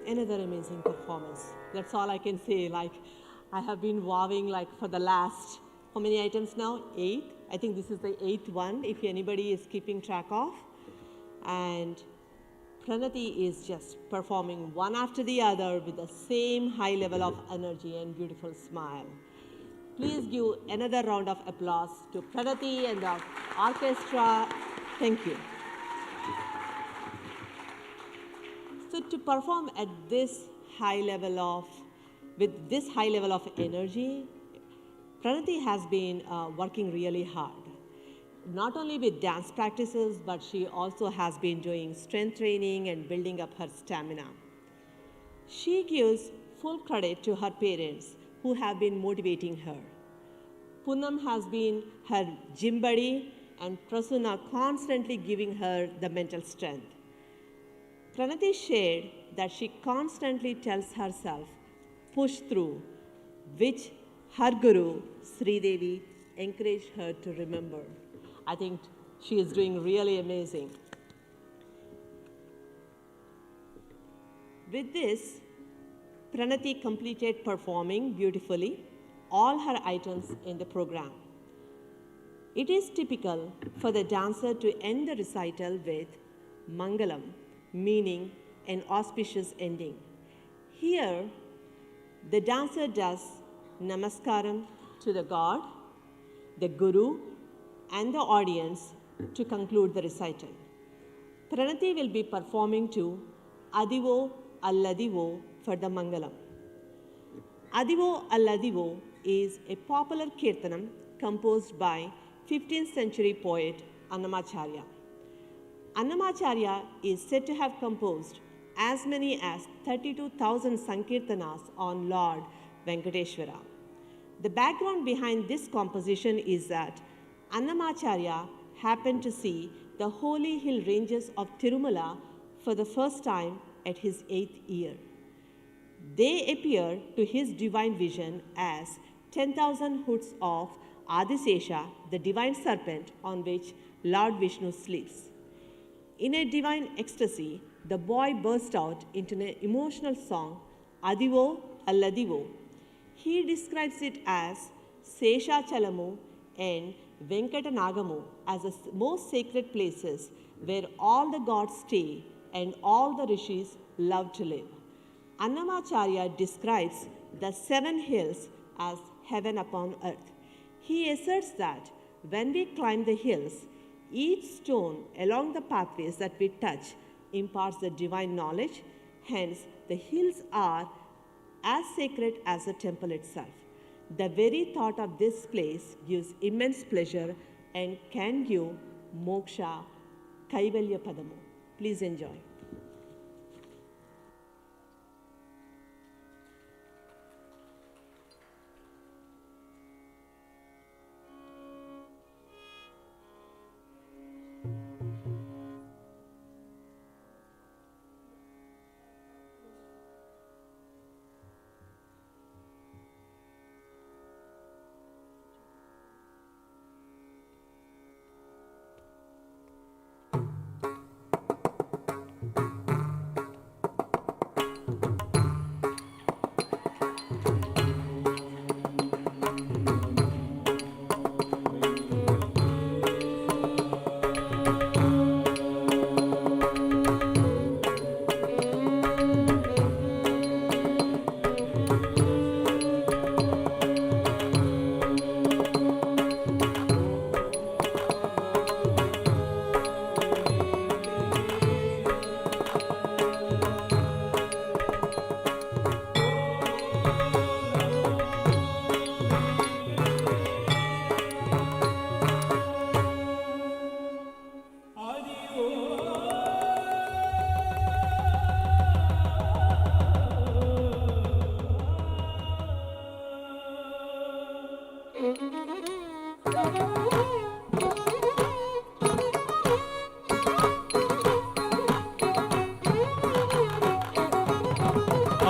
[SPEAKER 3] Another amazing performance. That's all I can say. Like, I have been wowing like for the last, how many items now? 8. I think this is the 8th one, if anybody is keeping track of. And Pranathi is just performing one after the other with the same high level of energy and beautiful smile. Please give another round of applause to Pranathi and the orchestra. Thank you. So to perform at this high level of, with this high level of energy, Pranathi has been working really hard. Not only with dance practices, but she also has been doing strength training and building up her stamina. She gives full credit to her parents who have been motivating her. Poonam has been her gym buddy and Prasunna constantly giving her the mental strength. Pranathi shared that she constantly tells herself, push through, which her guru, Sri Devi, encouraged her to remember. I think she is doing really amazing. With this, Pranathi completed performing beautifully all her items in the program. It is typical for the dancer to end the recital with Mangalam, meaning an auspicious ending. Here, the dancer does Namaskaram to the God, the Guru, and the audience to conclude the recital. Pranathi will be performing to Adivo Alladivo for the Mangalam. Adivo Alladivo is a popular kirtanam composed by 15th century poet Annamacharya. Annamacharya is said to have composed as many as 32,000 Sankirtanas on Lord Venkateshwara. The background behind this composition is that Annamacharya happened to see the holy hill ranges of Tirumala for the first time at his 8th year. They appear to his divine vision as 10,000 hoods of Adisesha, the divine serpent on which Lord Vishnu sleeps. In a divine ecstasy, the boy burst out into an emotional song, Adivo Alladivo. He describes it as Sesha Chalamu and Venkatanagamu as the most sacred places where all the gods stay and all the rishis love to live. Annamacharya describes the 7 hills as heaven upon earth. He asserts that when we climb the hills, each stone along the pathways that we touch imparts the divine knowledge. Hence, the hills are as sacred as the temple itself. The very thought of this place gives immense pleasure and can give moksha, kaivalya padamu. Please enjoy.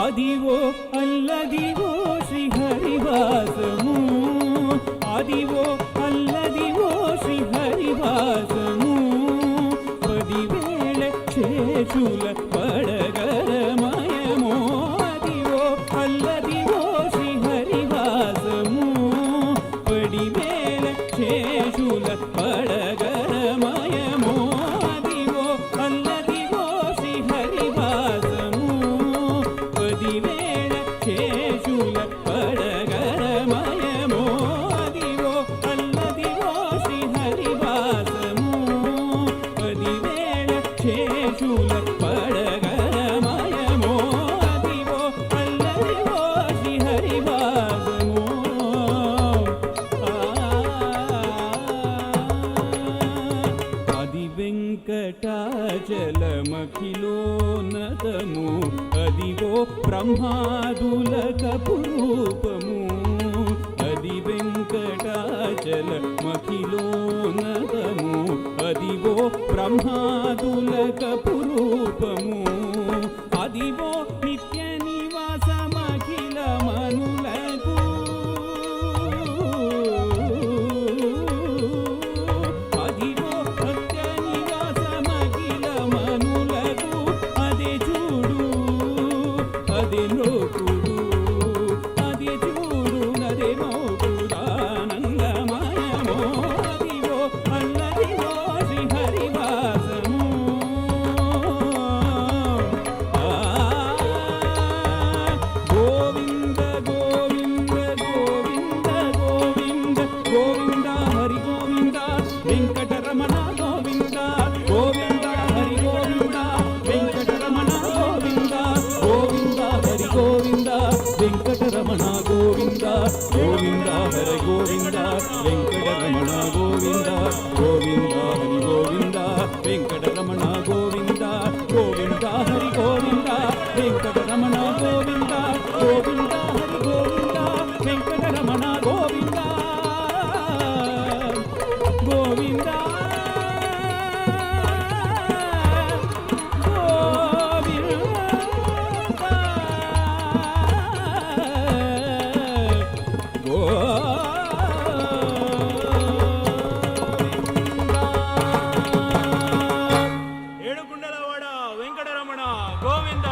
[SPEAKER 4] Adivo Alladivo శ్రీహరివాసము Adivo Alladivo శ్రీహరివాసము పదివేళ చేచుల పడగరమయమో Adivo Alladivo శ్రీహరివాసము పడివేళ చేచుల పడగరమయమో Adivo Alladivo శ్రీహరివాసము పదివేళ చేచుల పడగరమయమో Adivo Alladivo శ్రీహరివాసము పదివేళ చేచుల పడగరమయమో Adivo Alladivo శ్రీహరివాసము అది వెంకటాచలమఖిలోన్నతము అదివో బ్రహ్మాదులకపు రూపము అది వెంకటాచలమఖిలోన్నతము అదివో బ్రహ్మాదులకపు రూపము అదివో నిత్య నివాసమఖిల మనులకు అదివో సత్య నివాసమఖిల మనులకు అదే చూడు అదే నోకుడు అదే చూడు నదే మోకుడానందమయమో Adivo Alladivo శ్రీహరివాసము Govinda Govinda Govinda Govinda Govinda Hari Govinda Venkataramana Govinda Govinda Hari Govinda Venkataramana Govinda Govinda Hari Govinda Venkataramana Govinda Govinda Hari Govinda Venkataramana Govinda Govinda Hari Govinda Venkataramana Govinda Govinda Hari Govinda Venkataramana Govinda Govinda Hari Govinda Venkataramana Govinda Govinda ఏడుకుండలవాడ Venkataramana Govinda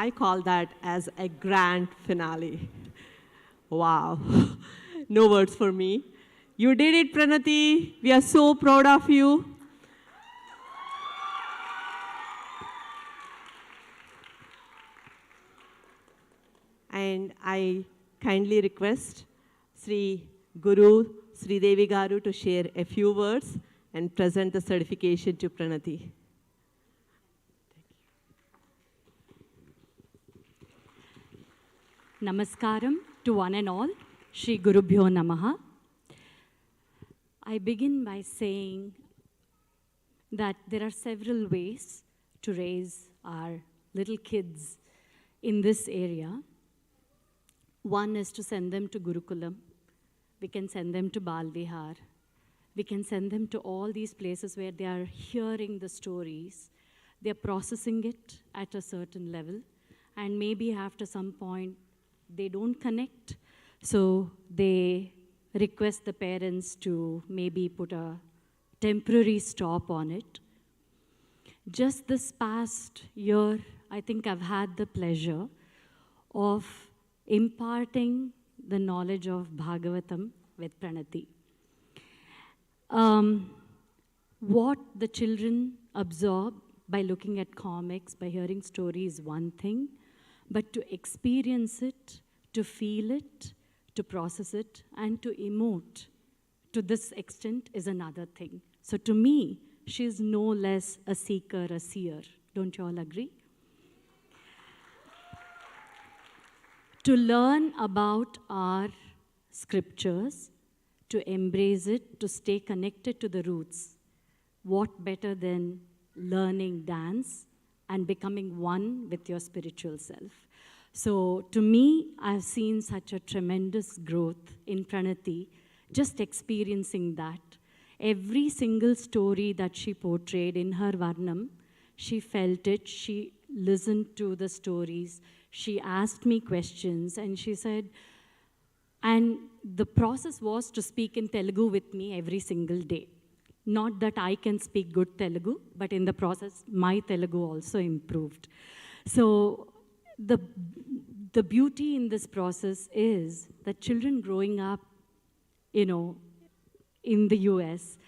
[SPEAKER 3] I call that as a grand finale. Wow. No words for me. You did it, Pranathi. We are so proud of you. And I kindly request Sri Guru Sri Devi Garu to share a few words and present the certification to Pranathi.
[SPEAKER 16] Namaskaram to one and all. Shri Gurubhyo Namaha. I begin by saying that there are several ways to raise our little kids in this area. One is to send them to Gurukulam. We can send them to Bal Vihar. We can send them to all these places where they are hearing the stories. They're processing it at a certain level. And maybe after some point, they don't connect. So they request the parents to maybe put a temporary stop on it. Just this past year, I think I've had the pleasure of imparting the knowledge of Bhagavatam with Pranathi. What the children absorb by looking at comics, by hearing stories, is one thing, but to experience it, to feel it, to process it, and to emote, to this extent is another thing. So to me, she's no less a seeker, a seer. Don't you all agree? To learn about our scriptures, to embrace it, to stay connected to the roots. What better than learning dance and becoming one with your spiritual self? So to me, I've seen such a tremendous growth in Pranathi, just experiencing that. Every single story that she portrayed in her Varnam, she felt it, she listened to the stories, she asked me questions, and she said, and the process was to speak in Telugu with me every single day. Not that I can speak good Telugu, but in the process, my Telugu also improved. So the beauty in this process is that children growing up, you know, in the US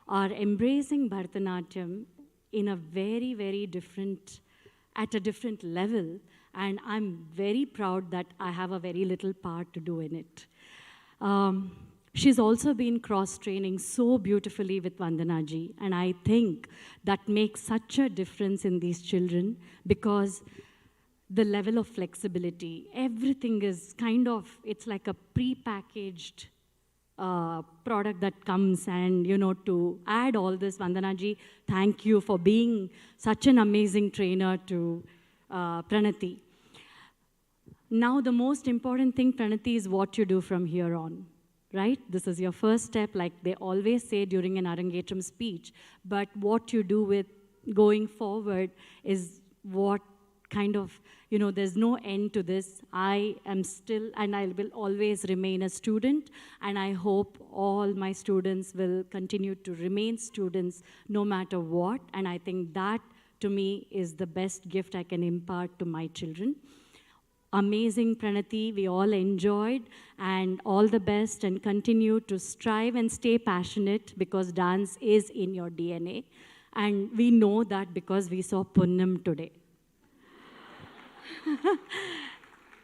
[SPEAKER 16] are embracing Bharatanatyam in a very, very different, at a different level, and I'm very proud that I have a very little part to do in it. She's also been cross-training so beautifully with Vandanaji, and I think that makes such a difference in these children because the level of flexibility, everything is kind of, it's like a pre-packaged product that comes, and you know, to add all this, Vandanaji, thank you for being such an amazing trainer to Pranathi. Now the most important thing, Pranathi, is what you do from here on, right? This is your first step, like they always say during an Arangetram speech, but what you do with going forward is what kind of, you know, there's no end to this. I am still, and I will always remain a student, and I hope all my students will continue to remain students no matter what, and I think that, to me, is the best gift I can impart to my children. Amazing, Pranathi, we all enjoyed, and all the best, and continue to strive and stay passionate because dance is in your DNA, and we know that because we saw Punnam today.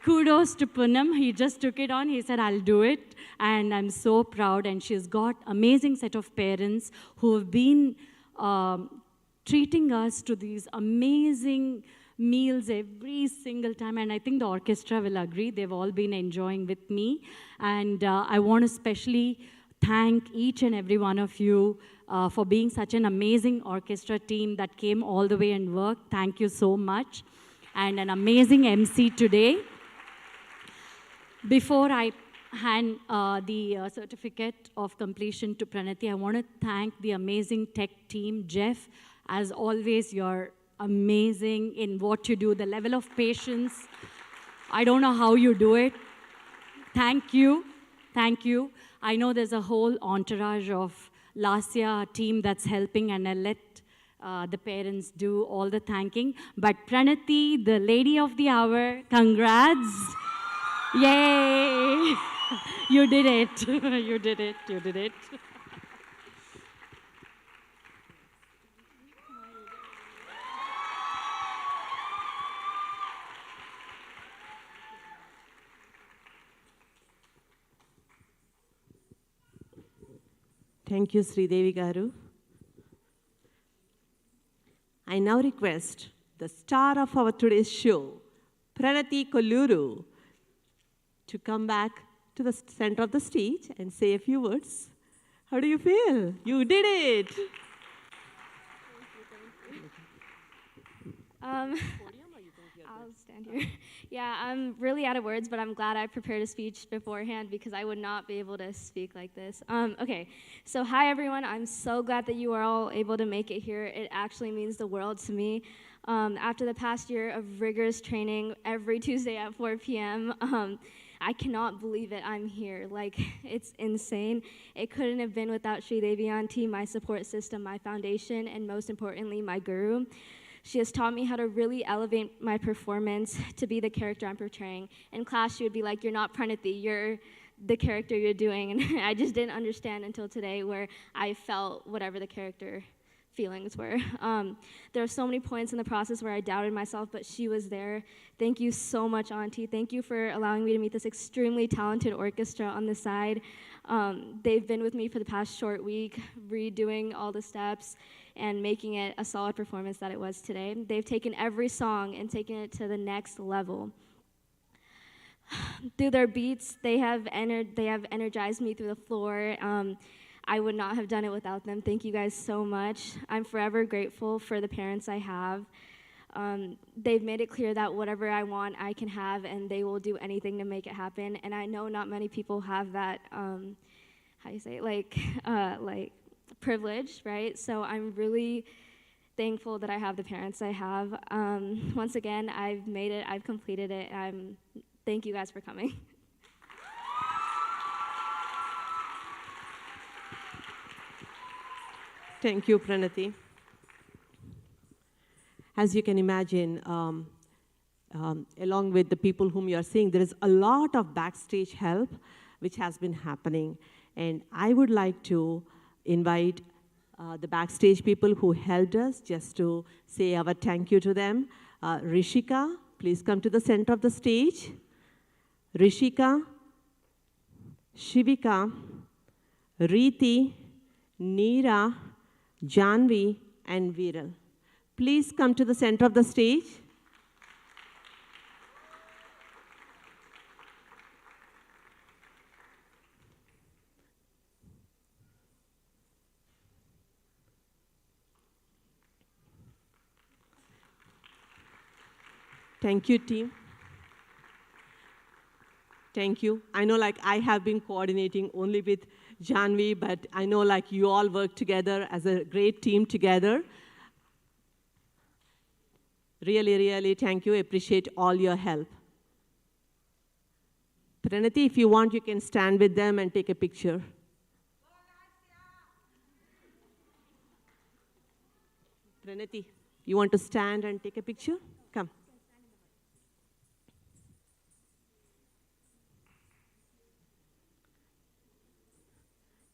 [SPEAKER 16] Kudos to Poonam. He just took it on. He said, I'll do it. And I'm so proud. And she's got amazing set of parents who have been treating us to these amazing meals every single time. And I think the orchestra will agree. They've all been enjoying with me. And I want to especially thank each and every one of you for being such an amazing orchestra team that came all the way and worked. Thank you so much. And an amazing MC today. Before I hand the certificate of completion to Pranathi, I want to thank the amazing tech team. Jeff, as always, you're amazing in what you do, the level of patience. I don't know how you do it. Thank you. Thank you. I know there's a whole entourage of Lasya team that's helping, and I'll let the parents do all the thanking. But Pranathi, the lady of the hour, congrats. Yay! You did it. You did it. You did it.
[SPEAKER 3] Thank you, Sridevi Garu. I now request the star of our today's show, Pranathi Kolluru, to come back to the center of the stage and say a few words. How do you feel? You did it!
[SPEAKER 8] I'll stand here. Yeah, I'm really out of words, but I'm glad I prepared a speech beforehand because I would not be able to speak like this. Okay, so hi everyone. I'm so glad that you are all able to make it here. It actually means the world to me. After the past year of rigorous training every Tuesday at 4 p.m., I cannot believe it. I'm here. Like, it's insane. It couldn't have been without Sridevi Auntie, my support system, my foundation, and most importantly, my guru. She has taught me how to really elevate my performance to be the character I'm portraying. In class, she would be like, you're not Pranathi, you're the character you're doing. And I just didn't understand until today where I felt whatever the character feelings were. There were so many points in the process where I doubted myself, but she was there. Thank you so much, Auntie. Thank you for allowing me to meet this extremely talented orchestra on the side. They've been with me for the past short week, redoing all the steps and making it a solid performance that it was today. They've taken every song and taken it to the next level. Through their beats, they have energized me through the floor. I would not have done it without them. Thank you guys so much. I'm forever grateful for the parents I have. They've made it clear that whatever I want, I can have, and they will do anything to make it happen. And I know not many people have that, how do you say it, like privilege, right? So I'm really thankful that I have the parents I have. Once again, I've made it, I've completed it. Thank you guys for coming.
[SPEAKER 3] Thank you, Pranathi. As you can imagine, along with the people whom you are seeing, there is a lot of backstage help which has been happening. And I would like to invite the backstage people who helped us just to say our thank you to them. Rishika, please come to the center of the stage. Rishika, Shivika, Reeti, Neera, Janvi, and Viral. Please come to the center of the stage. Thank you, team. Thank you. I know I have been coordinating only with Janvi, but I know you all work together as a great team together. Really, really thank you. I appreciate all your help. Pranathi, if you want, you can stand with them and take a picture. Pranathi, you want to stand and take a picture? Come.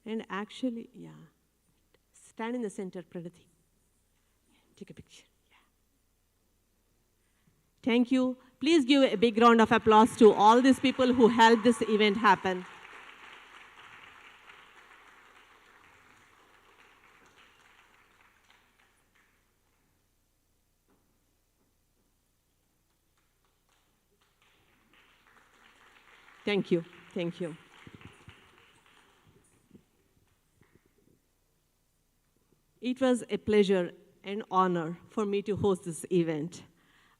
[SPEAKER 3] And actually, yeah, stand in the center, Pranathi. Take a picture. Yeah. Thank you. Please give a big round of applause to all these people who helped this event happen. Thank you. Thank you. It was a pleasure and honor for me to host this event.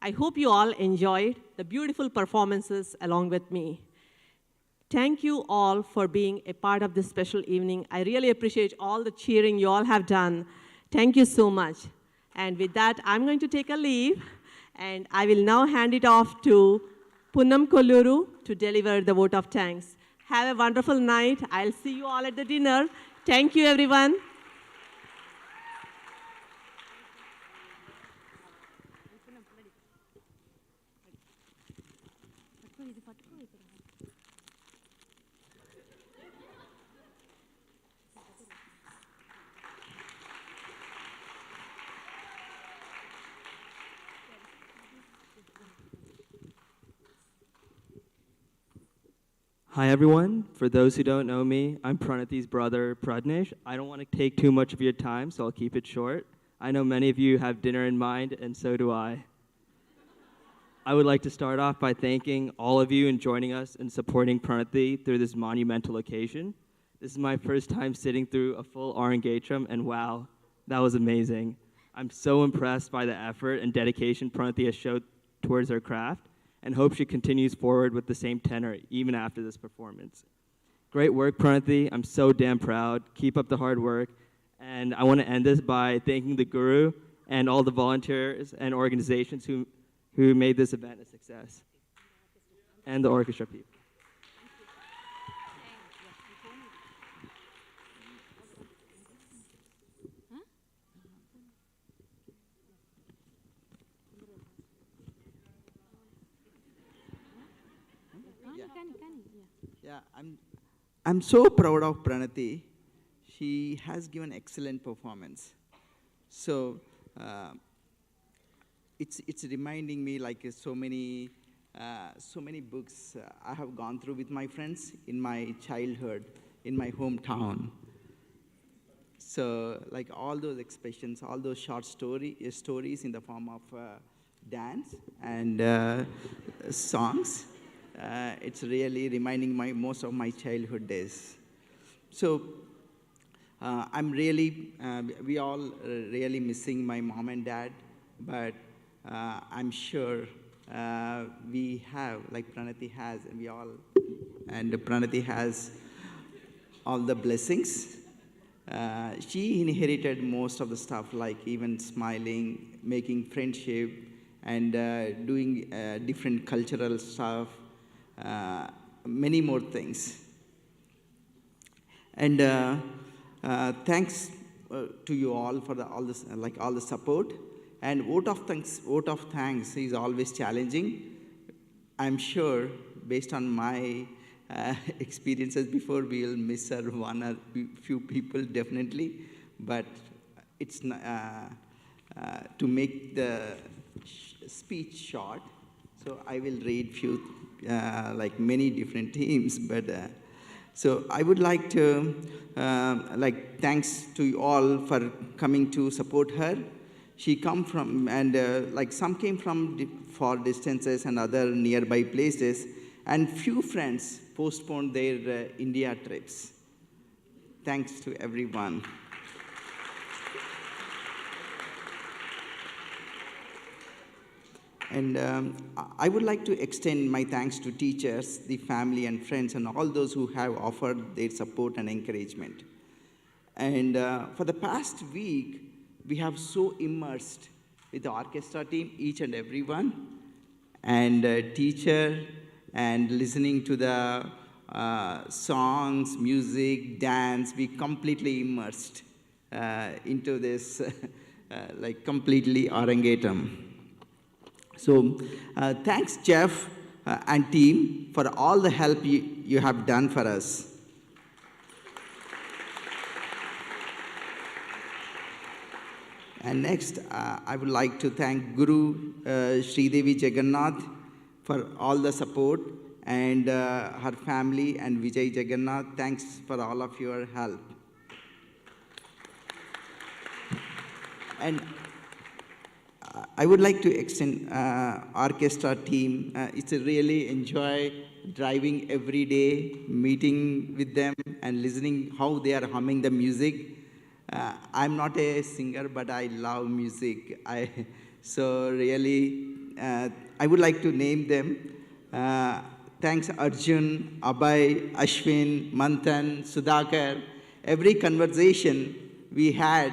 [SPEAKER 3] I hope you all enjoyed the beautiful performances along with me. Thank you all for being a part of this special evening. I really appreciate all the cheering you all have done. Thank you so much. And with that, I'm going to take a leave, and I will now hand it off to Poonam Kolluru to deliver the vote of thanks. Have a wonderful night. I'll see you all at the dinner. Thank you, everyone.
[SPEAKER 17] Hi everyone, for those who don't know me, I'm Pranathi's brother Pradnesh. I don't want to take too much of your time, so I'll keep it short. I know many of you have dinner in mind, and so do I. I would like to start off by thanking all of you in joining us and supporting Pranathi through this monumental occasion. This is my first time sitting through a full Arangetram, and wow, that was amazing. I'm so impressed by the effort and dedication Pranathi has showed towards her craft, and hope she continues forward with the same tenor even after this performance. Great work, Pranathi. I'm so damn proud. Keep up the hard work. And I want to end this by thanking the Guru and all the volunteers and organizations who made this event a success, and the orchestra people.
[SPEAKER 2] Yeah, I'm so proud of Pranathi. She has given excellent performance. So it's reminding me so many books I have gone through with my friends in my childhood. in my hometown. So like all those expressions, all those short stories in the form of dance and songs, it's really reminding most of my childhood days. So we all really missing my mom and dad, but I'm sure we have, like Pranathi has, and Pranathi has all the blessings. She inherited most of the stuff, like even smiling, making friendship, and doing different cultural stuff, many more things. And thanks to you all for all the support. And vote of thanks is always challenging. I'm sure, based on my experiences before, we will miss one or few people definitely. But it's to make the speech short. So I will read few, like many different teams, but. So I would like to, thanks to you all for coming to support her. She come from, and some came from far distances and other nearby places, and few friends postponed their India trips. Thanks to everyone. And I would like to extend my thanks to teachers, the family and friends, and all those who have offered their support and encouragement. And for the past week, we have so immersed with the orchestra team, each and every one, and teacher, and listening to the songs, music, dance. We completely immersed into this, completely Arangetram. So thanks, Jeff and team, for all the help you have done for us. And next, I would like to thank Guru Sridevi Jagannath for all the support, and her family, and Vijay Jagannath. Thanks for all of your help. And I would like to extend orchestra team. It's a really enjoy driving every day, meeting with them and listening how they are humming the music. I'm not a singer, but I love music. So really, I would like to name them. Thanks Arjun, Abhay, Ashwin, Manthan, Sudhakar. Every conversation we had,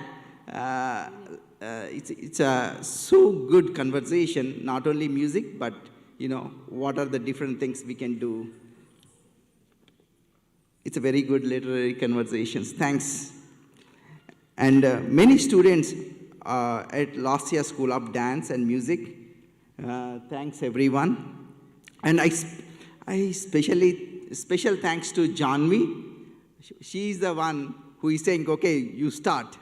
[SPEAKER 2] it's a so good conversation, not only music, but what are the different things we can do. It's a very good literary conversations. Thanks. And many students at last year's School of Dance and Music. Thanks everyone. And I special thanks to Janvi. She is the one who is saying, okay, you start.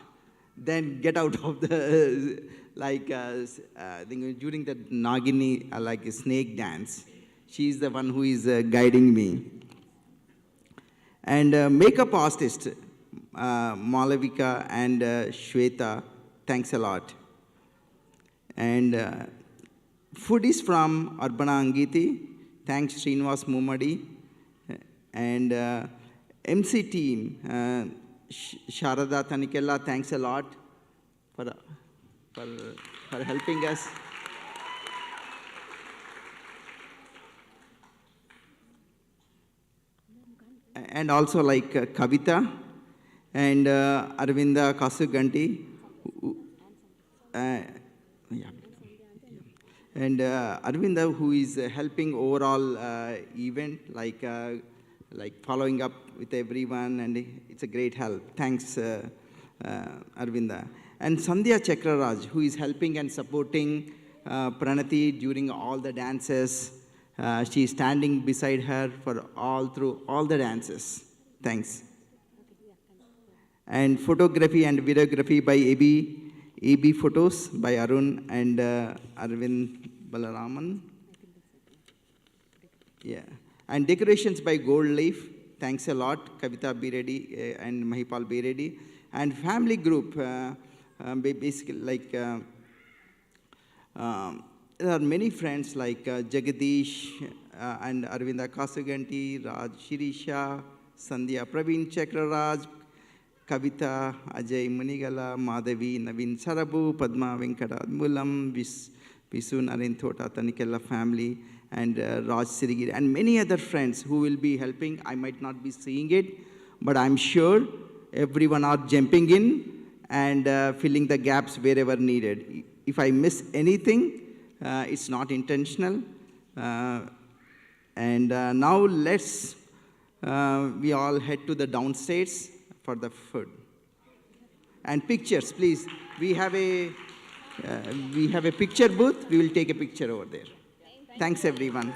[SPEAKER 2] Then get out of the, during the Nagini, like a snake dance. She is the one who is guiding me. And makeup artist, Malavika and Shweta, thanks a lot. And food is from Arbana Angiti, thanks Srinivas Mumadi. And MC team, Sharada Tanikella, thanks a lot for helping us. And also like Kavita and Arvinda Kasuganti. And Arvinda, who is helping overall event, like following up with everyone, and it's a great help. Thanks, Arvinda. And Sandhya Chakraraj, who is helping and supporting Pranathi during all the dances. She is standing beside her through all the dances. Thanks. And photography and videography by AB Photos by Arun and Arvind Balaraman. Yeah. And decorations by Gold Leaf. Thanks a lot, Kavita Biredi and Mahipal Biredi. And family group, basically like, there are many friends like Jagadish and Arvinda Kasuganti, Raj Shirisha, Sandhya Praveen Chakraraj, Kavita, Ajay Munigala, Madhavi, Naveen Sarabu, Padma Venkata Mulam, Visu Narendhota, Tanikella family, and Raj Sirigiri, and many other friends who will be helping. I might not be seeing it, but I'm sure everyone are jumping in and filling the gaps wherever needed. If I miss anything, it's not intentional. And now let's, we all head to the downstairs for the food. And pictures, please. We have a picture booth. We will take a picture over there. Thanks, everyone.